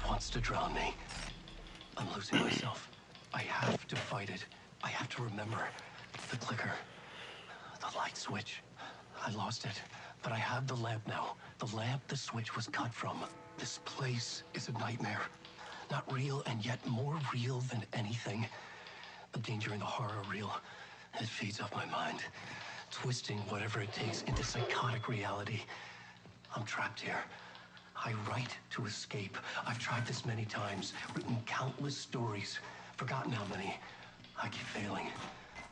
Wants to drown me. I'm losing myself. I have to fight it. I have to remember. The clicker. The light switch. I lost it. But I have the lamp now. The lamp the switch was cut from. This place is a nightmare. Not real, and yet more real than anything. The danger and the horror are real. It feeds off my mind. Twisting whatever it takes into psychotic reality. I'm trapped here. I write to escape. I've tried this many times, written countless stories, forgotten how many. I keep failing,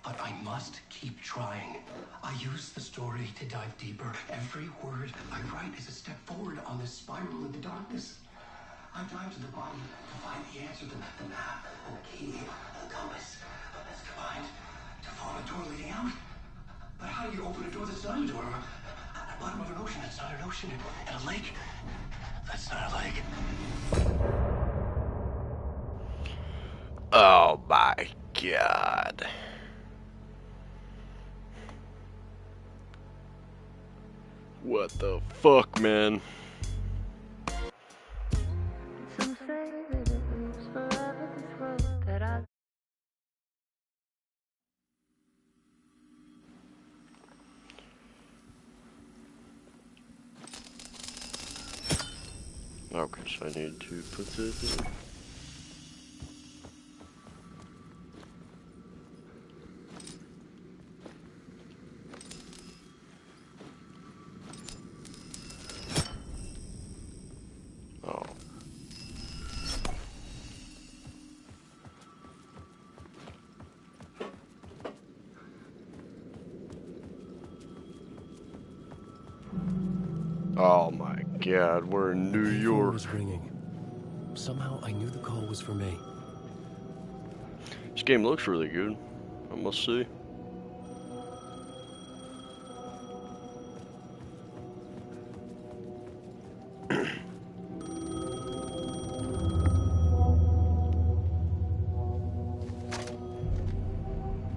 but I must keep trying. I use the story to dive deeper. Every word I write is a step forward on this spiral into darkness. I dive to the bottom to find the answer, the map, and the key, and the compass. It's combined to form a door leading out. But how do you open a door that's not a door? At the bottom of an ocean that's not an ocean, and a lake that's not a lake. Oh my god. What the fuck, man? Okay, so I need to put this in. God, we're in New The York. phone was ringing. Somehow I knew the call was for me. This game looks really good, I must say.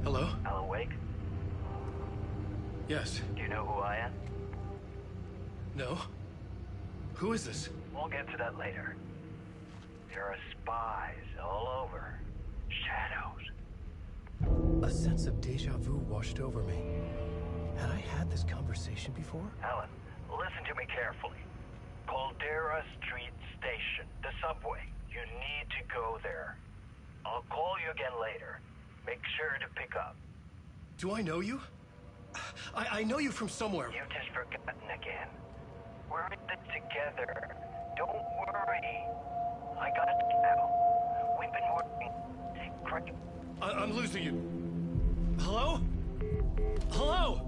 Hello? Alan Wake? Yes. Do you know who I am? No? Who is this? We'll get to that later. There are spies all over. Shadows. A sense of deja vu washed over me. Had I had this conversation before? Alan, listen to me carefully. Caldera Street Station, the subway. You need to go there. I'll call you again later. Make sure to pick up. Do I know you? I know you from somewhere. You've just forgotten again. We're in this together. Don't worry. I got you now. We've been working. Great. I'm losing you. Hello? Hello?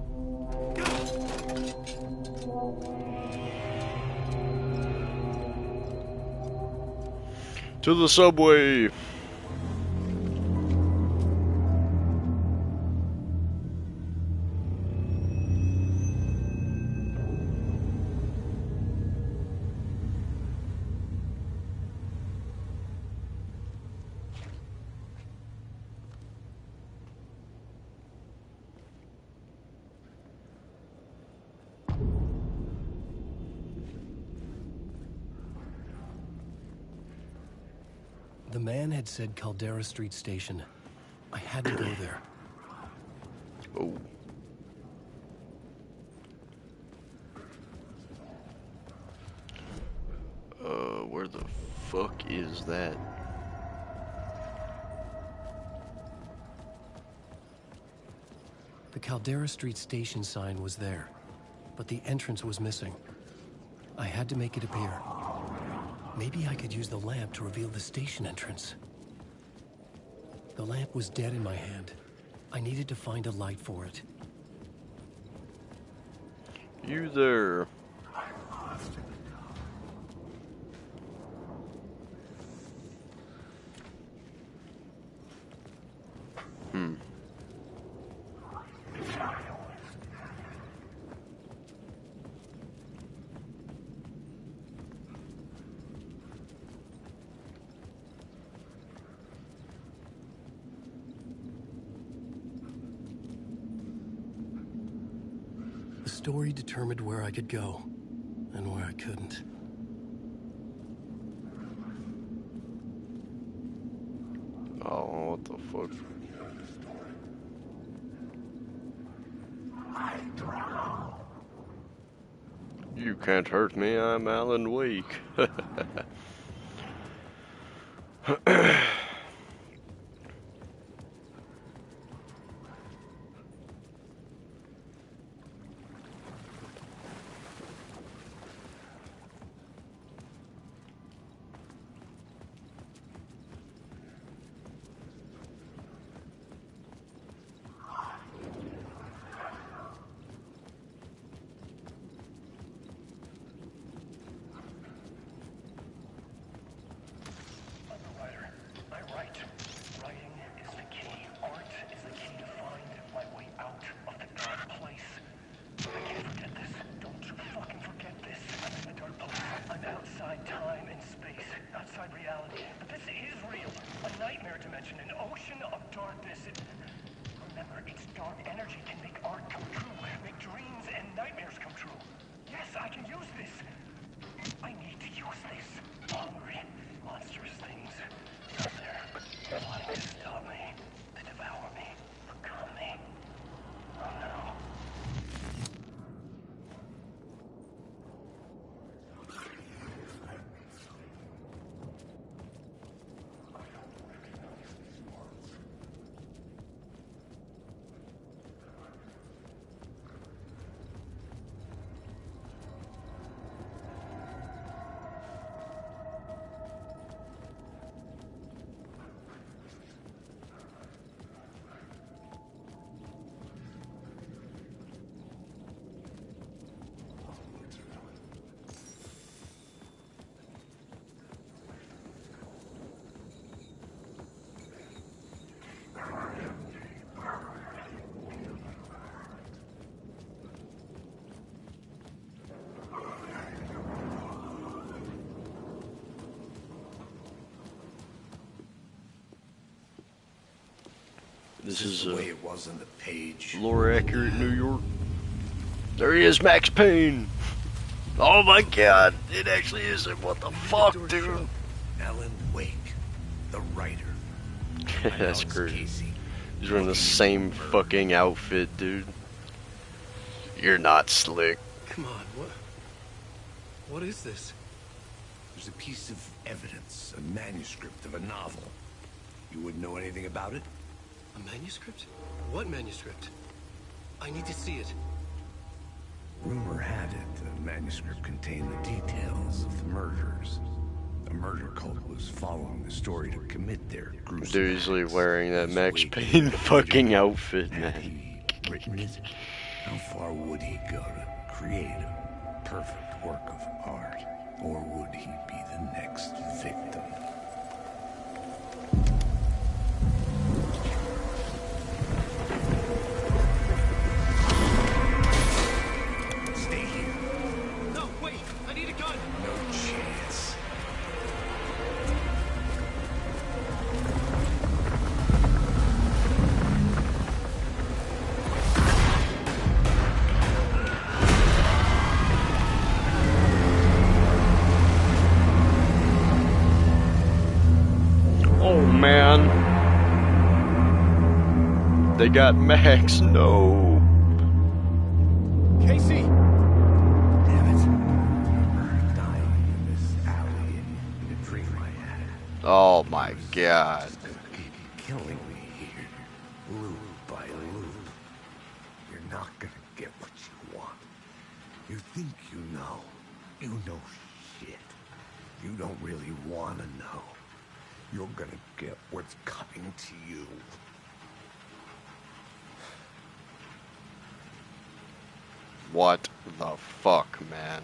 To the subway! The man had said Caldera Street Station. I had to go there. Oh. Where the fuck is that? The Caldera Street Station sign was there, but the entrance was missing. I had to make it appear. Maybe I could use the lamp to reveal the station entrance. The lamp was dead in my hand. I needed to find a light for it. You there? The story determined where I could go and where I couldn't. Oh, what the fuck? You can't hurt me, I'm Alan Wake. This is the way it was on the page. lore accurate New York. There he is, Max Payne. Oh my god, it actually is. What the fuck, dude? Alan Wake, the writer. That's crazy. He's wearing the same fucking outfit, dude. You're not slick. Come on, what is this? There's a piece of evidence, a manuscript of a novel. You wouldn't know anything about it? A manuscript? What manuscript? I need to see it. Rumor had it the manuscript contained the details of the murders. A murder cult was following the story to commit their gruesome They're usually acts. wearing that Max Payne fucking outfit, Had man. he written it? How far would he go to create a perfect work of art? Or would he be the next victim? Stay here. No, wait! I need a gun! No chance. Oh man. They got Max, no. Casey! Damn it. Remember dying in this alley in a dream I had. Oh my god. It's gonna keep killing me here. Loop by loop. You're not gonna get what you want. You think you know. You know shit. You don't really wanna know. You're gonna get what's coming to you. What the fuck, man?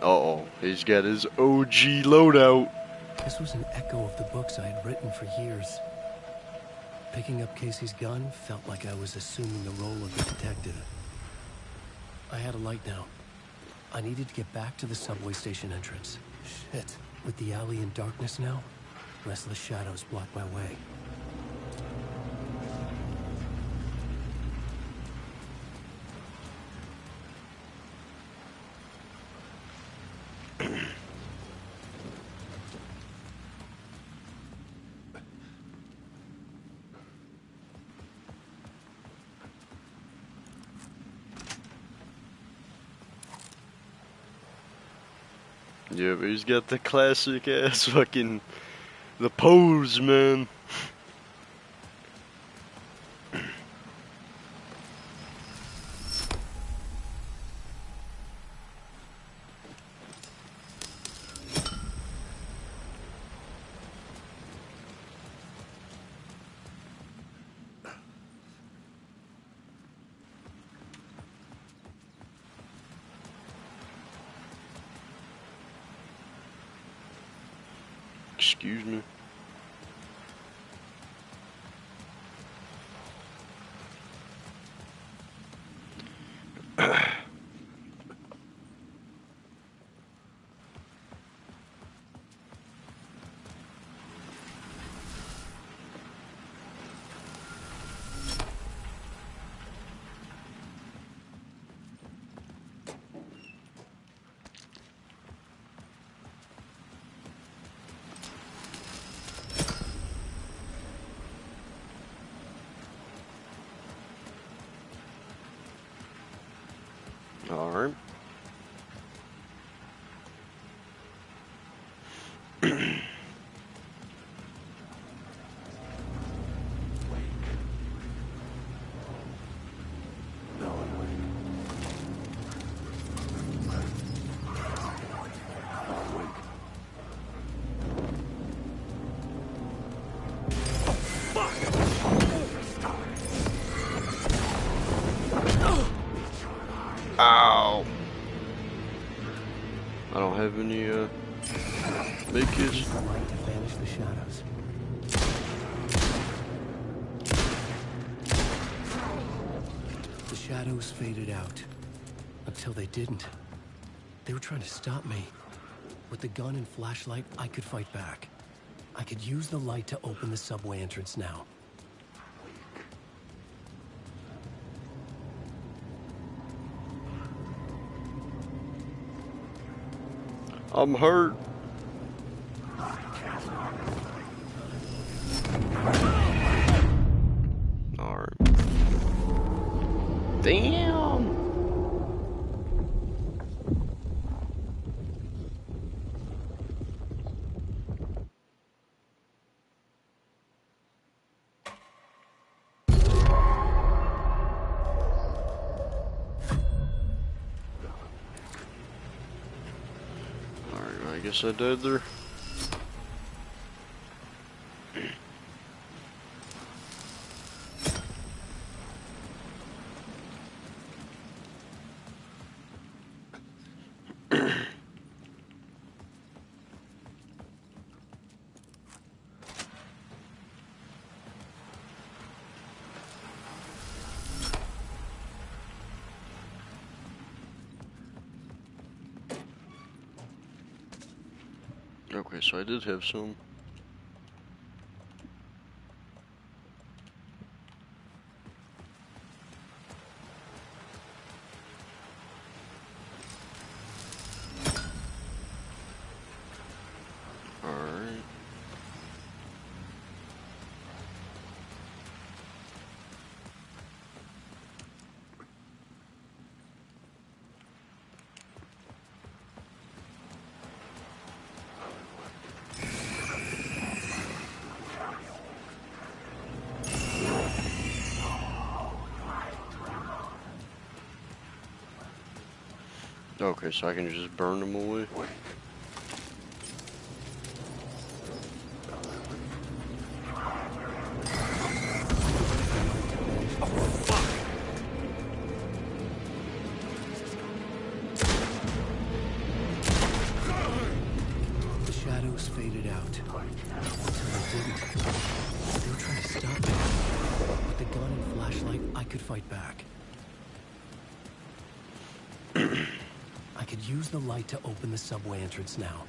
Uh-oh, he's got his OG loadout. This was an echo of the books I had written for years. Picking up Casey's gun felt like I was assuming the role of the detective. I had a light now. I needed to get back to the subway station entrance. Shit. With the alley in darkness now, restless shadows block my way. Yeah, but he's got the classic ass fucking the pose, man. Excuse me. All right. Ow. I don't have any, big kids. The light to banish the shadows. The shadows faded out. Until they didn't. They were trying to stop me. With the gun and flashlight, I could fight back. I could use the light to open the subway entrance now. I'm hurt. Alright. Damn. I guess I died there. Okay, so I did have some. Alright. Okay, so I can just burn them away. The shadows faded out. Until they didn't. They were trying to stop me. With the gun and flashlight, I could fight back. I could use the light to open the subway entrance now.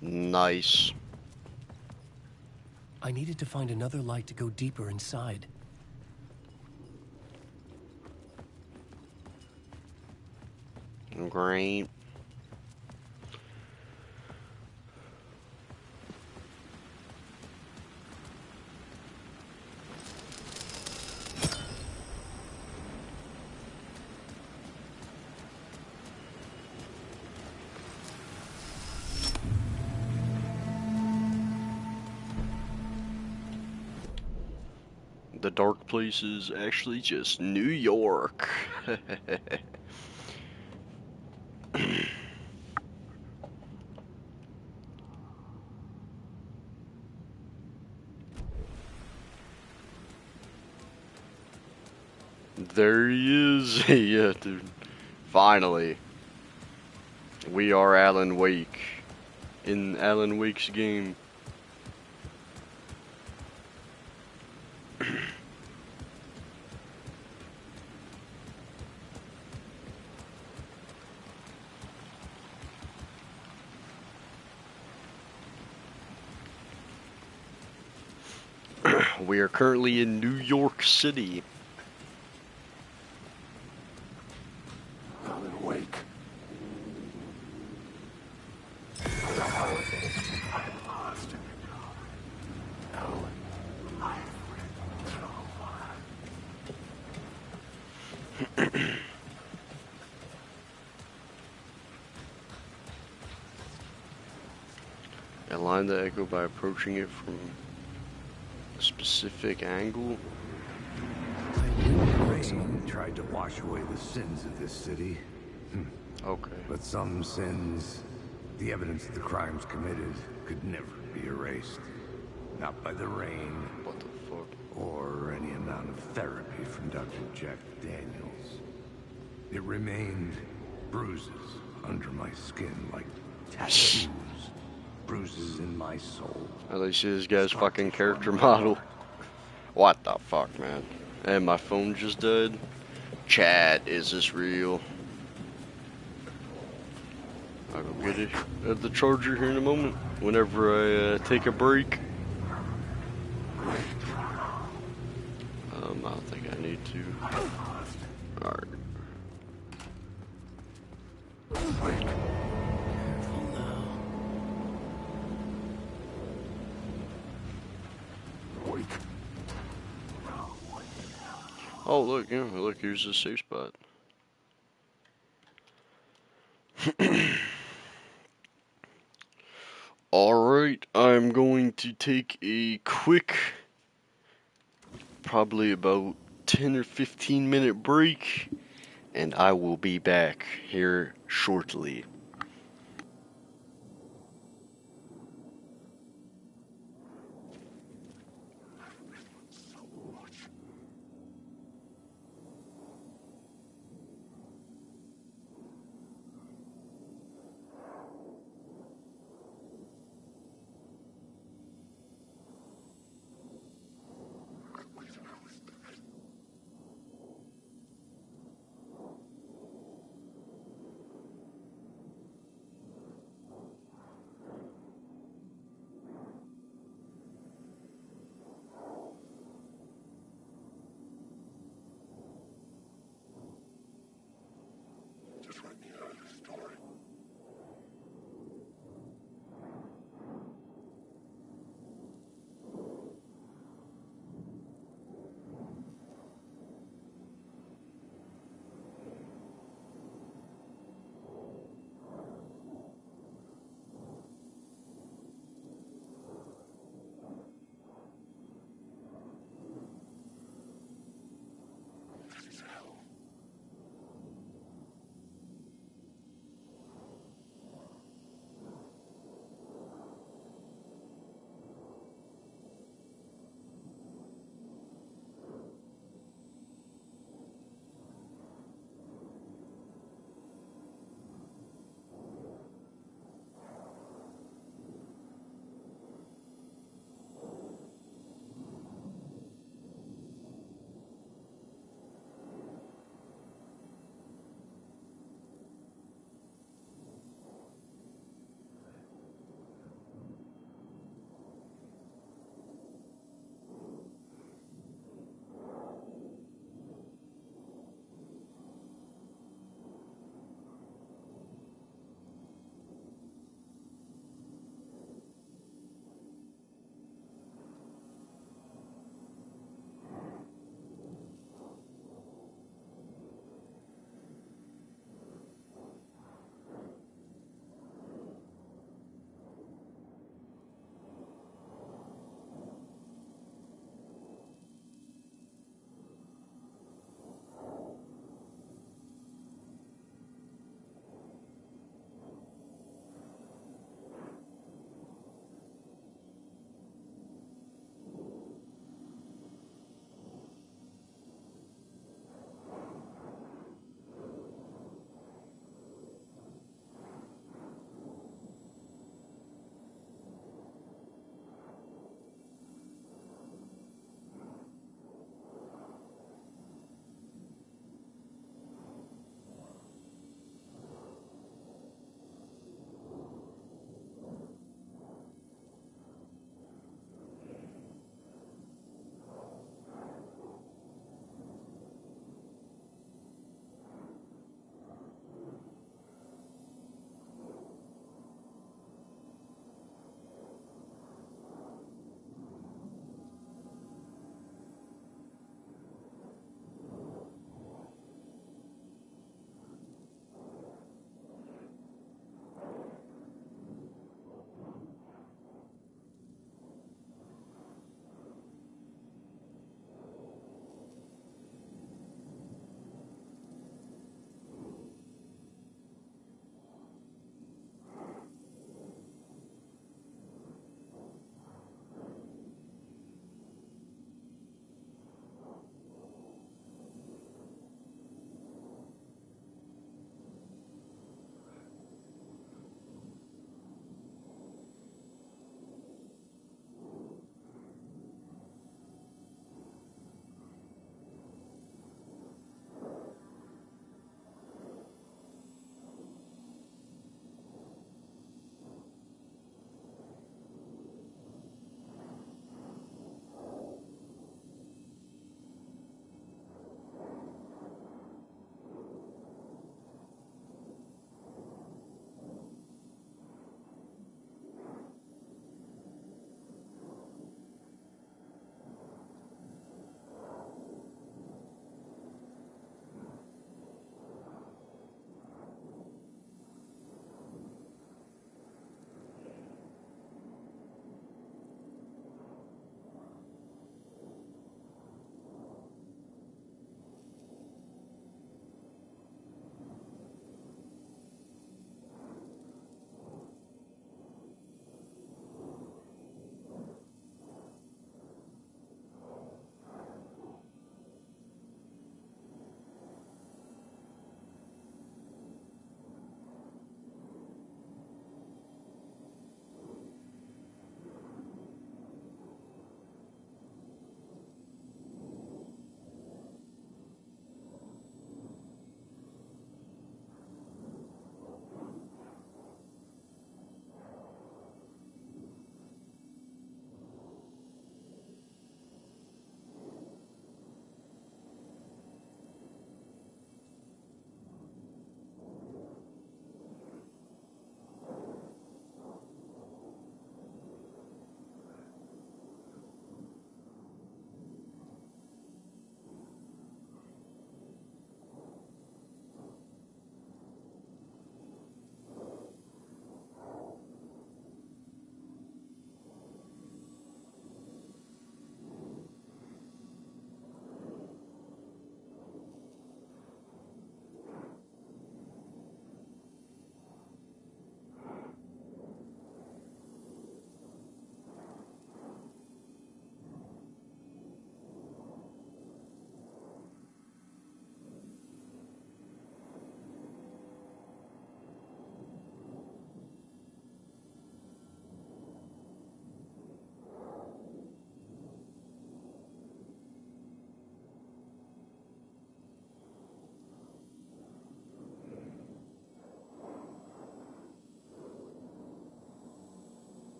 Nice. I needed to find another light to go deeper inside. Great. The dark place is actually just New York. There he is. Yeah, dude. Finally. We are Alan Wake. In Alan Wake's game. We are currently in New York City. Alan Wake. Align the echo by approaching it from a specific angle. Rain tried to wash away the sins of this city. Okay. But some sins, the evidence of the crimes committed, could never be erased. Not by the rain. What the fuck? Or any amount of therapy from Dr. Jack Daniels. It remained Bruises under my skin like tattoos. Bruises in my soul. At least this guy's fucking character model. What the fuck, man? And my phone just died. Chat, is this real? I'll go get it at the charger here in a moment. Whenever I take a break. I don't think I need to. Alright. Oh, look, yeah, look, here's a safe spot. Alright, I'm going to take a quick, probably about 10 or 15 minute break, and I will be back here shortly.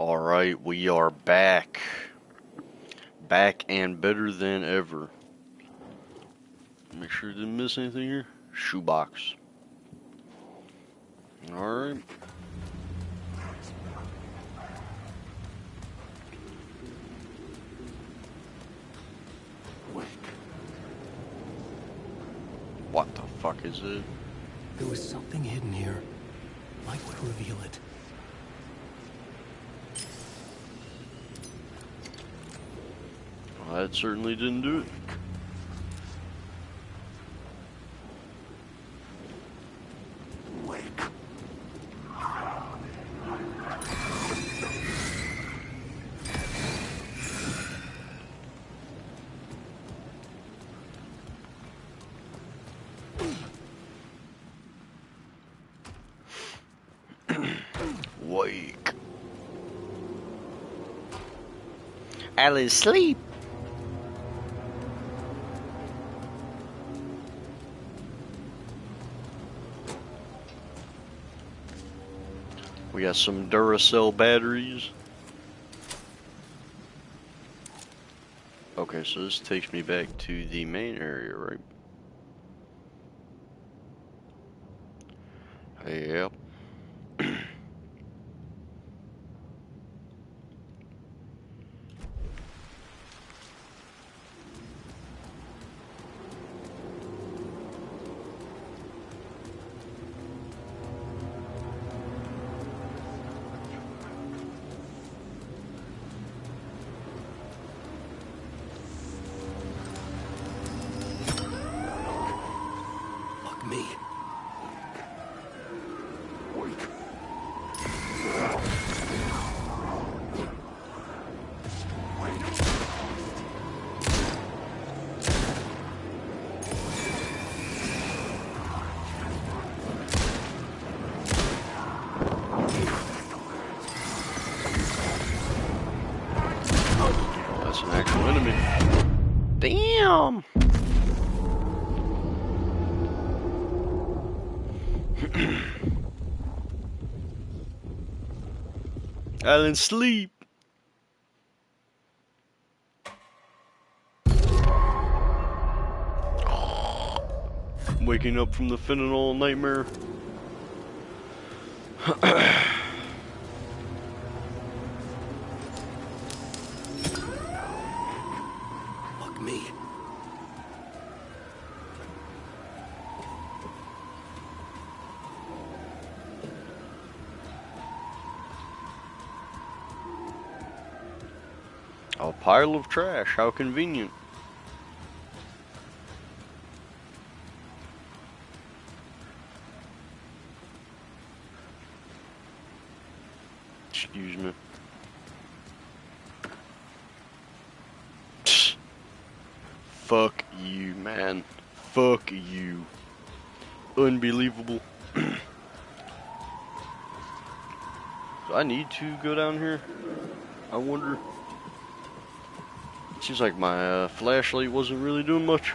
Alright, we are back. Back and better than ever. Make sure I didn't miss anything here. Shoebox. Alright. What the fuck is it? There was something hidden here. Light would reveal it. Well, that certainly didn't do it. Wake. Alice, sleep. We got some Duracell batteries. Okay, so this takes me back to the main area, right? Yep. Fuck me. That's an actual enemy. Damn! Alan, sleep! Waking up from the fentanyl nightmare. Fuck me. A pile of trash, how convenient. Excuse me. Fuck you, man. Fuck you. Unbelievable. Do I need to go down here? I wonder. Seems like my flashlight wasn't really doing much.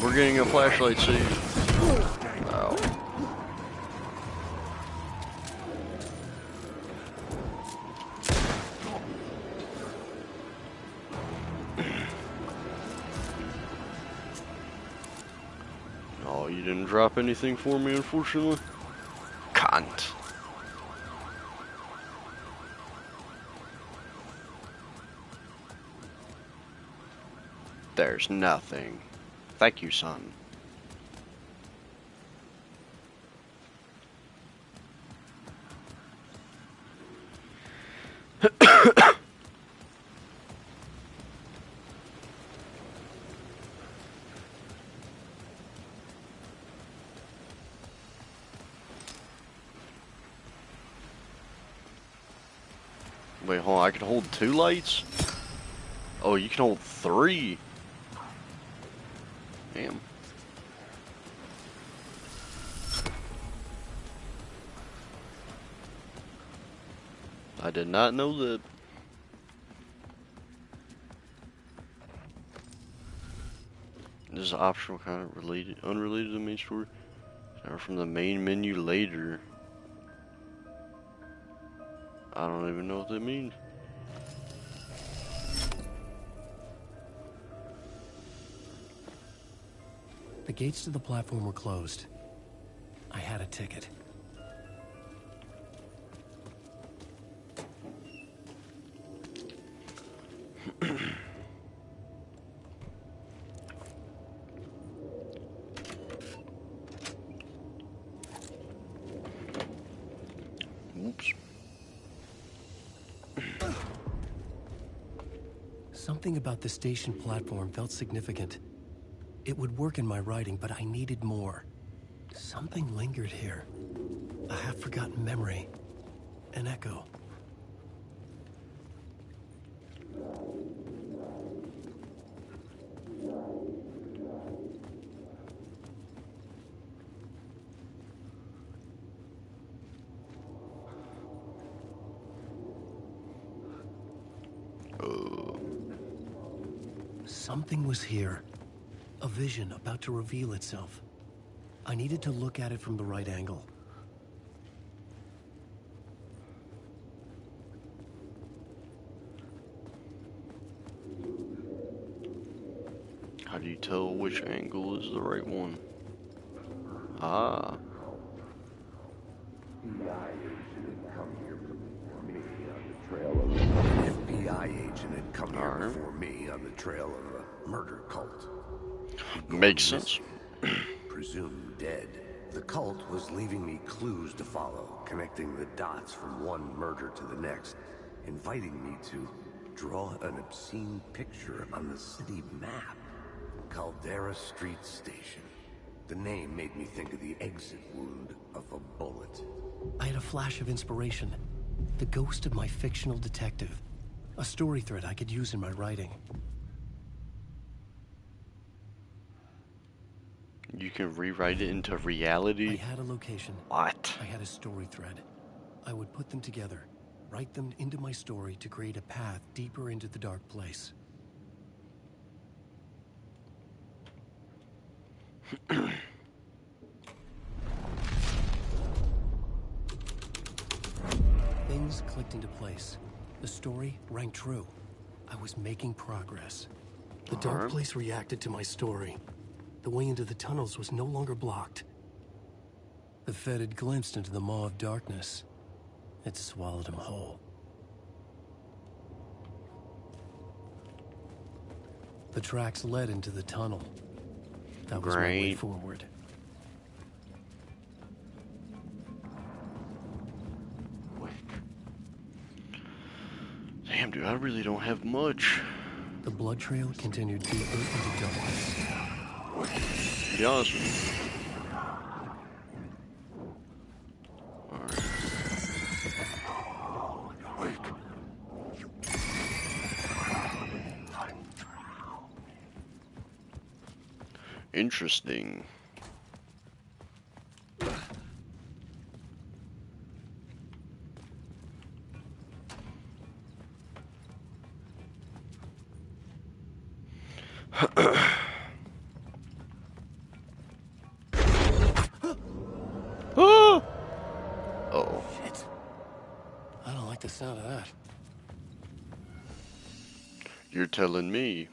We're getting a flashlight save. Wow. Oh, you didn't drop anything for me, unfortunately. Cunt. There's nothing. Thank you, son. Wait, hold on. I can hold 2 lights? Oh, you can hold 3. Damn. I did not know that. This is optional, kind of related, unrelated to the main story. Or from the main menu later. I don't even know what that means. The gates to the platform were closed. I had a ticket. Oops. Something about the station platform felt significant. It would work in my writing, but I needed more. Something lingered here. A half-forgotten memory. An echo. Something was here. A vision about to reveal itself. I needed to look at it from the right angle. How do you tell which angle is the right one? Ah. FBI agent had come here before me on the trail of a murder cult. Makes sense. Presumed dead. The cult was leaving me clues to follow, connecting the dots from one murder to the next, inviting me to draw an obscene picture on the city map. Caldera Street Station. The name made me think of the exit wound of a bullet. I had a flash of inspiration. The ghost of my fictional detective. A story thread I could use in my writing. You can rewrite it into reality? I had a location. What? I had a story thread. I would put them together, write them into my story to create a path deeper into the dark place. Things clicked into place. The story rang true. I was making progress. The dark place reacted to my story. The way into the tunnels was no longer blocked. The Fed had glimpsed into the maw of darkness. It swallowed him whole. The tracks led into the tunnel. That was my way forward. Damn, dude, I really don't have much. The blood trail continued deeper into darkness. To be honest with you. Interesting. Uh-oh. Shit. I don't like the sound of that. You're telling me.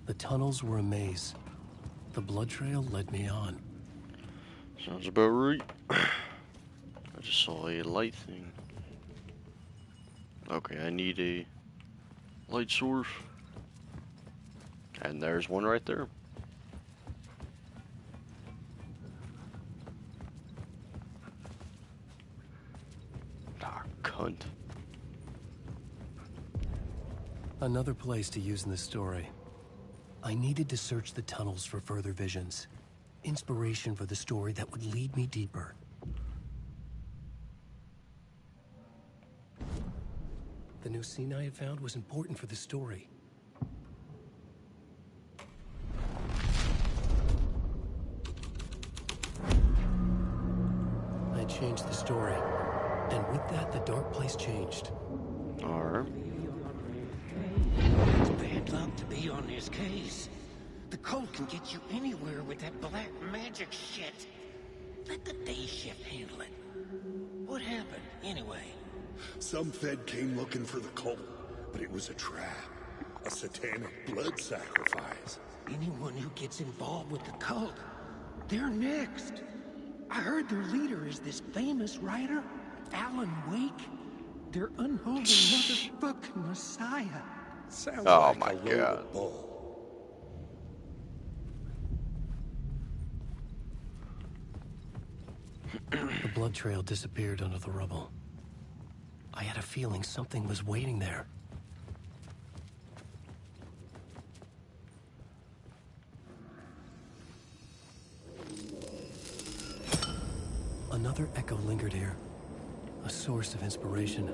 The tunnels were a maze. The blood trail led me on. Sounds about right. I just saw a light thing. Okay, I need a light source. And there's one right there. Ah, cunt. Another place to use in the story. I needed to search the tunnels for further visions. Inspiration for the story that would lead me deeper. The new scene I had found was important for the story. I changed the story, and with that, the dark place changed. Alright. It's bad luck to be on this case. The cult can get you anywhere with that black magic shit. Let the day shift handle it. What happened, anyway? Some Fed came looking for the cult, but it was a trap. A satanic blood sacrifice. Anyone who gets involved with the cult, they're next. I heard their leader is this famous writer, Alan Wake. Their unholy motherfucking messiah. Sounds Oh like my a load God. of bull. The blood trail disappeared under the rubble. I had a feeling something was waiting there. Another echo lingered here, a source of inspiration.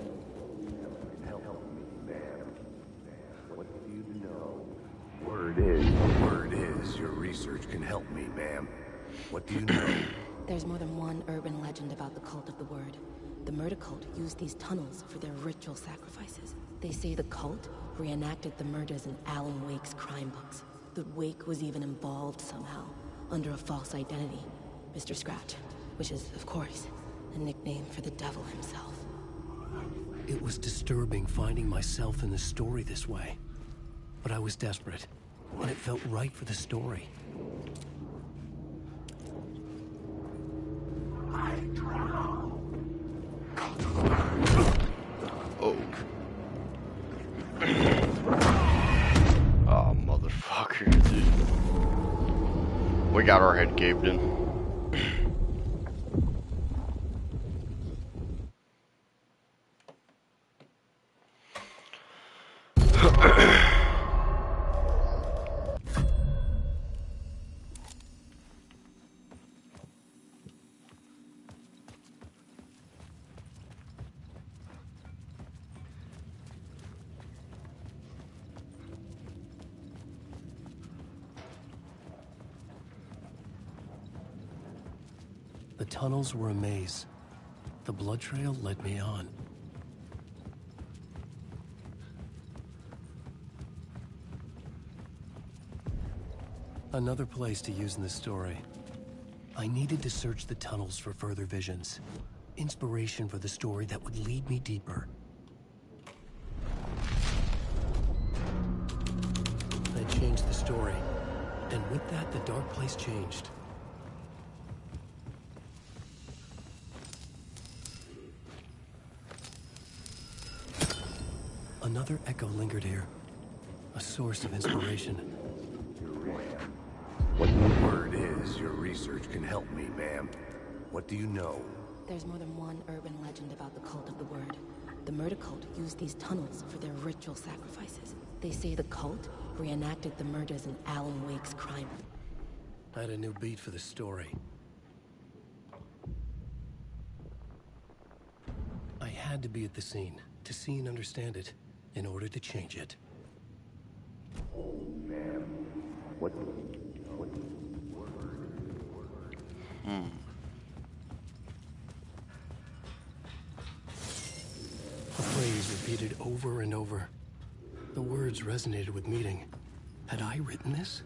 Word is, your research can help me, ma'am. What do you know? There's more than one urban legend about the Cult of the Word. The murder cult used these tunnels for their ritual sacrifices. They say the cult reenacted the murders in Alan Wake's crime books. That Wake was even involved somehow, under a false identity, Mr. Scratch, which is, of course, a nickname for the devil himself. It was disturbing finding myself in the story this way. But I was desperate, and it felt right for the story. Oh. Oh, motherfucker, dude. We got our head caved in. The tunnels were a maze. The blood trail led me on. Another place to use in the story. I needed to search the tunnels for further visions. Inspiration for the story that would lead me deeper. I changed the story. And with that, the dark place changed. Another echo lingered here, a source of inspiration. What word is, your research can help me, ma'am. What do you know? There's more than one urban legend about the Cult of the Word. The murder cult used these tunnels for their ritual sacrifices. They say the cult reenacted the murders in Alan Wake's crime. I had a new beat for the story. I had to be at the scene, to see and understand it, in order to change it. Ma'am, what A phrase repeated over and over. The words resonated with meaning. Had I written this?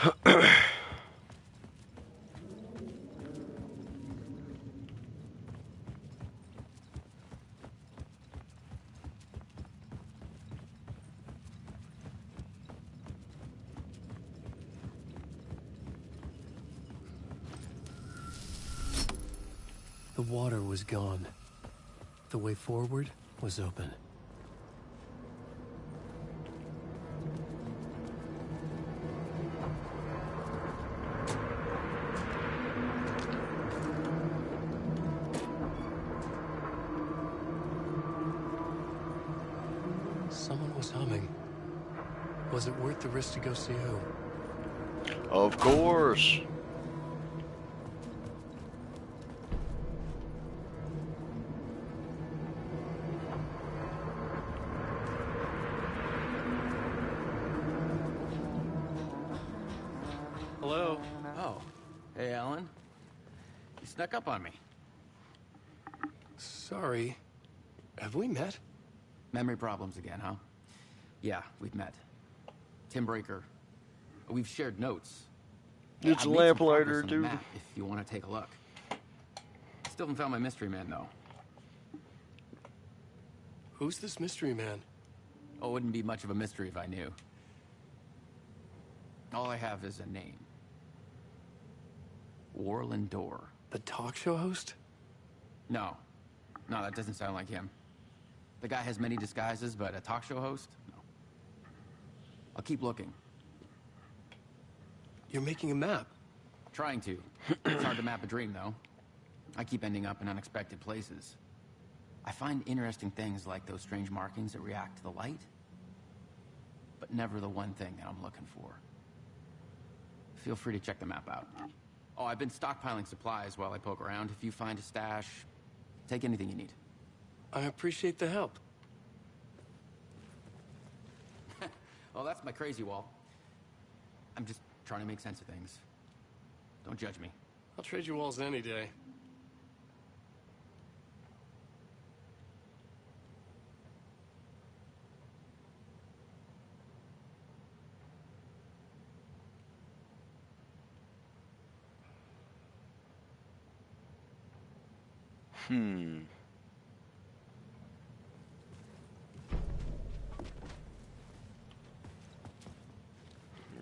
The water was gone. The way forward was open. Someone was humming. Was it worth the risk to go see who? Of course. Hello? Oh. Hey, Alan. You snuck up on me. Sorry. Have we met? Memory problems again, huh? Yeah, we've met. Tim Breaker. We've shared notes. It's I've made some progress Lamplighter, on the dude. map if you want to take a look. Still haven't found my mystery man, though. Who's this mystery man? Oh, it wouldn't be much of a mystery if I knew. All I have is a name. Warlin Door. The talk show host? No. No, that doesn't sound like him. The guy has many disguises, but a talk show host? No. I'll keep looking. You're making a map. Trying to. It's hard to map a dream, though. I keep ending up in unexpected places. I find interesting things like those strange markings that react to the light, but never the one thing that I'm looking for. Feel free to check the map out. Oh, I've been stockpiling supplies while I poke around. If you find a stash, take anything you need. I appreciate the help. Oh, that's my crazy wall. I'm just trying to make sense of things. Don't judge me. I'll trade you walls any day.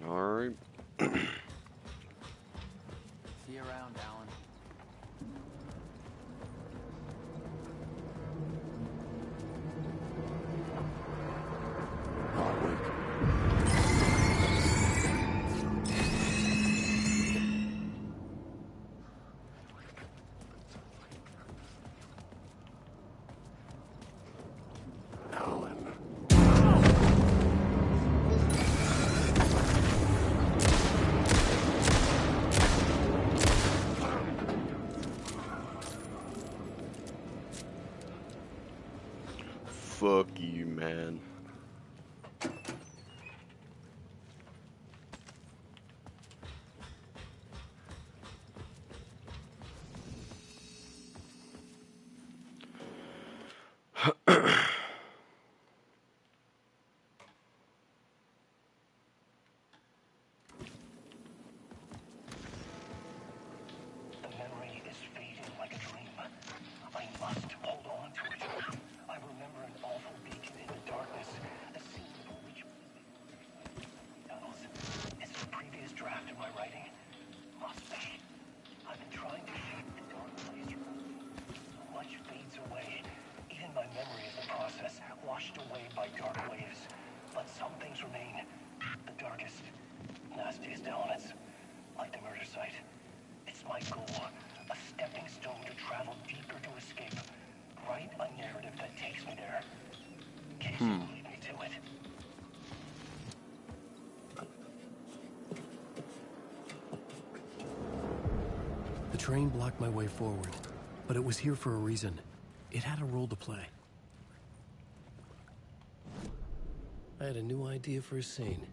All right. See you around, Alan. Fuck you, man. The memory is fading like a dream. I must hold on to it. I remember an awful beacon in the darkness, a scene for which tunnels. Is it a previous draft of my writing? Must be. I've been trying to shape the dark place. So much fades away. Even my memory of the process, washed away by dark waves. But some things remain. The darkest, nastiest elements, like the murder site. It's my goal, a stepping stone to travel deeper to escape. Write a narrative that takes me there. Case you lead me to it. The train blocked my way forward, but it was here for a reason. It had a role to play. I had a new idea for a scene.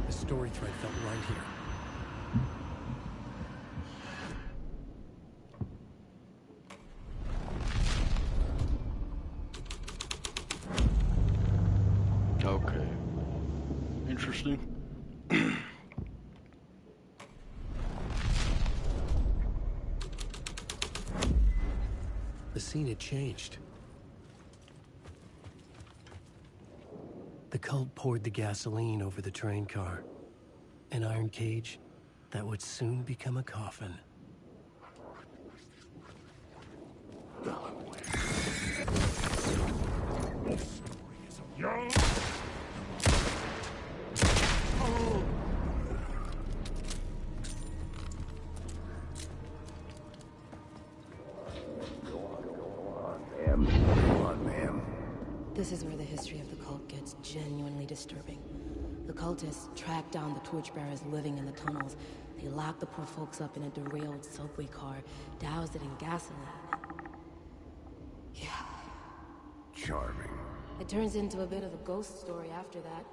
The story thread felt right here. interesting. The scene had changed. The cult poured the gasoline over the train car. An iron cage that would soon become a coffin. This is where the history of the cult gets genuinely disturbing. The cultists tracked down the torchbearers living in the tunnels. They locked the poor folks up in a derailed subway car, doused it in gasoline. Yeah. Charming. It turns into a bit of a ghost story after that.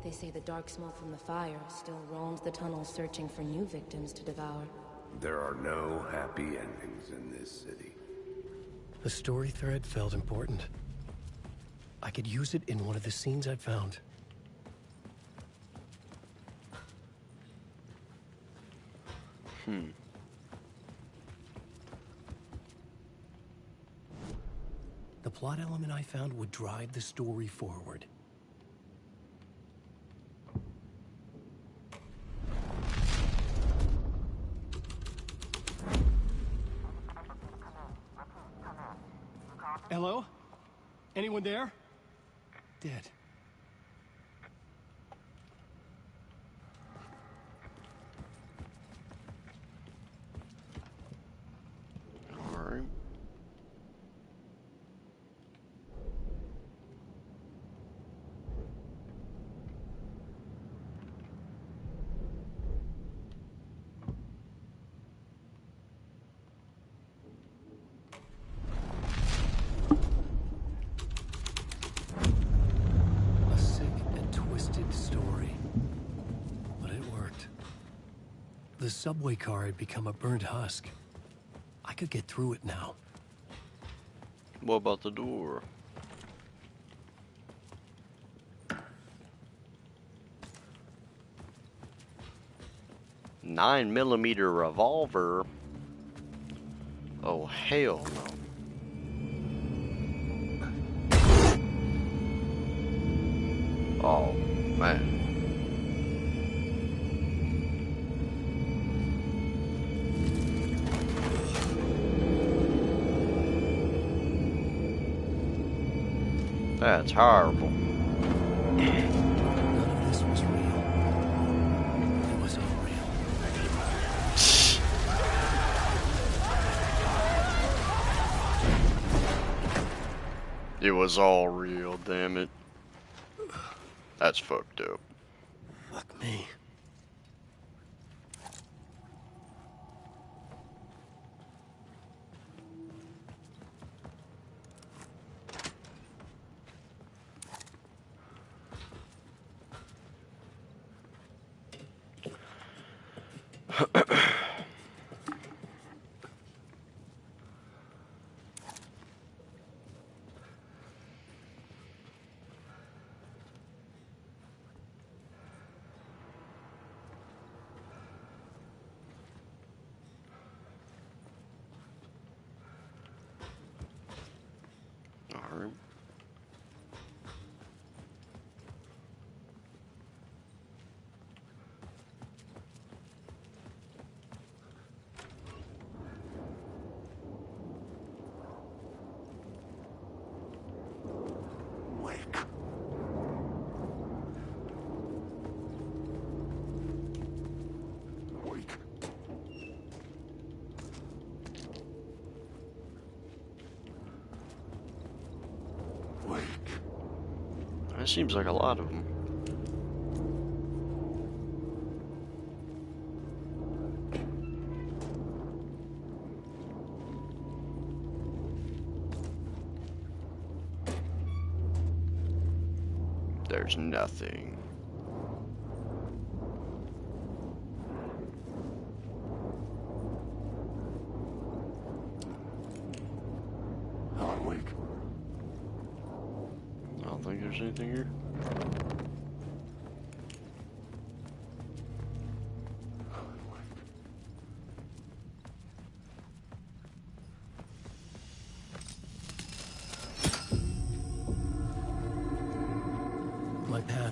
They say the dark smoke from the fire still roams the tunnels searching for new victims to devour. There are no happy endings in this city. The story thread felt important. I could use it in one of the scenes I'd found. The plot element I found would drive the story forward. Hello? Anyone there? Dead. Alright. A sick and twisted story. But it worked. The subway car had become a burnt husk. I could get through it now. What about the door? .9mm revolver? Oh, hell no. Oh, man. That's horrible. None of this was real. It was all real. It was all real, damn it. That's fucked up. Fuck me. Alright. Wake. Wake. Wake. That seems like a lot of them. There's nothing. Wake. I don't think there's anything here.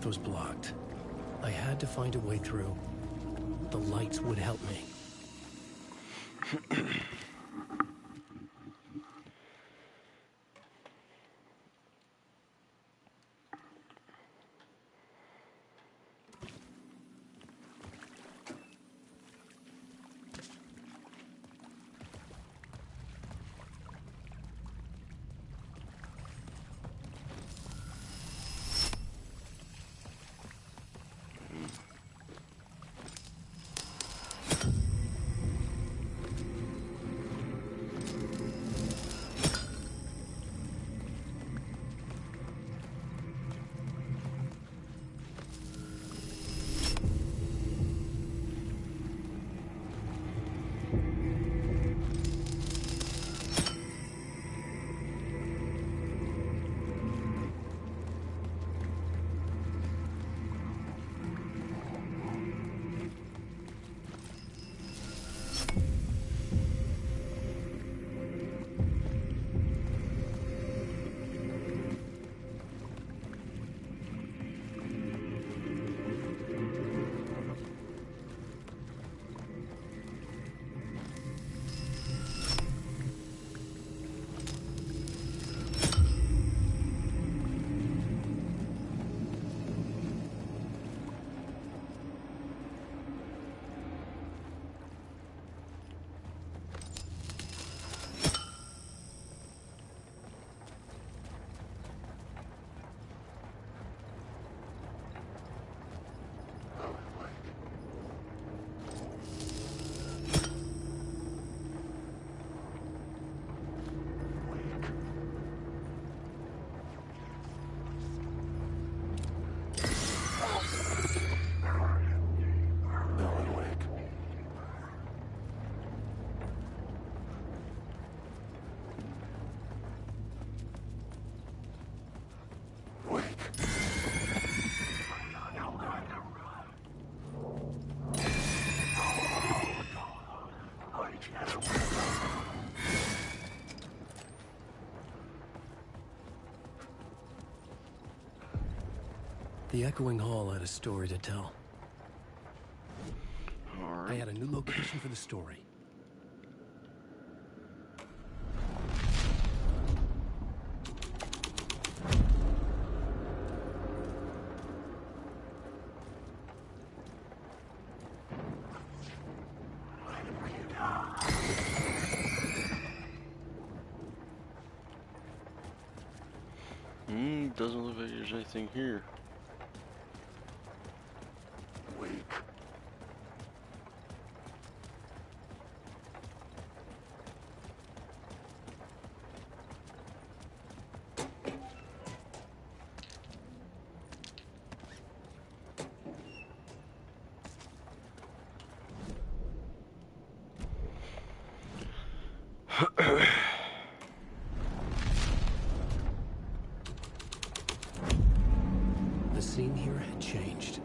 was blocked. I had to find a way through. The lights would help me. The Echoing Hall had a story to tell. I had a new location for the story. Doesn't look like there's anything here. The scene here had changed.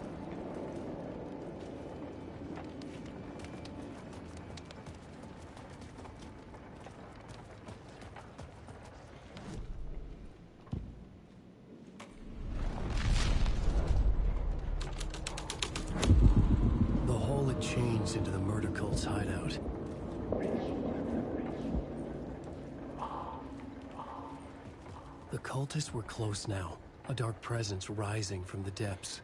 The hall had changed into the murder cult's hideout. The cultists were close now, a dark presence rising from the depths.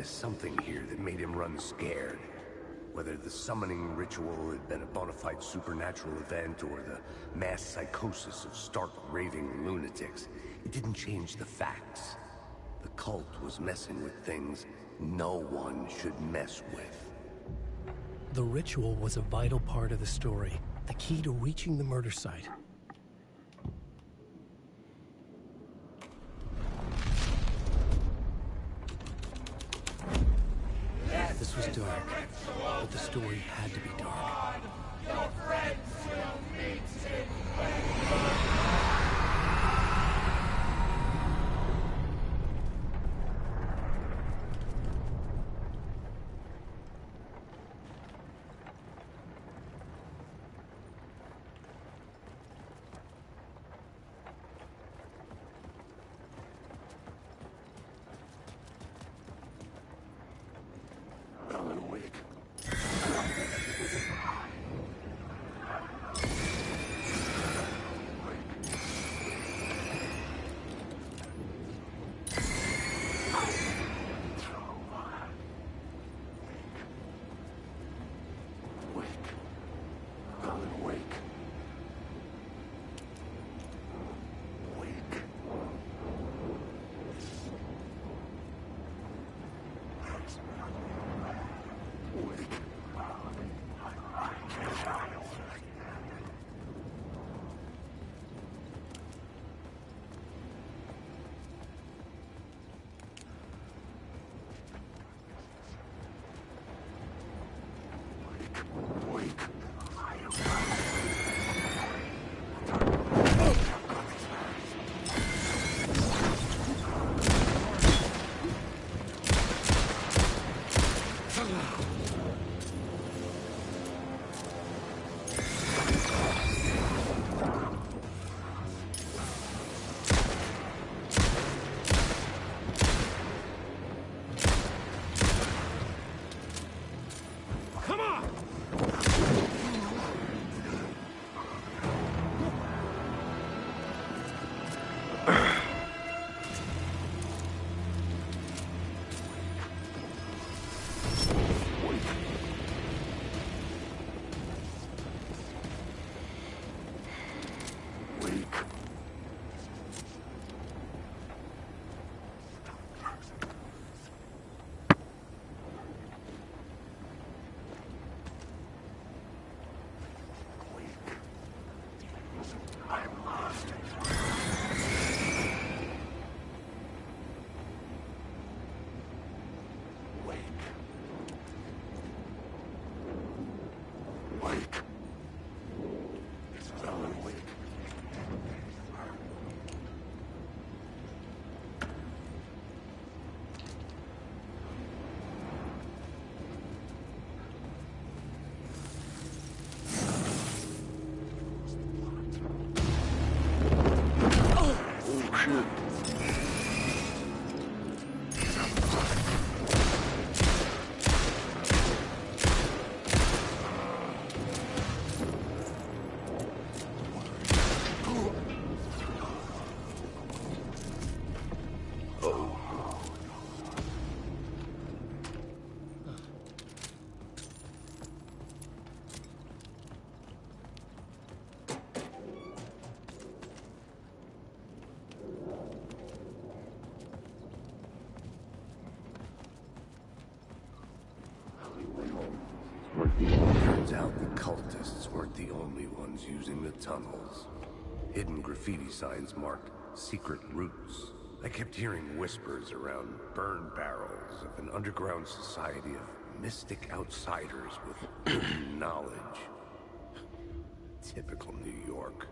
Something here that made him run scared. Whether the summoning ritual had been a bona fide supernatural event or the mass psychosis of stark raving lunatics, it didn't change the facts. The cult was messing with things no one should mess with. The ritual was a vital part of the story, the key to reaching the murder site. This was dark, but the story had to be dark. Your friends will meet him. Alan Wake. Turns out the cultists weren't the only ones using the tunnels. Hidden graffiti signs marked secret routes. I kept hearing whispers around burn barrels of an underground society of mystic outsiders with hidden knowledge. Typical New York.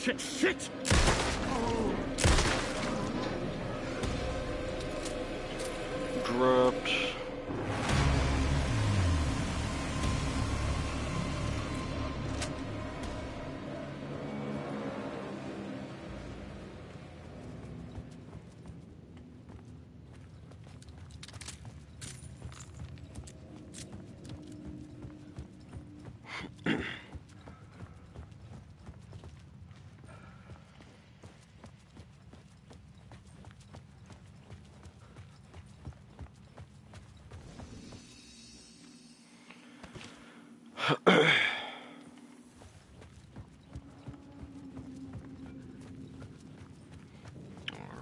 Shit! Dropped.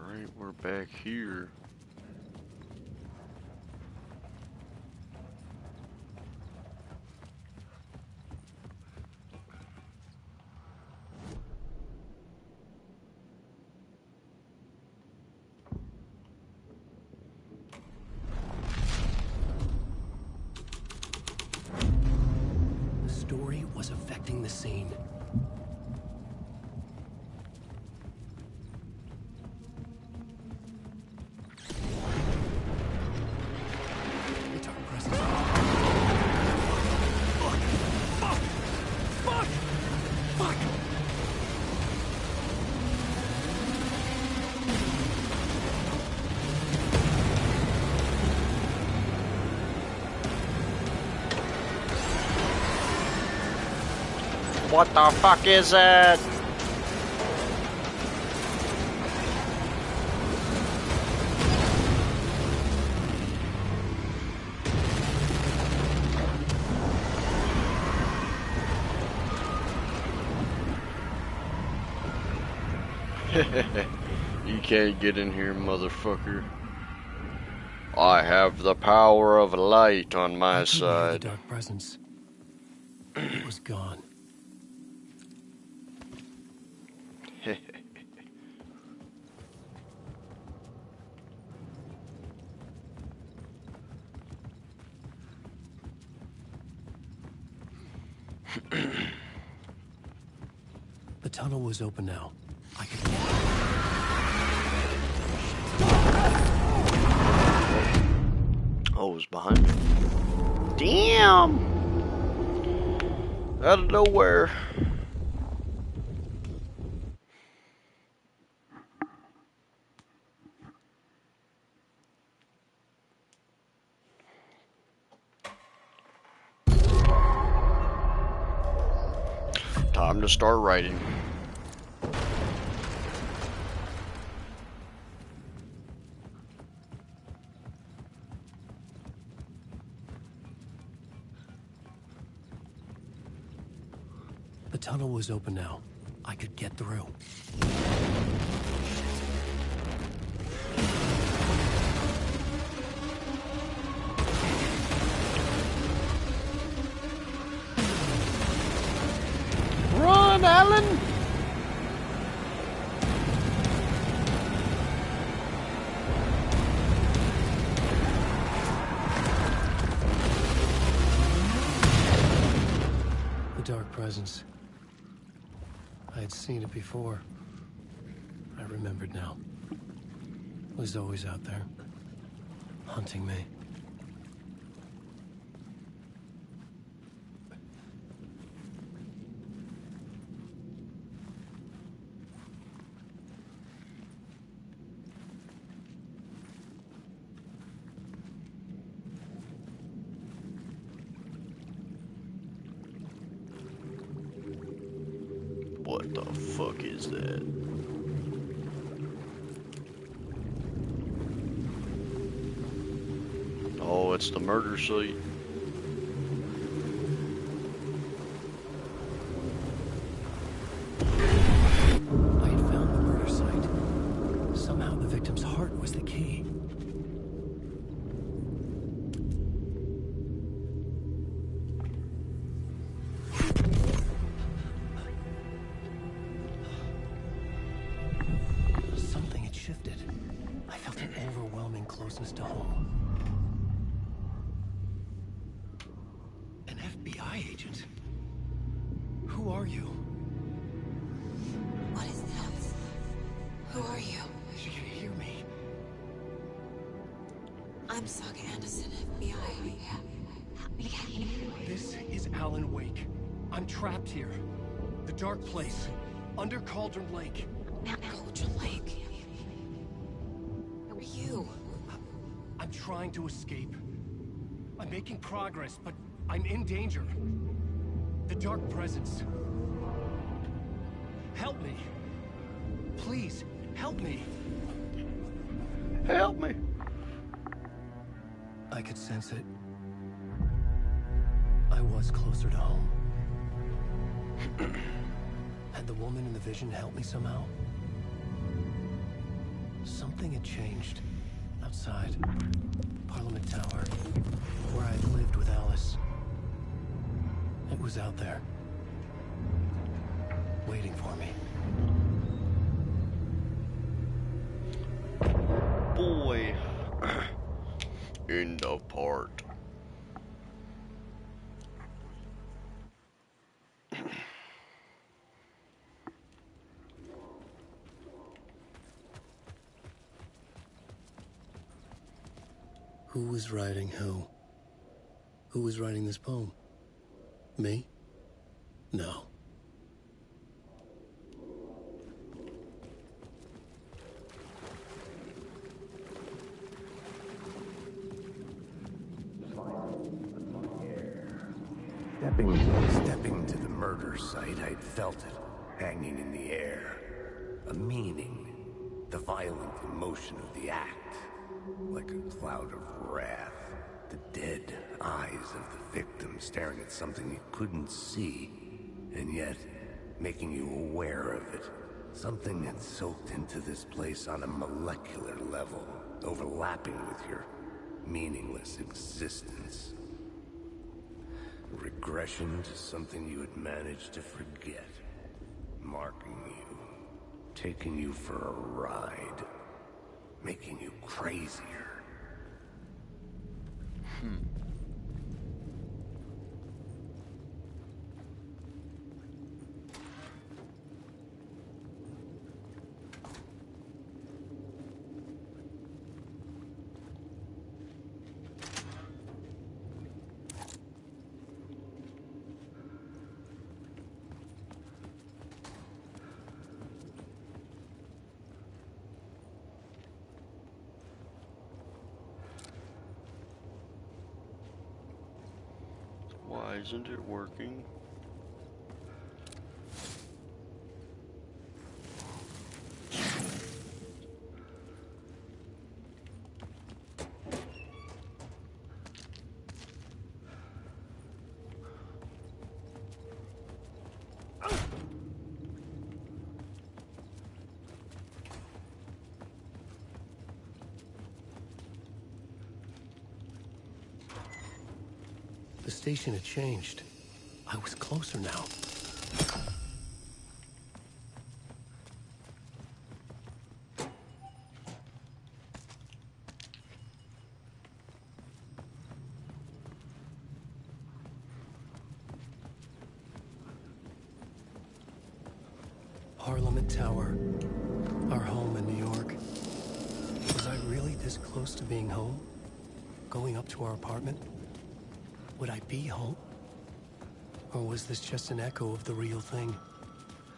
Alright, we're back here. The story was affecting the scene. The dark presence. Fuck! What the fuck is it? You can't get in here, motherfucker. I have the power of light on my The side. dark presence. It was gone. The tunnel was open now. I could get it. Oh, it was behind me. Damn! Out of nowhere. Time to start writing. The tunnel was open now. I could get through. Run, Alan! The dark presence. I had seen it before. I remembered now. It was always out there, hunting me. What the fuck is that? Oh, it's the murder site. I had found the murder site. Somehow the victim's heart was the key. Something had shifted. I felt an overwhelming closeness to home. An FBI agent? Who are you? Who are you? She can hear me. I'm Saga Anderson, FBI. This is Alan Wake. I'm trapped here. The dark place. Under Cauldron Lake. Cauldron Lake? Who are you? I'm trying to escape. I'm making progress, but I'm in danger. The Dark Presence. Help me. Please, help me. Help me. I could sense it. I was closer to home. Had the woman in the vision helped me somehow? Something had changed. Outside. Parliament Tower. Where I'd lived with Alice. It was out there. Waiting for me. Boy. End of part. Who was writing who? Who was writing this poem? Me? No. Stepping to the murder site, I'd felt it, hanging in the air. A meaning. The violent emotion of the act. Like a cloud of wrath. The dead eyes of the victim staring at something you couldn't see, and yet making you aware of it. Something had soaked into this place on a molecular level, overlapping with your meaningless existence. Regression to something you had managed to forget. Marking you. Taking you for a ride. Making you crazier. Why isn't it working? The station had changed. I was closer now. Parliament Tower. Our home in New York. Was I really this close to being home? Going up to our apartment? Would I be home? Or was this just an echo of the real thing?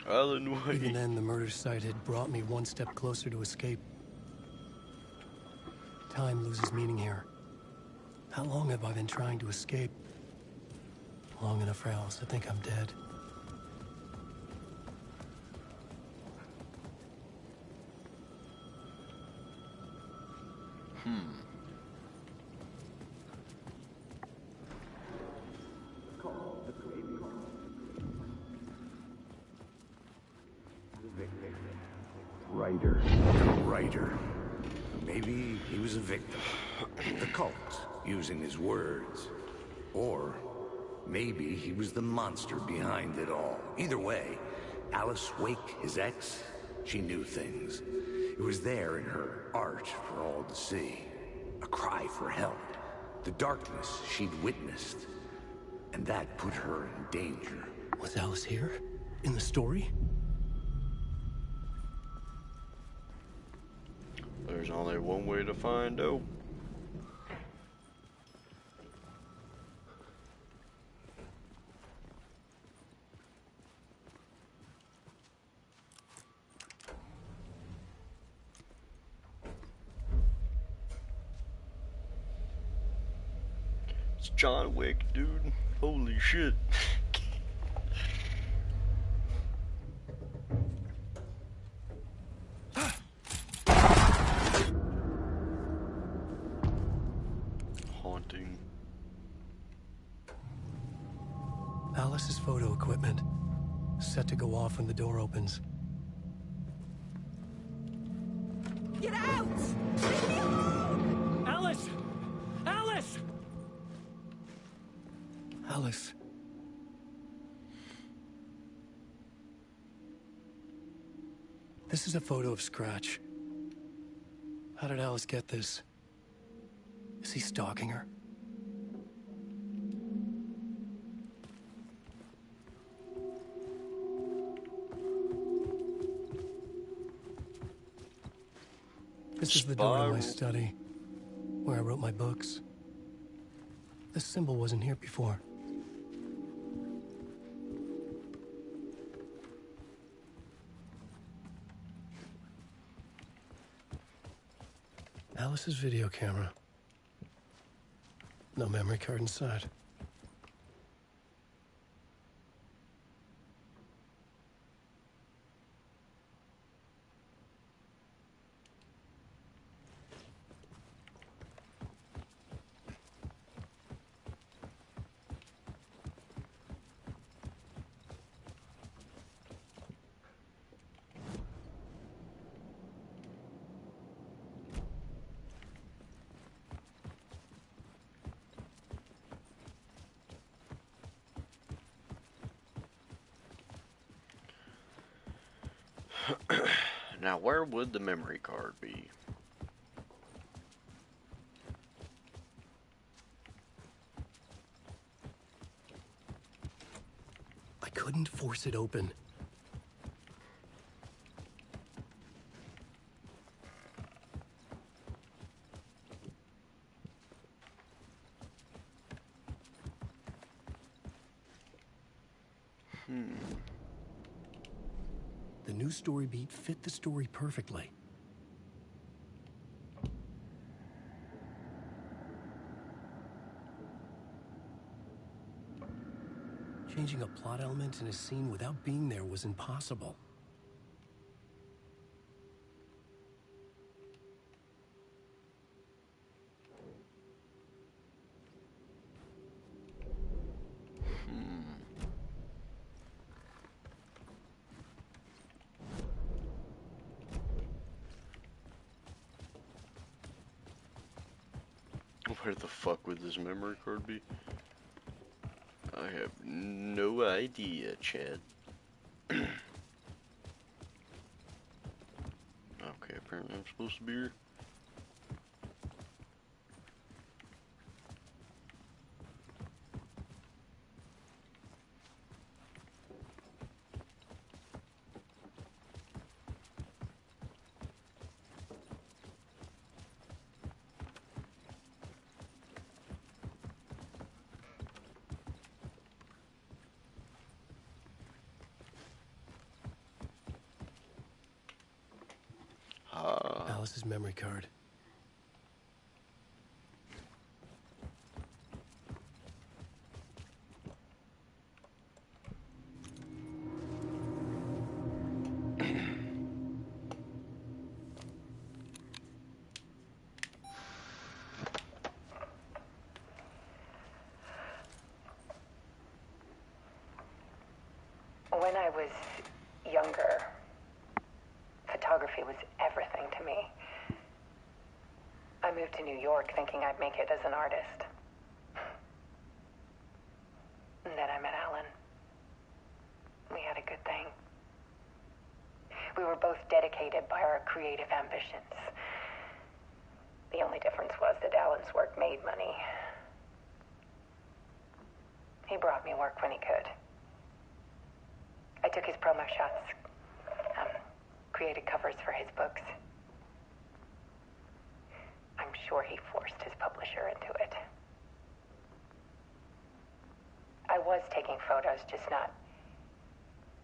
Alan Wake. Even then, the murder site had brought me one step closer to escape. Time loses meaning here. How long have I been trying to escape? Long enough for Alice to think I'm dead. Writer. Maybe he was a victim. The cult, using his words. Or maybe he was the monster behind it all. Either way, Alice Wake, his ex, she knew things. It was there in her art for all to see. A cry for help. The darkness she'd witnessed. And that put her in danger. Was Alice here? In the story? There's only one way to find out. It's John Wick, dude. Holy shit. Haunting. Alice's photo equipment. Set to go off when the door opens. Get out! Leave me alone! Alice! Alice! Alice. This is a photo of Scratch. How did Alice get this? Is he stalking her? This is the door to my study, where I wrote my books. This symbol wasn't here before. Alice's video camera. No memory card inside. Now, where would the memory card be? I couldn't force it open. The new story beat fit the story perfectly. Changing a plot element in a scene without being there was impossible. Where the fuck would this memory card be? I have no idea, Chad. Okay, apparently I'm supposed to be here. Alice's memory card. When I was younger, photography was everything to me. I moved to New York thinking I'd make it as an artist. And then I met Alan. We had a good thing. We were both dedicated by our creative ambitions. The only difference was that Alan's work made money. He brought me work when he could. I took his promo shots, created covers for his books. sure he forced his publisher into it. I was taking photos, just not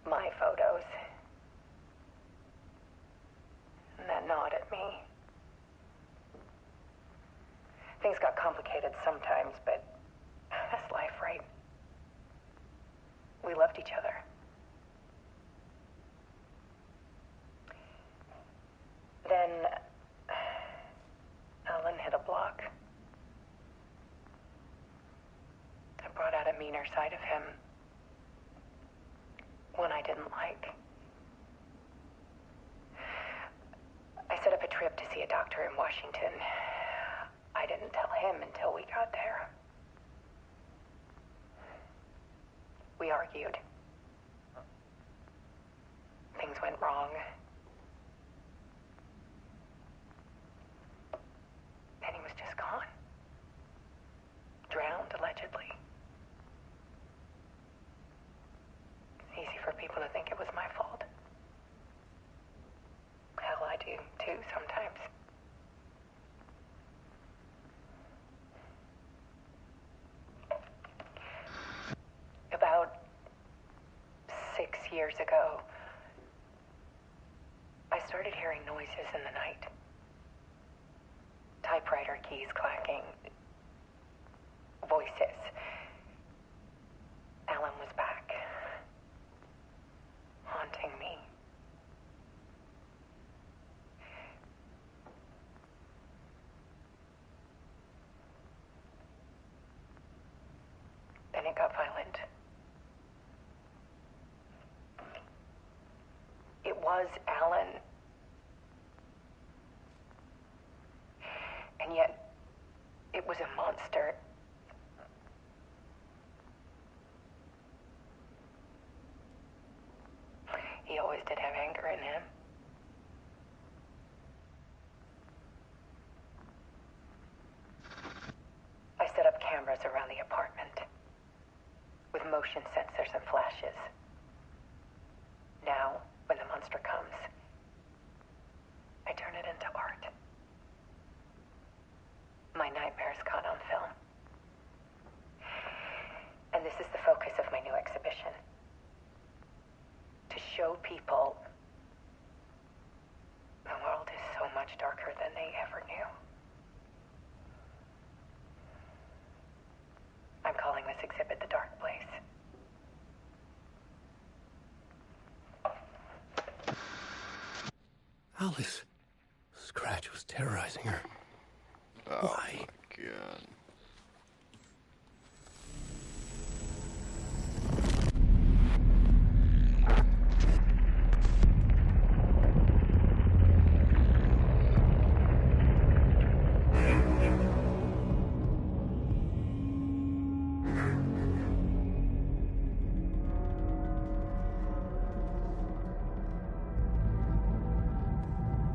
my photos. And that gnawed at me. Things got complicated sometimes, but that's life, right? We loved each other. Then Alan hit a block. I brought out a meaner side of him. One I didn't like. I set up a trip to see a doctor in Washington. I didn't tell him until we got there. We argued. Things went wrong. And he was just gone. Drowned, allegedly. It's easy for people to think it was my fault. Hell, I do too sometimes. About 6 years ago, I started hearing noises in the night. Typewriter keys clacking. Voices. Alan was back. Haunting me. Then it got violent. It was Alan. And yet, it was a monster. He always did have anger in him. I set up cameras around the apartment with motion sensors and flashes. Now, when the monster comes, I turn it into art. My nightmares caught on film. And this is the focus of my new exhibition. To show people the world is so much darker than they ever knew. I'm calling this exhibit The Dark Place. Alice. Scratch was terrorizing her. Oh Why? My God.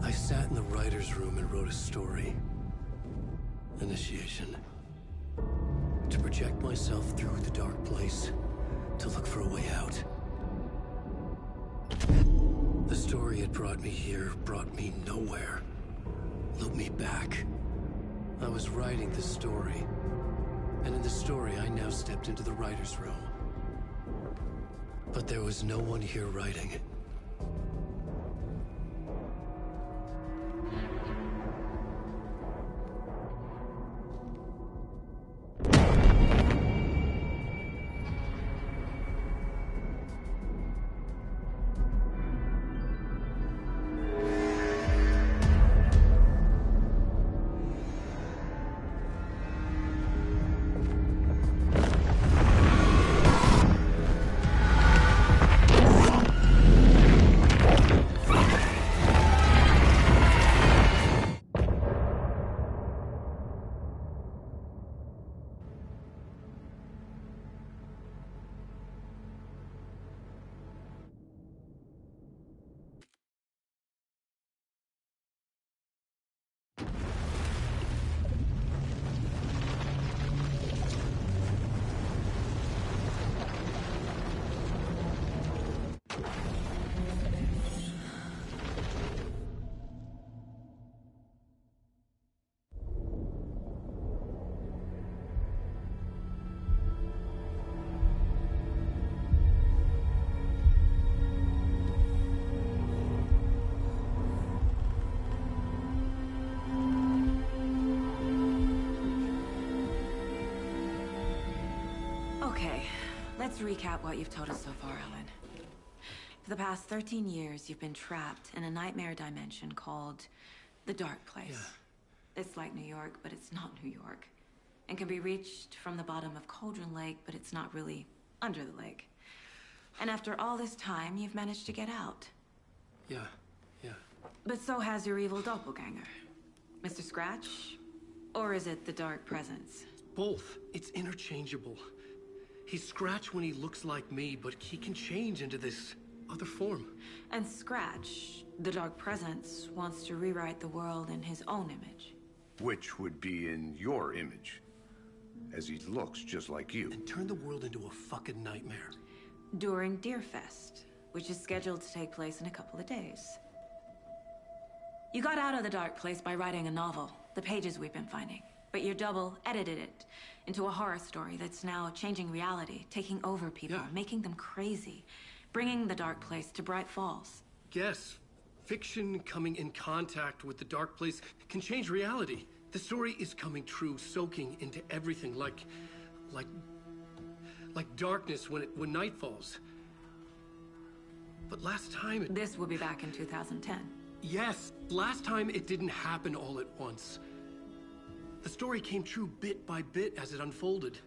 I sat in the writer's room and wrote a story. Initiation. To project myself through the dark place, to look for a way out. The story had brought me here, brought me nowhere. Looped me back. I was writing the story. And in the story, I now stepped into the writer's room. But there was no one here writing. Okay, let's recap what you've told us so far, Alan. For the past 13 years, you've been trapped in a nightmare dimension called the Dark Place. Yeah. It's like New York, but it's not New York. And can be reached from the bottom of Cauldron Lake, but it's not really under the lake. And after all this time, you've managed to get out. Yeah. But so has your evil doppelganger. Mr. Scratch? Or is it the Dark Presence? Both. It's interchangeable. He's Scratch when he looks like me, but he can change into this other form. And Scratch, the Dark Presence, wants to rewrite the world in his own image. Which would be in your image, as he looks just like you. And turn the world into a fucking nightmare. During Deerfest, which is scheduled to take place in a couple of days. You got out of the Dark Place by writing a novel, the pages we've been finding. But your double edited it into a horror story that's now changing reality, taking over people, making them crazy, bringing the Dark Place to Bright Falls. Yes, fiction coming in contact with the Dark Place can change reality. The story is coming true, soaking into everything like darkness when night falls. But last time This will be back in 2010. Yes, last time it didn't happen all at once. The story came true bit by bit as it unfolded.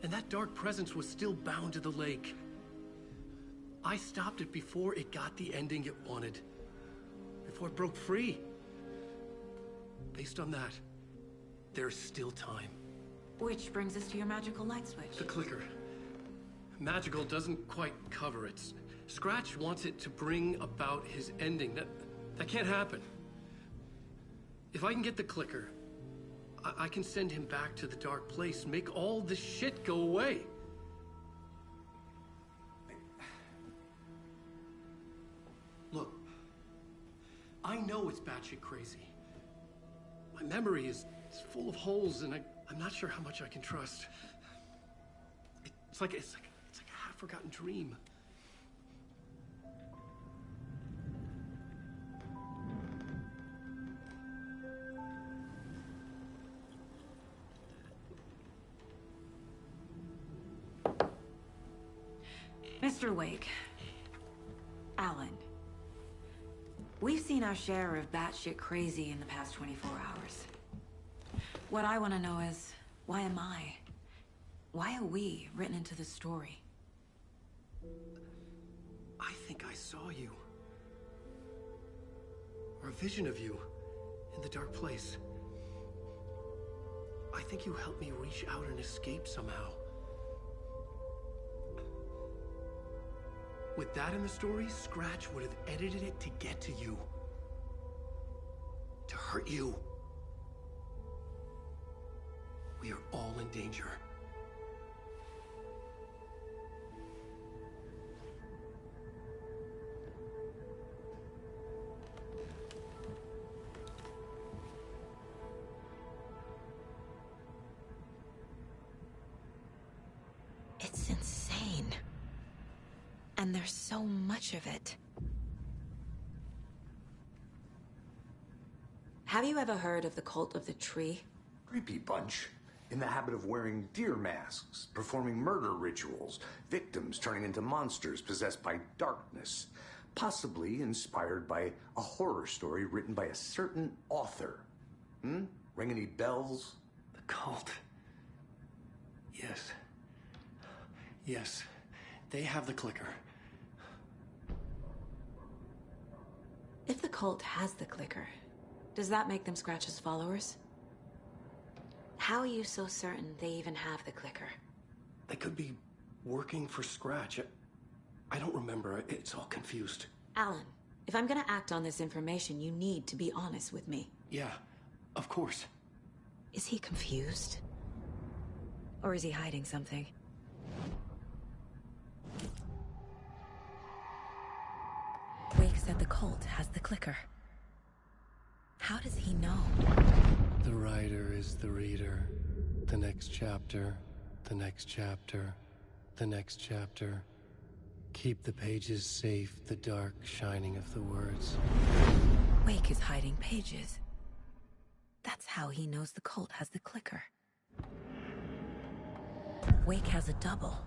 And that dark presence was still bound to the lake. I stopped it before it got the ending it wanted. Before it broke free. Based on that, there's still time. Which brings us to your magical light switch. The clicker. Magical doesn't quite cover it. Scratch wants it to bring about his ending. That can't happen. If I can get the clicker, I can send him back to the Dark Place, make all this shit go away. Look, I know it's batshit crazy. My memory is full of holes, and I'm not sure how much I can trust. It's like a half-forgotten dream. Mr. Wake. Alan. We've seen our share of batshit crazy in the past 24 hours. What I want to know is, why am I? Why are we written into the story? I think I saw you. Or a vision of you in the Dark Place. I think you helped me reach out and escape somehow. With that in the story, Scratch would have edited it to get to you. To hurt you. We are all in danger. It's insane. And there's so much of it. Have you ever heard of the Cult of the Tree? Creepy bunch. In the habit of wearing deer masks, performing murder rituals, victims turning into monsters possessed by darkness, possibly inspired by a horror story written by a certain author. Ring any bells? The cult. Yes. Yes. They have the clicker. If the cult has the clicker, does that make them Scratch's followers? How are you so certain they even have the clicker? They could be working for Scratch. I don't remember. It's all confused. Alan, if I'm gonna act on this information, you need to be honest with me. Yeah, of course. Is he confused? Or is he hiding something? Wake said the cult has the clicker. How does he know? The writer is the reader. The next chapter, the next chapter, the next chapter. Keep the pages safe, the dark shining of the words. Wake is hiding pages. That's how he knows the cult has the clicker. Wake has a double.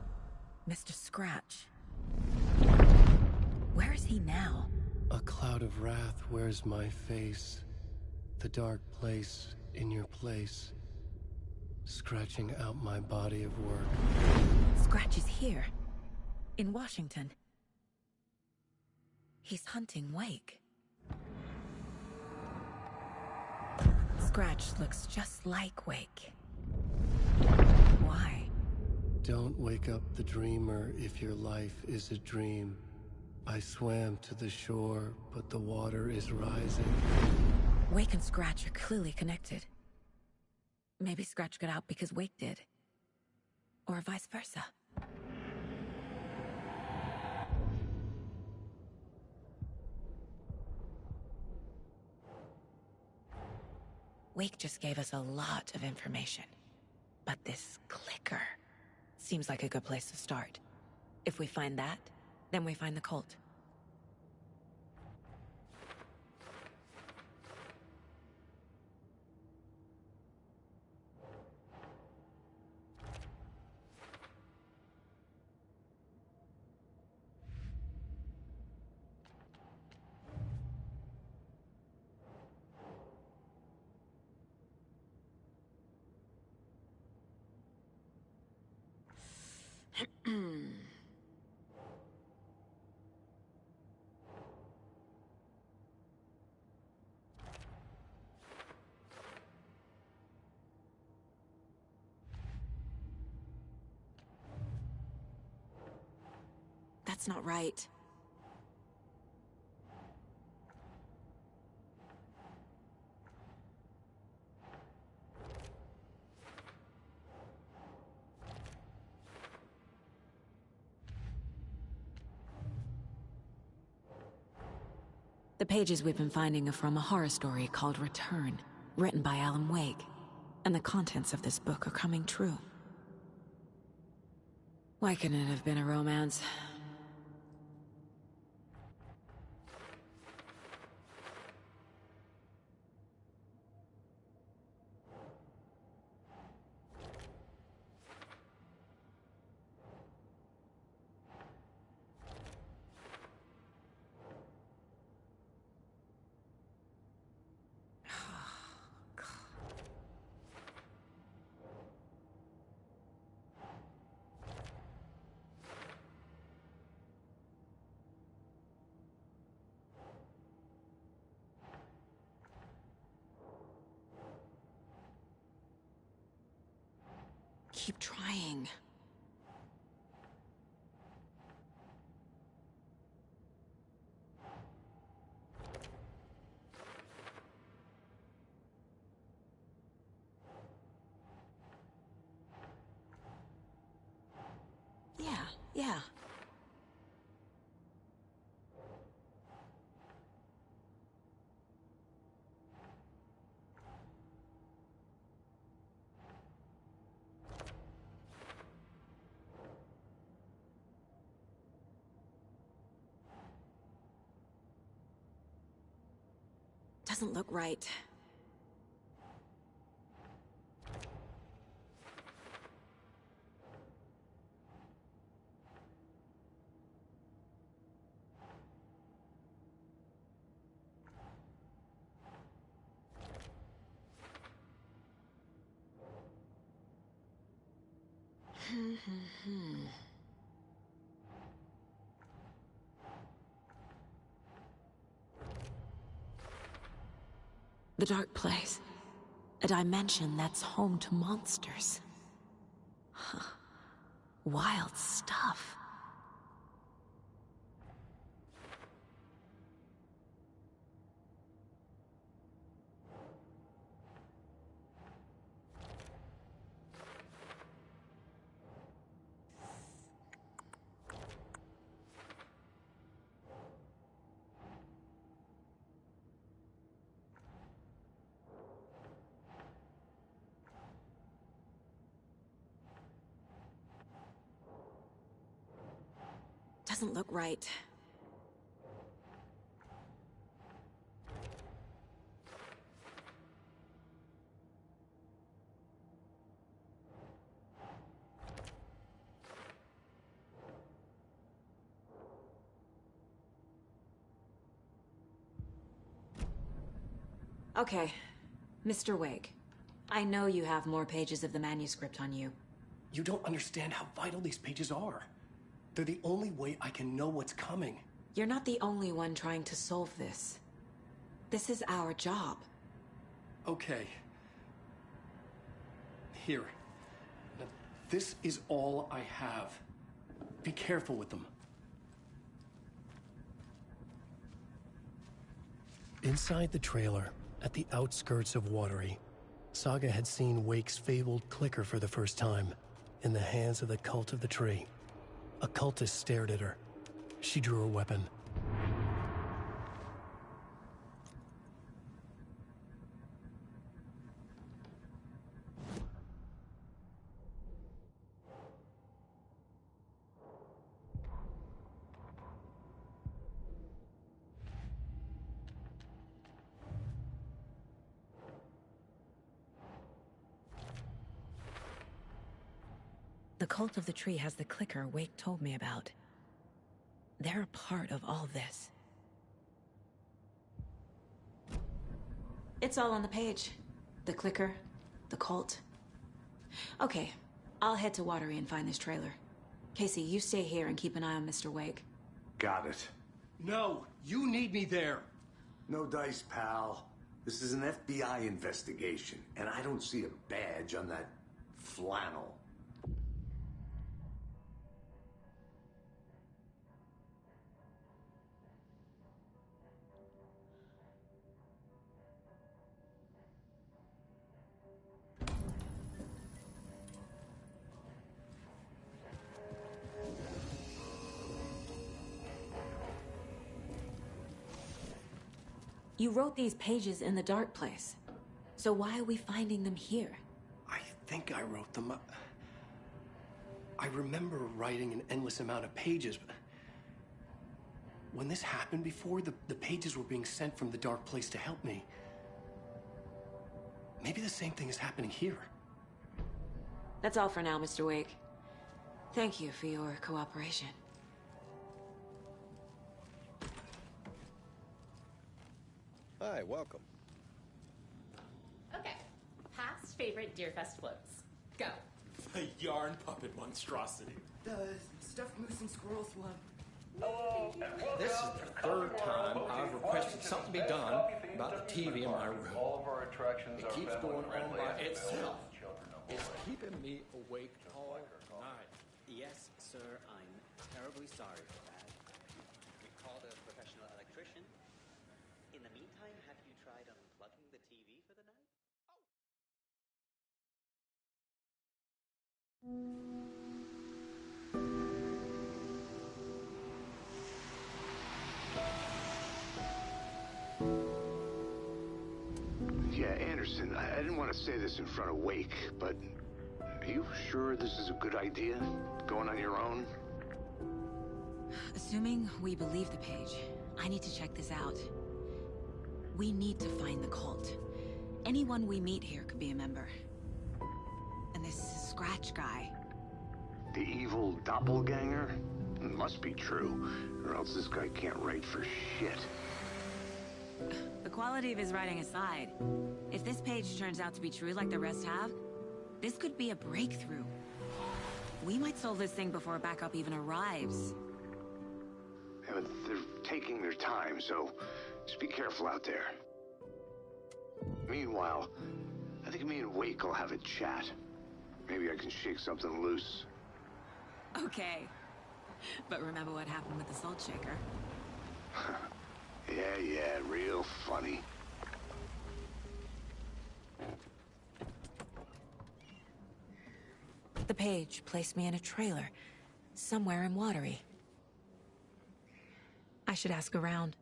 Mr. Scratch. Where is he now? A cloud of wrath wears my face. The dark place in your place. Scratching out my body of work. Scratch is here. In Washington. He's hunting Wake. Scratch looks just like Wake. Why? Don't wake up the dreamer if your life is a dream. I swam to the shore, but the water is rising. Wake and Scratch are clearly connected. Maybe Scratch got out because Wake did. Or vice versa. Wake just gave us a lot of information. But this clicker seems like a good place to start. If we find that, then we find the cult. That's not right. The pages we've been finding are from a horror story called Return, written by Alan Wake. And the contents of this book are coming true. Why couldn't it have been a romance? Keep trying. Yeah. Doesn't look right. The dark place. A dimension that's home to monsters. Huh. Wild stuff. Doesn't look right. Okay, Mr. Wake. I know you have more pages of the manuscript on you. You don't understand how vital these pages are. They're the only way I can know what's coming. You're not the only one trying to solve this. This is our job. Okay. Here. Now, this is all I have. Be careful with them. Inside the trailer, at the outskirts of Watery, Saga had seen Wake's fabled clicker for the first time, in the hands of the Cult of the Tree. A cultist stared at her. She drew a weapon. The Cult of the Tree has the clicker Wake told me about. They're a part of all this. It's all on the page. The clicker, the cult. Okay, I'll head to Watery and find this trailer. Casey, you stay here and keep an eye on Mr. Wake. Got it. No, you need me there. No dice, pal. This is an FBI investigation, and I don't see a badge on that flannel. You wrote these pages in the dark place. So why are we finding them here? I think I wrote them. I remember writing an endless amount of pages, but when this happened before, the pages were being sent from the dark place to help me. Maybe the same thing is happening here. That's all for now, Mr. Wake. Thank you for your cooperation. Hi, welcome. Okay. Past favorite Deerfest floats. Go. The yarn puppet monstrosity. The stuffed moose and squirrels one. Hello. This is the third time I've requested something be done about the TV in my room. All of our attractions It keeps going on by itself. It's keeping me awake all night. Yes, sir, I'm terribly sorry for that. We called a professional electrician. In the meantime, have you tried unplugging the TV for the night? Yeah, Anderson, I didn't want to say this in front of Wake, but are you sure this is a good idea? Going on your own? Assuming we believe the page, I need to check this out. We need to find the cult. Anyone we meet here could be a member. And this Scratch guy. The evil doppelganger? Must be true, or else this guy can't write for shit. The quality of his writing aside, if this page turns out to be true like the rest have, this could be a breakthrough. We might solve this thing before backup even arrives. Yeah, but they're taking their time, so just be careful out there. Meanwhile, I think me and Wake will have a chat. Maybe I can shake something loose. Okay. But remember what happened with the salt shaker? Yeah, real funny. The page placed me in a trailer, somewhere in Watery. I should ask around.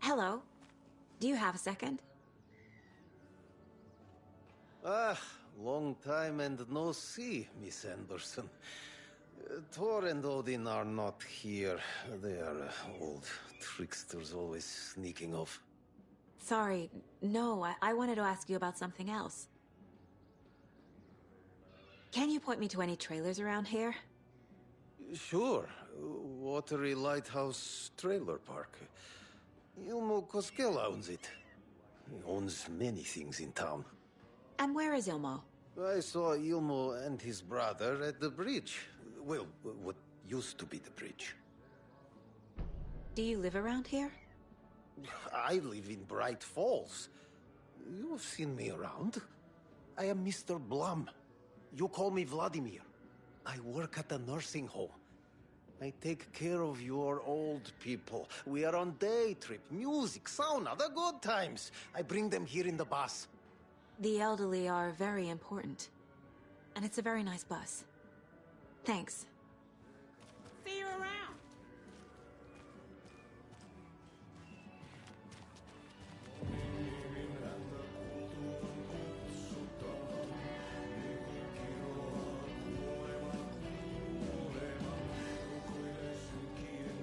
Hello. Do you have a second? Ah, long time and no see, Miss Anderson. Thor and Odin are not here. They are old tricksters always sneaking off. Sorry, no, I wanted to ask you about something else. Can you point me to any trailers around here? Sure. Watery Lighthouse Trailer Park. Ilmo Koskela owns it. He owns many things in town. And where is Ilmo? I saw Ilmo and his brother at the bridge. Well, what used to be the bridge. Do you live around here? I live in Bright Falls. You've seen me around. I am Mr. Blum. You call me Vladimir. I work at a nursing home. I take care of your old people. We are on day trip, music, sauna, the good times. I bring them here in the bus. The elderly are very important. And it's a very nice bus. Thanks. See you around.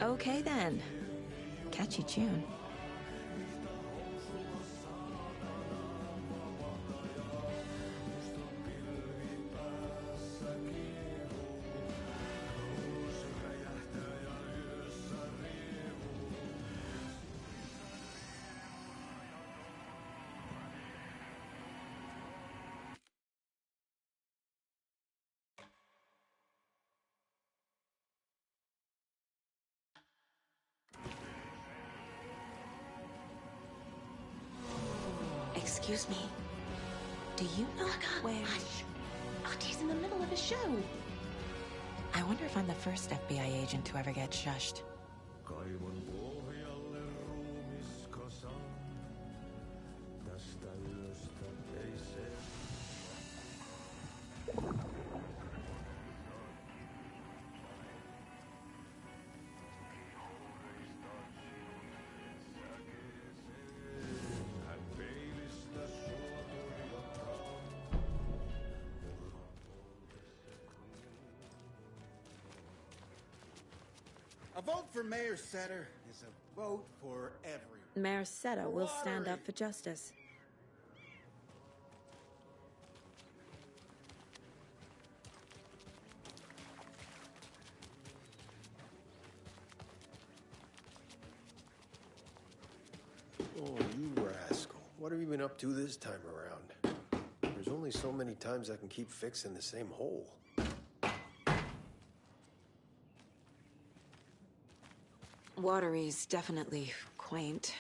Okay then. Catchy tune. Excuse me. Do you know where... Hush. Auntie in the middle of a show. I wonder if I'm the first FBI agent to ever get shushed. A vote for Mayor Setter is a vote for everyone. Mayor Seta will stand up for justice. Oh, you rascal. What have you been up to this time around? There's only so many times I can keep fixing the same hole. Watery's definitely quaint.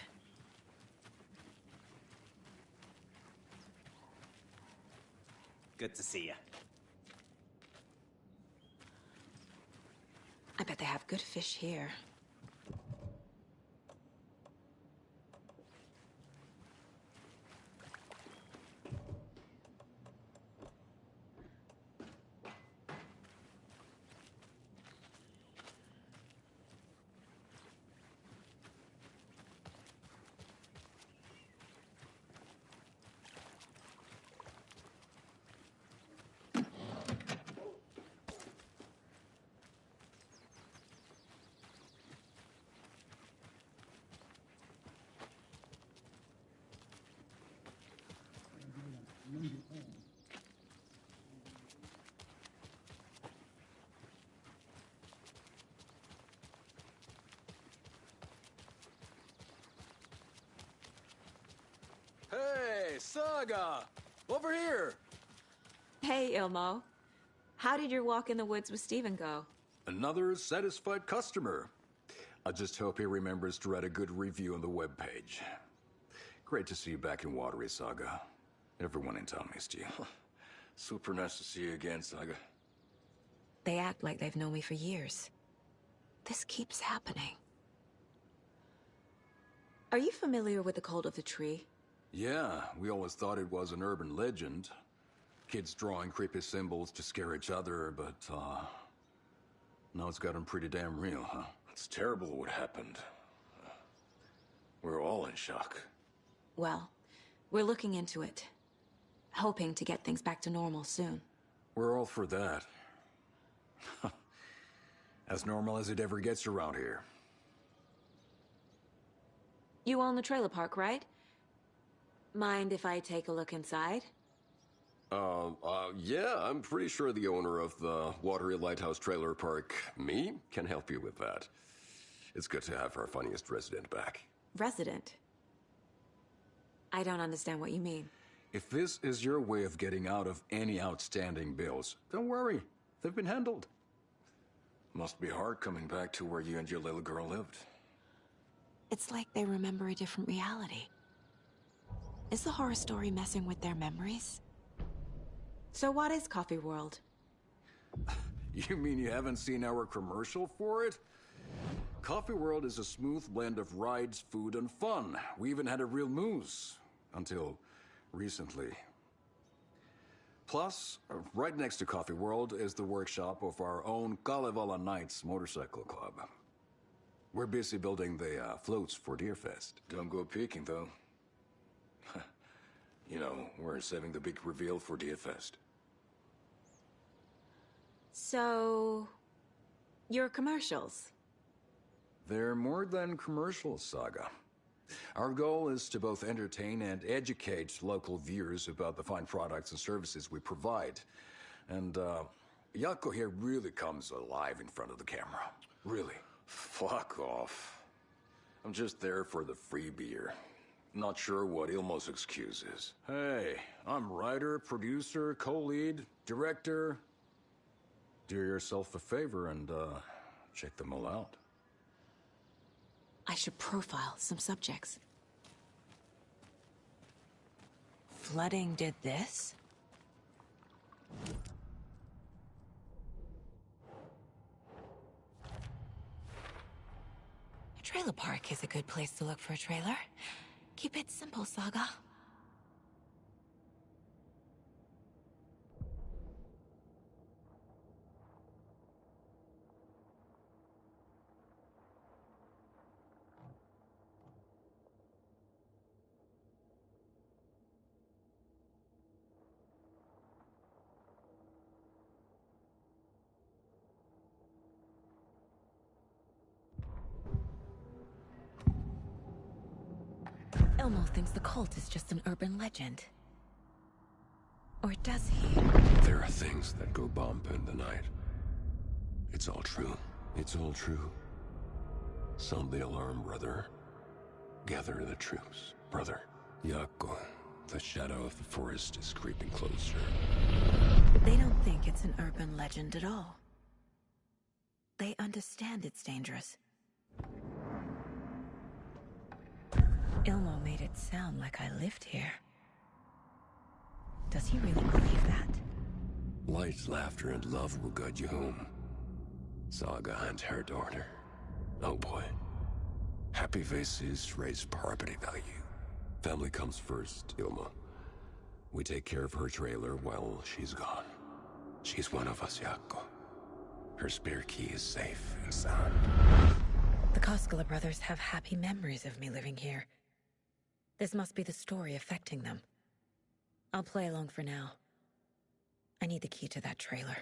Good to see you. I bet they have good fish here. Hey, Saga! Over here! Hey, Ilmo. How did your walk in the woods with Steven go? Another satisfied customer. I just hope he remembers to write a good review on the webpage. Great to see you back in Watery, Saga. Everyone in town missed you. Super nice to see you again, Saga. They act like they've known me for years. This keeps happening. Are you familiar with the Cult of the Tree? Yeah, we always thought it was an urban legend. Kids drawing creepy symbols to scare each other, but, now it's gotten pretty damn real, huh? It's terrible what happened. We're all in shock. Well, we're looking into it. Hoping to get things back to normal soon. We're all for that. As normal as it ever gets around here. You own the trailer park, right? Mind if I take a look inside? Yeah, I'm pretty sure the owner of the Watery Lighthouse Trailer Park, me, can help you with that. It's good to have our funniest resident back. Resident? I don't understand what you mean. If this is your way of getting out of any outstanding bills, don't worry. They've been handled. Must be hard coming back to where you and your little girl lived. It's like they remember a different reality. Is the horror story messing with their memories? So what is Coffee World? You mean you haven't seen our commercial for it? Coffee World is a smooth blend of rides, food, and fun. We even had a real moose. Until recently. Plus, right next to Coffee World is the workshop of our own Kalevala Knights Motorcycle Club. We're busy building the floats for Deerfest. Don't go peeking, though. You know, we're saving the big reveal for Deerfest. So, your commercials? They're more than commercials, Saga. Our goal is to both entertain and educate local viewers about the fine products and services we provide. And, Jaakko here really comes alive in front of the camera. Really. Fuck off. I'm just there for the free beer. Not sure what Ilmo's excuse is. Hey, I'm writer, producer, co-lead, director. Do yourself a favor and, check them all out. I should profile some subjects. Flooding did this? A trailer park is a good place to look for a trailer. Keep it simple, Saga. Ilmo thinks the cult is just an urban legend. Or does he? There are things that go bump in the night. It's all true. It's all true. Sound the alarm, brother. Gather the troops, brother. Jaakko, the shadow of the forest is creeping closer. They don't think it's an urban legend at all. They understand it's dangerous. Ilmo made it sound like I lived here. Does he really believe that? Light, laughter, and love will guide you home. Saga and her daughter. Oh boy. Happy faces raise property value. Family comes first, Ilmo. We take care of her trailer while she's gone. She's one of us, Jaakko. Her spare key is safe and sound. The Koskela brothers have happy memories of me living here. This must be the story affecting them. I'll play along for now. I need the key to that trailer.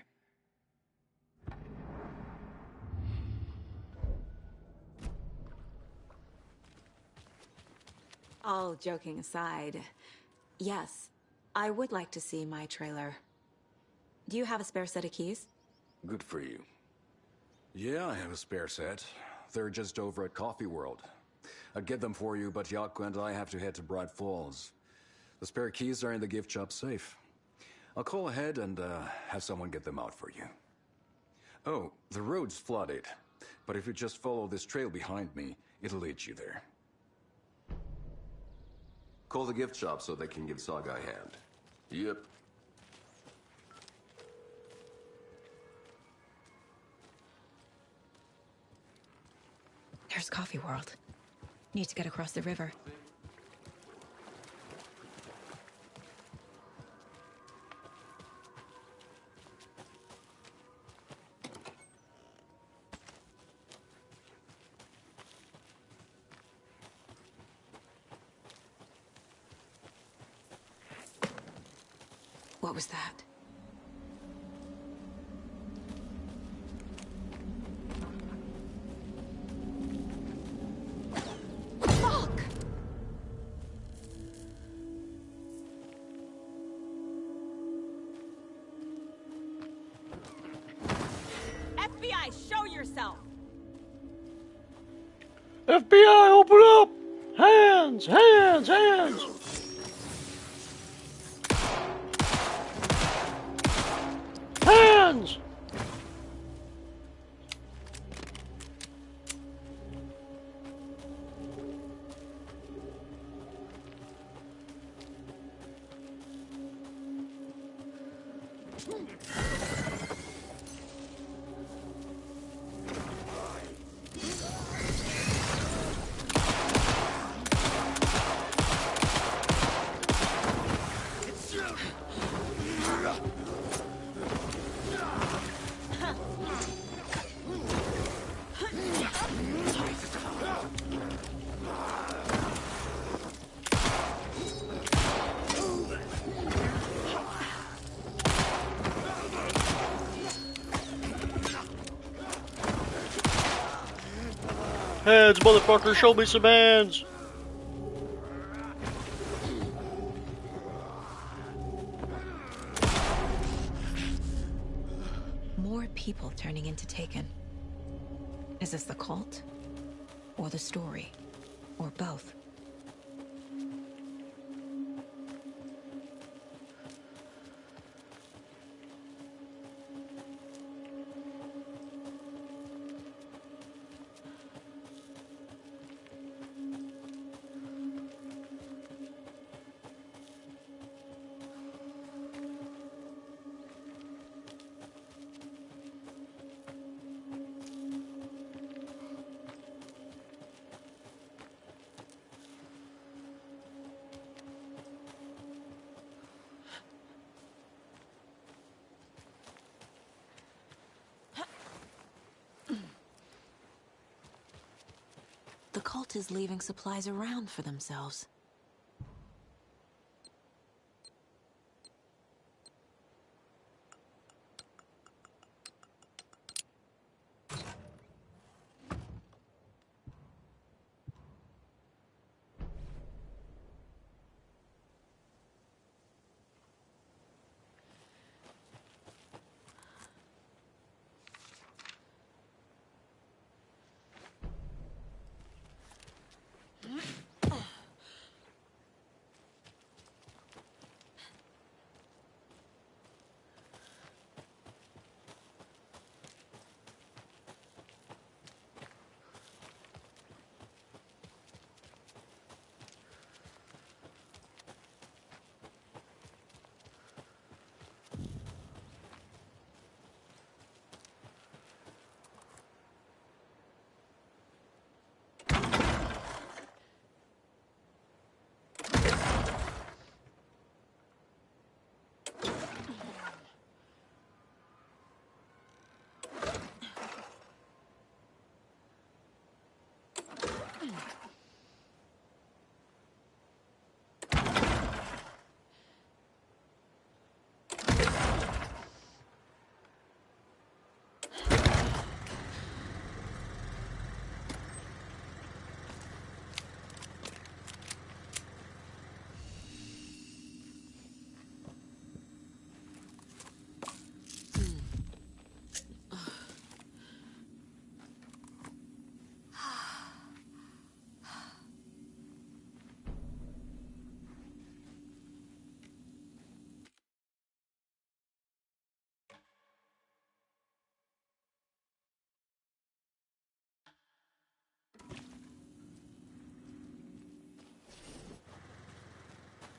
All joking aside, yes, I would like to see my trailer. Do you have a spare set of keys? Good for you. Yeah, I have a spare set. They're just over at Coffee World. I'd get them for you, but Jaakko and I have to head to Bright Falls. The spare keys are in the gift shop safe. I'll call ahead and have someone get them out for you. Oh, the road's flooded, but if you just follow this trail behind me, it'll lead you there. Call the gift shop so they can give Saga a hand. Yep. There's Coffee World. Need to get across the river. What was that? show yourself! FBI, open up! Hands! Hands! Hands! Hands! Hands, motherfucker, show me some hands! More people turning into Taken. Is this the cult? Or the story? Or both? The cult is leaving supplies around for themselves.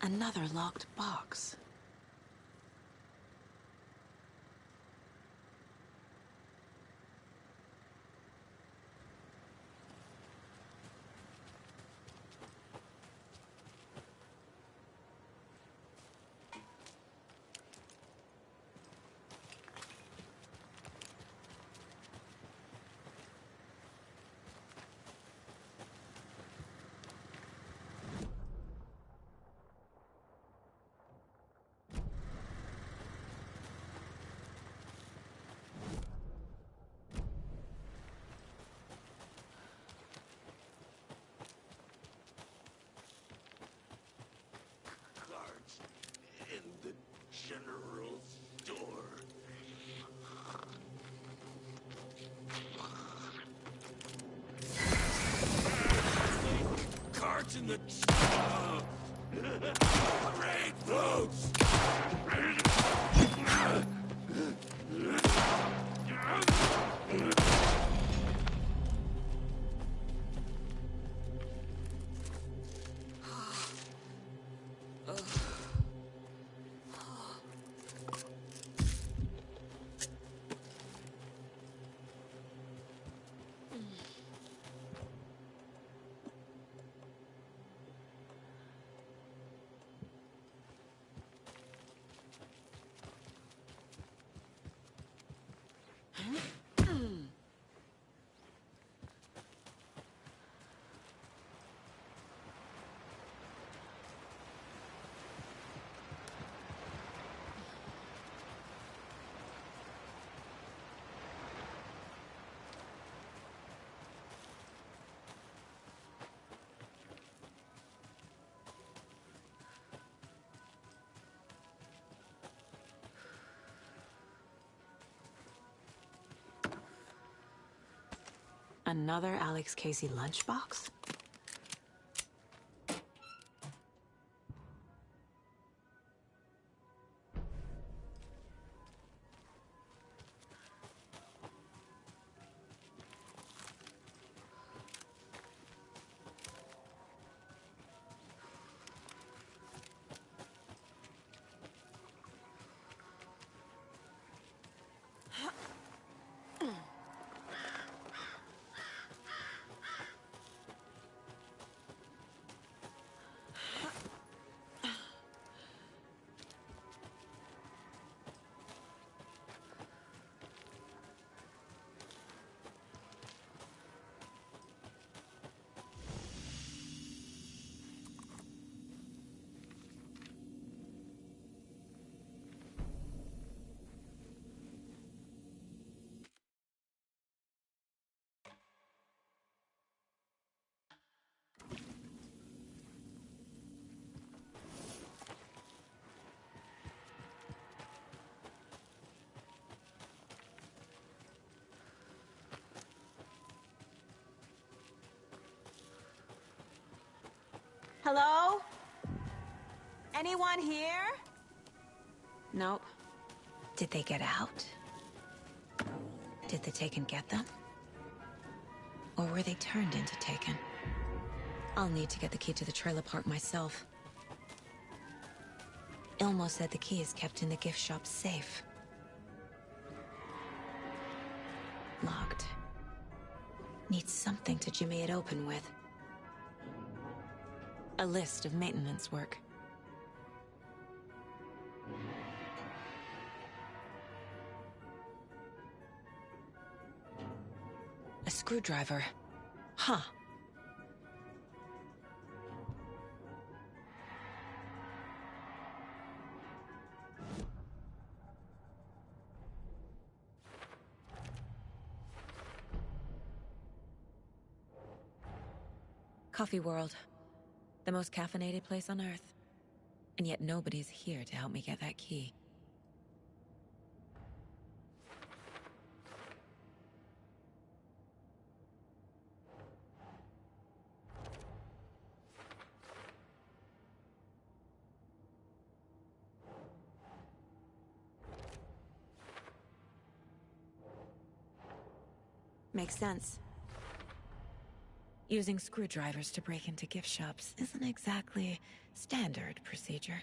Another locked box. in the great boots. Another Alex Casey lunchbox? Hello? Anyone here? Nope. Did they get out? Did the Taken get them? Or were they turned into Taken? I'll need to get the key to the trailer park myself. Ilmo said the key is kept in the gift shop safe. Locked. Needs something to jimmy it open with. A list of maintenance work. A screwdriver. Huh. Coffee World. The most caffeinated place on Earth. And yet nobody's here to help me get that key. Makes sense. Using screwdrivers to break into gift shops isn't exactly standard procedure.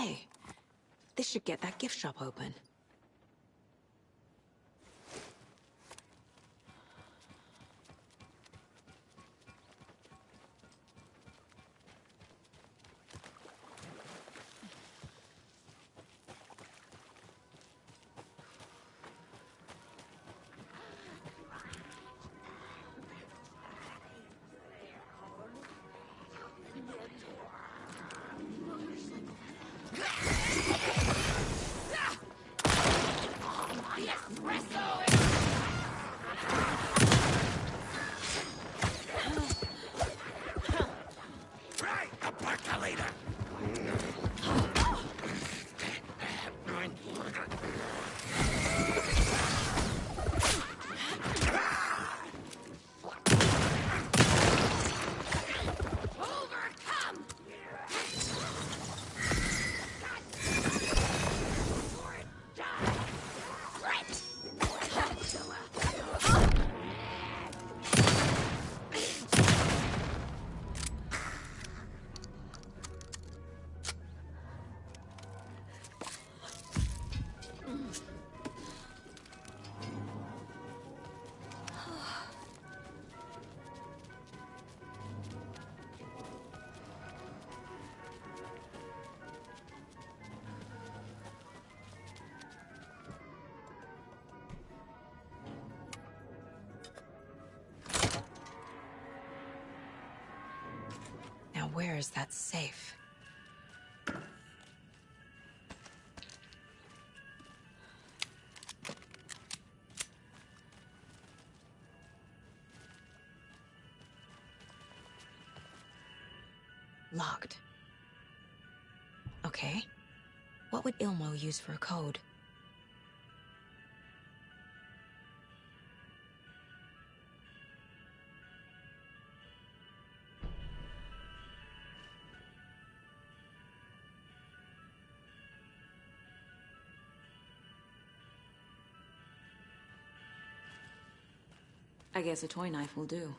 Hey, this should get that gift shop open. Now where is that safe? Locked. Okay. What would Ilmo use for a code? I guess a toy knife will do.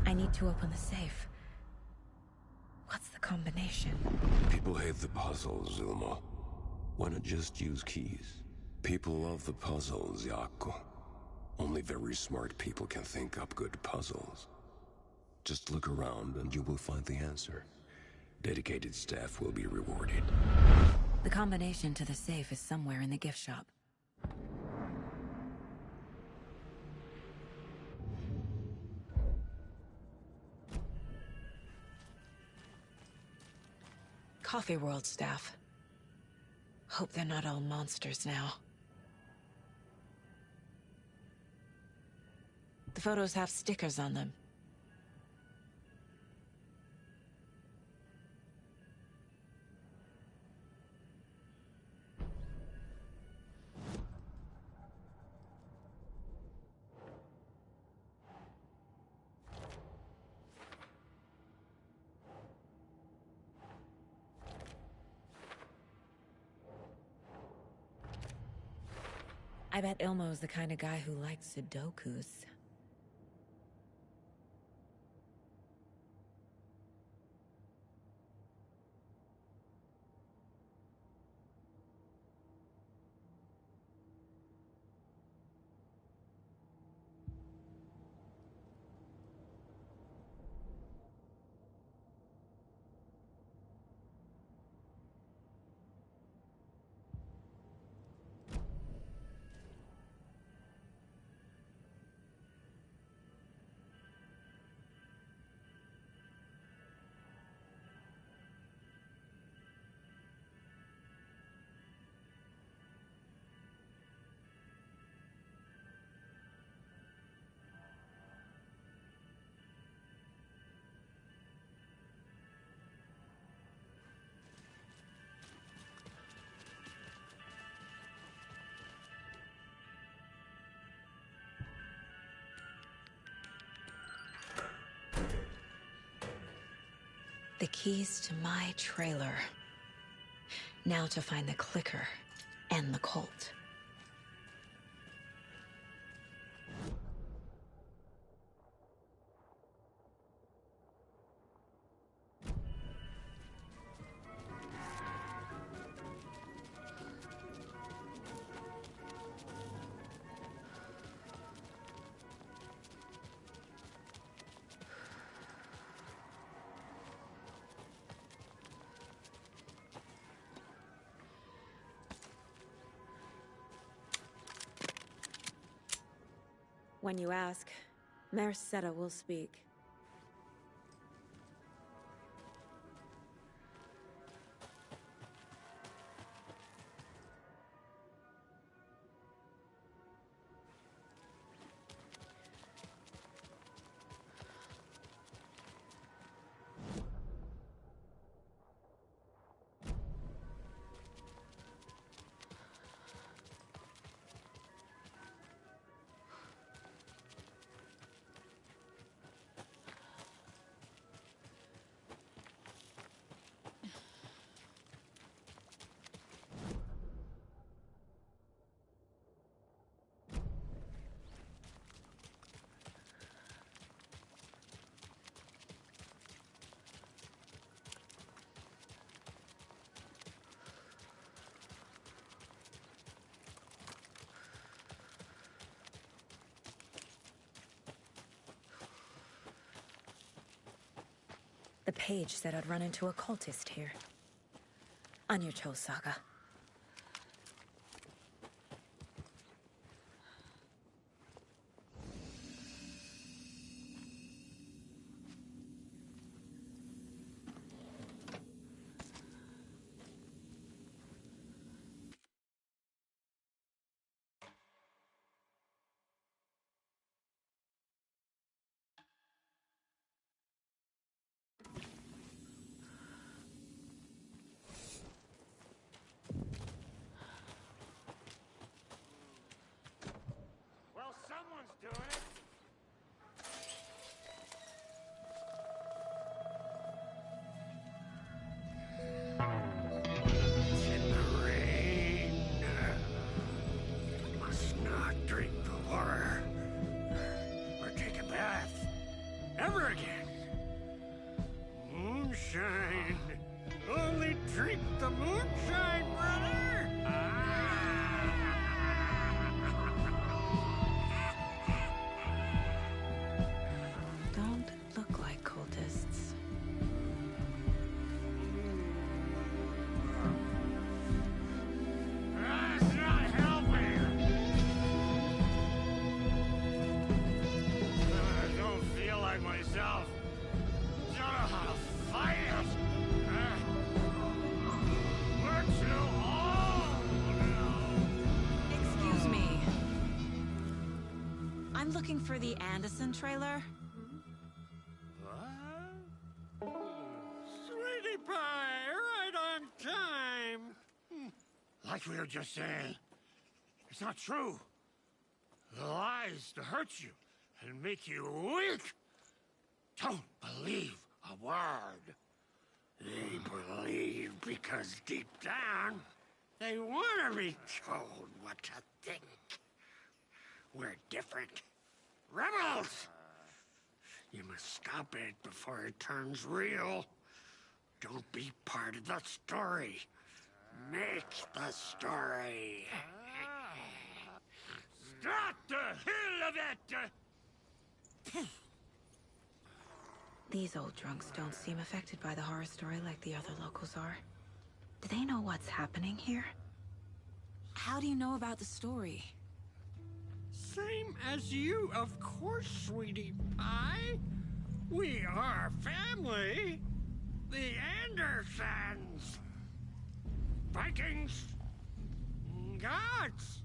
I need to open the safe. What's the combination? People hate the puzzles, Ilmo. Why not just use keys? People love the puzzles, Jaakko. Only very smart people can think up good puzzles. Just look around and you will find the answer. Dedicated staff will be rewarded. The combination to the safe is somewhere in the gift shop. Coffee World staff. Hope they're not all monsters now. The photos have stickers on them. I bet Ilmo's the kind of guy who likes Sudokus. The keys to my trailer. Now to find the clicker and the cult. When you ask, Mayor Seta will speak. The page said I'd run into a cultist here. On your toes, Saga. I'm looking for the Anderson trailer. What? Sweetie pie, right on time. Like we were just saying, it's not true. The lies to hurt you and make you weak. Don't believe a word. They believe because deep down, they want to be told what to think. We're different. Rebels! You must stop it before it turns real. Don't be part of the story. Make the story. Stop the hell of it! These old drunks don't seem affected by the horror story like the other locals are. Do they know what's happening here? How do you know about the story? Same as you, of course, sweetie pie. We are family. The Andersons. Vikings. Gods.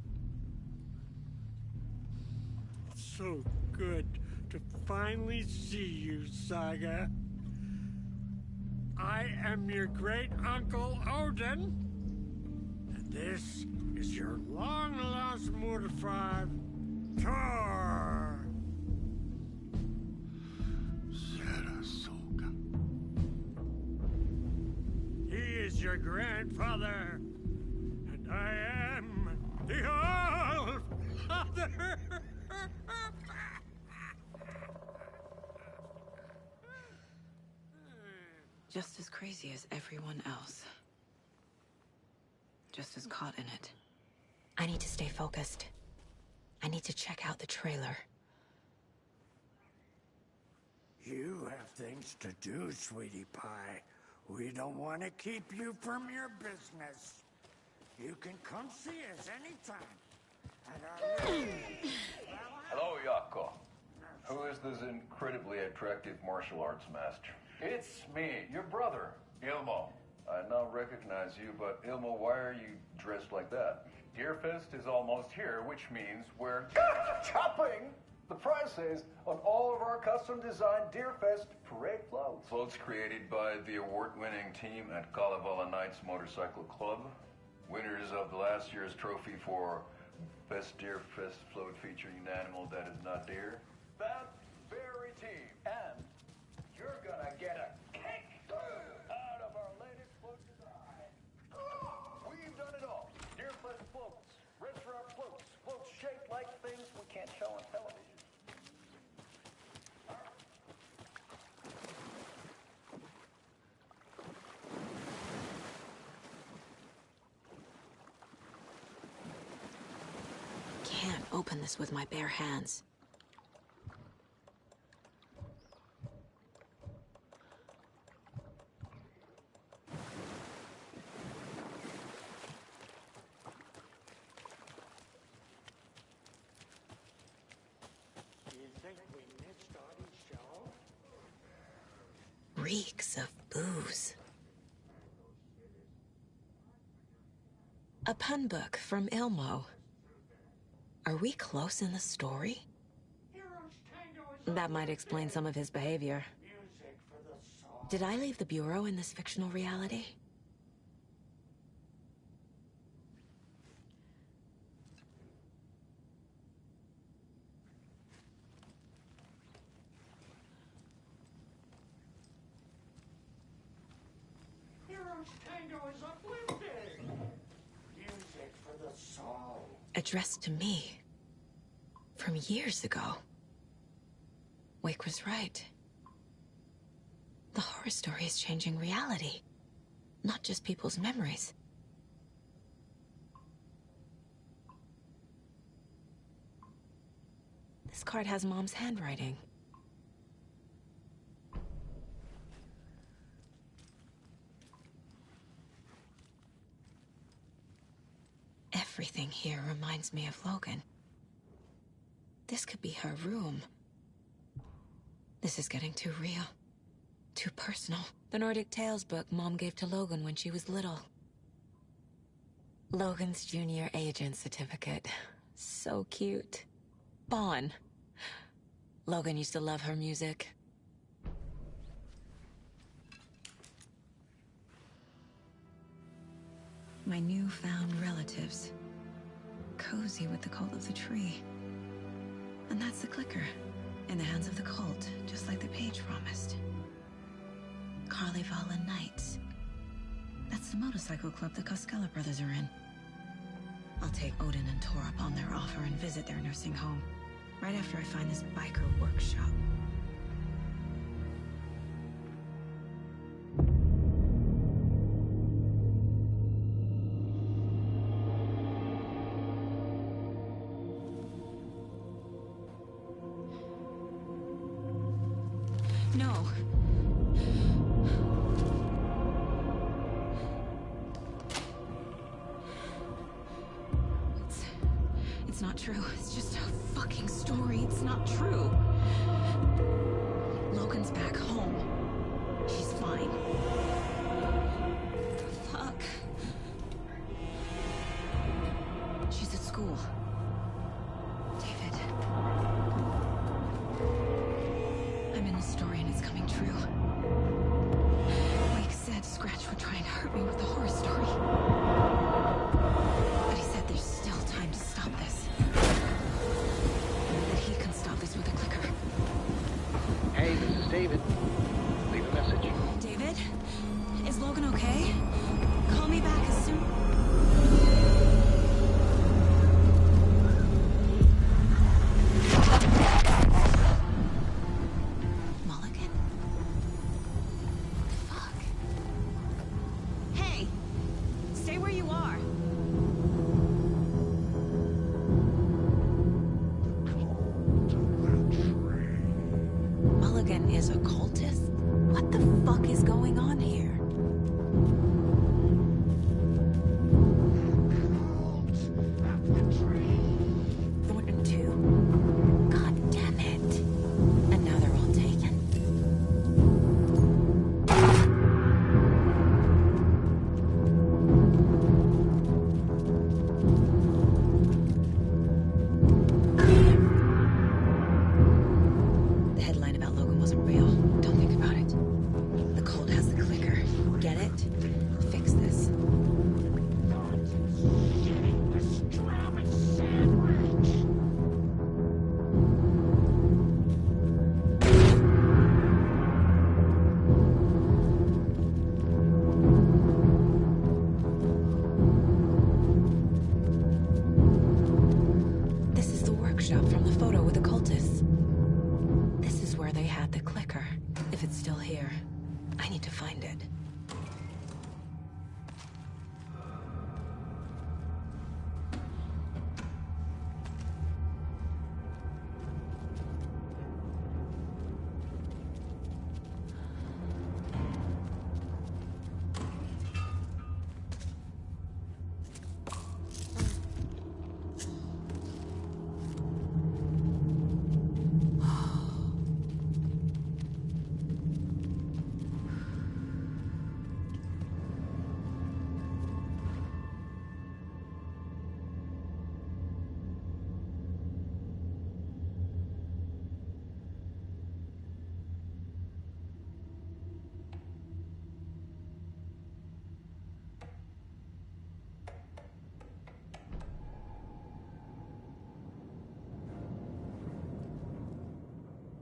So good to finally see you, Saga. I am your great-uncle Odin. And this is your long-lost Mordefar, Thor. your grandfather. And I am the All Father. Just as crazy as everyone else. Just as caught in it. I need to stay focused. I need to check out the trailer. You have things to do, sweetie pie. We don't want to keep you from your business. You can come see us anytime. Hello, Yako. Who is this incredibly attractive martial arts master? It's me, your brother, Ilmo. I now recognize you, but Ilmo, why are you dressed like that? Deerfest is almost here, which means we're chopping the prices on all of our custom-designed Deerfest parade floats. Floats created by the award-winning team at Kalevala Knights Motorcycle Club. Winners of the last year's trophy for Best Deerfest float featuring an animal that is not deer. That very team. And you're gonna get a kick out of our latest float design. We've done it all. Deerfest floats, restaurant floats, floats shaped like things we can't show on television. Can't open this with my bare hands. Reeks of booze. A pun book from Ilmo. Are we close in the story? That might explain some of his behavior. Did I leave the Bureau in this fictional reality? Addressed to me. From years ago. Wake was right. The horror story is changing reality. Not just people's memories. This card has Mom's handwriting. Everything here reminds me of Logan. This could be her room. This is getting too real. Too personal. The Nordic Tales book Mom gave to Logan when she was little. Logan's junior agent certificate. So cute. Bon. Logan used to love her music. My newfound relatives. Cozy with the cult of the tree. And that's the clicker. In the hands of the cult, just like the page promised. Kalevala Knights. That's the motorcycle club the Koskela brothers are in. I'll take Odin and Tor up on their offer and visit their nursing home. Right after I find this biker workshop. No. It's not true. It's just a fucking story. It's not true. Logan's back home. She's fine. Fuck. She's at school. David. I'm in the story and it's coming true. Wake said Scratch would try and hurt me with the horror story. But he said there's still time to stop this. That he can stop this with a clicker. Hey, this is David. Leave a message. David? Is Logan okay? need to find it.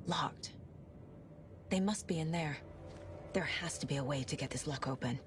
Locked. They must be in there. There has to be a way to get this lock open.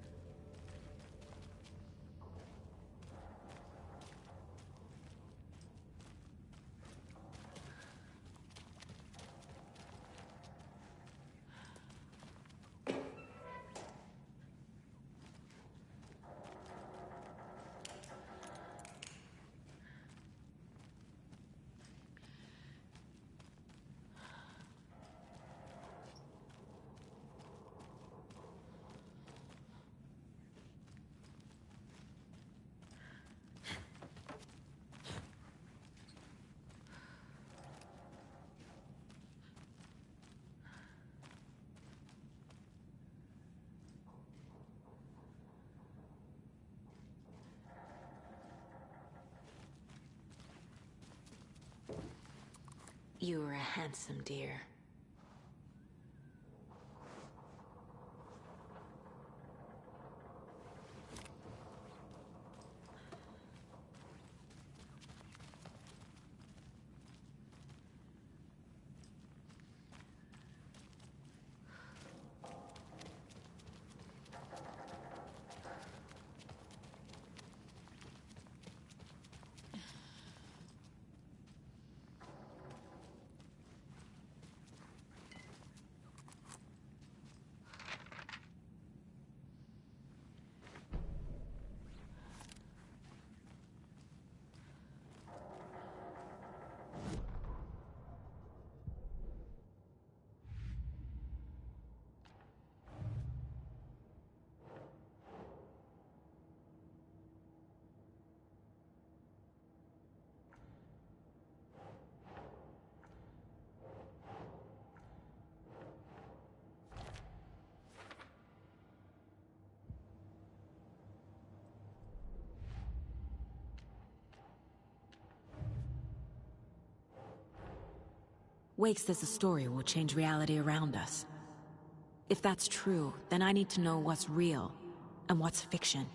You were a handsome deer. Wake says the story will change reality around us. If that's true, then I need to know what's real and what's fiction.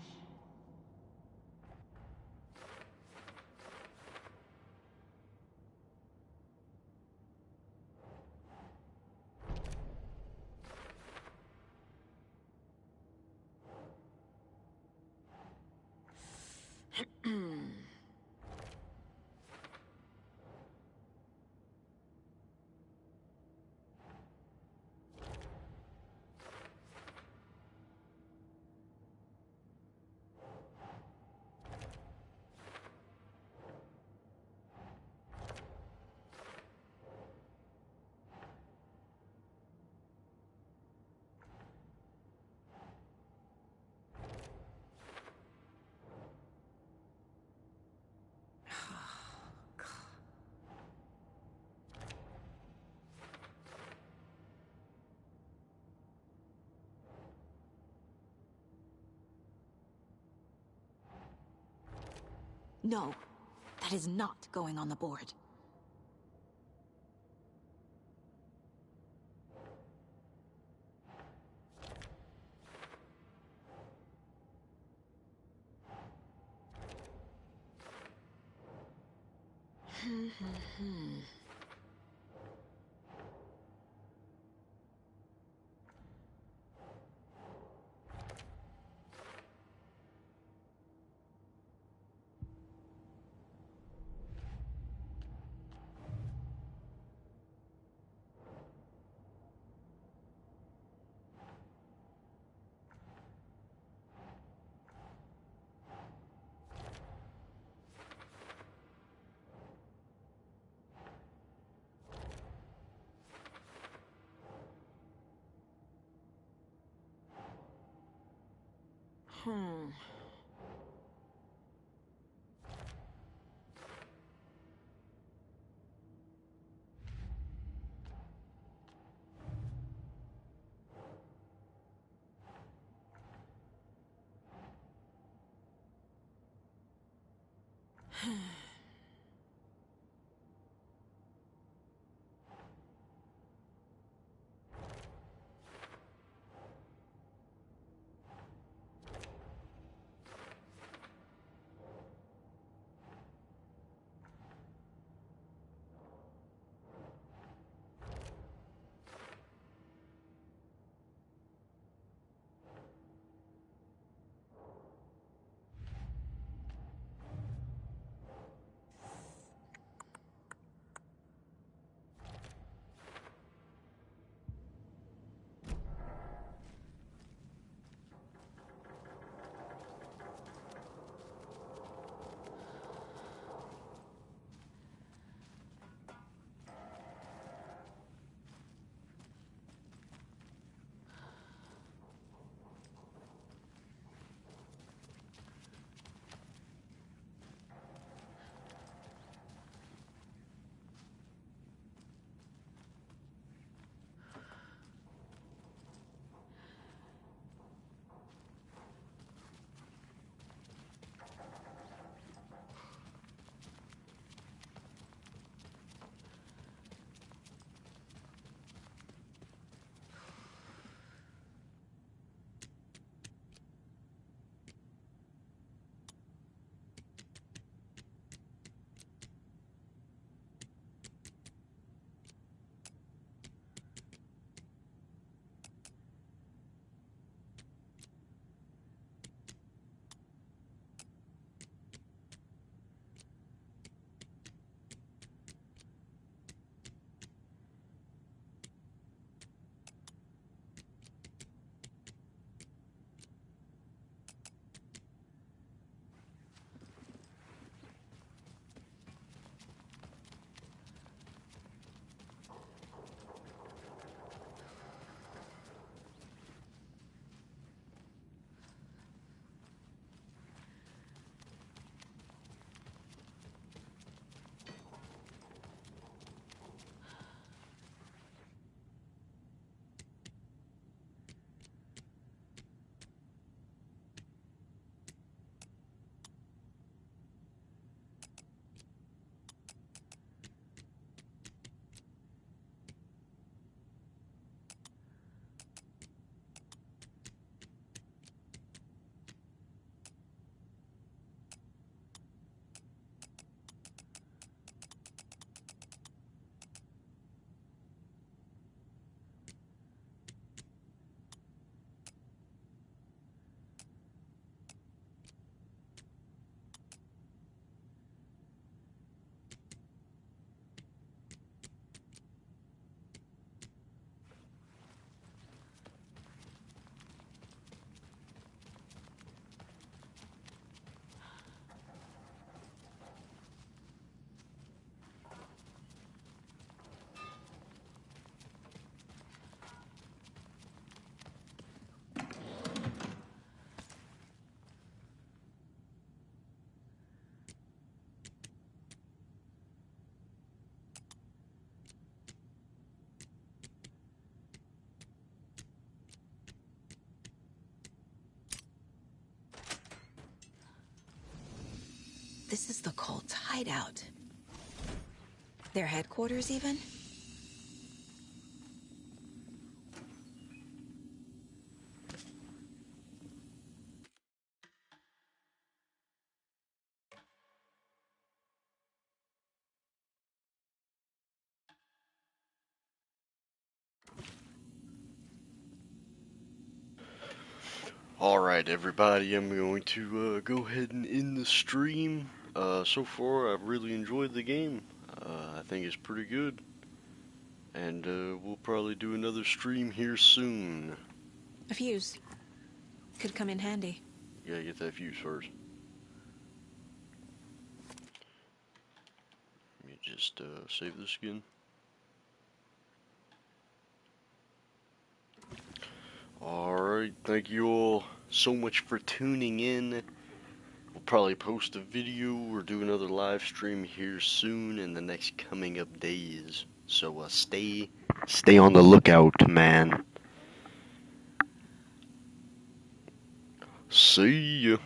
No, that is not going on the board. This is the cult's hideout. Their headquarters, even? Alright everybody, I'm going to go ahead and end the stream. So far I've really enjoyed the game. I think it's pretty good. And we'll probably do another stream here soon. A fuse. Could come in handy. You gotta get that fuse first. Let me just save this again. Alright, thank you all so much for tuning in. We'll probably post a video or do another live stream here soon in the next coming up days. So stay on the lookout, man. See ya.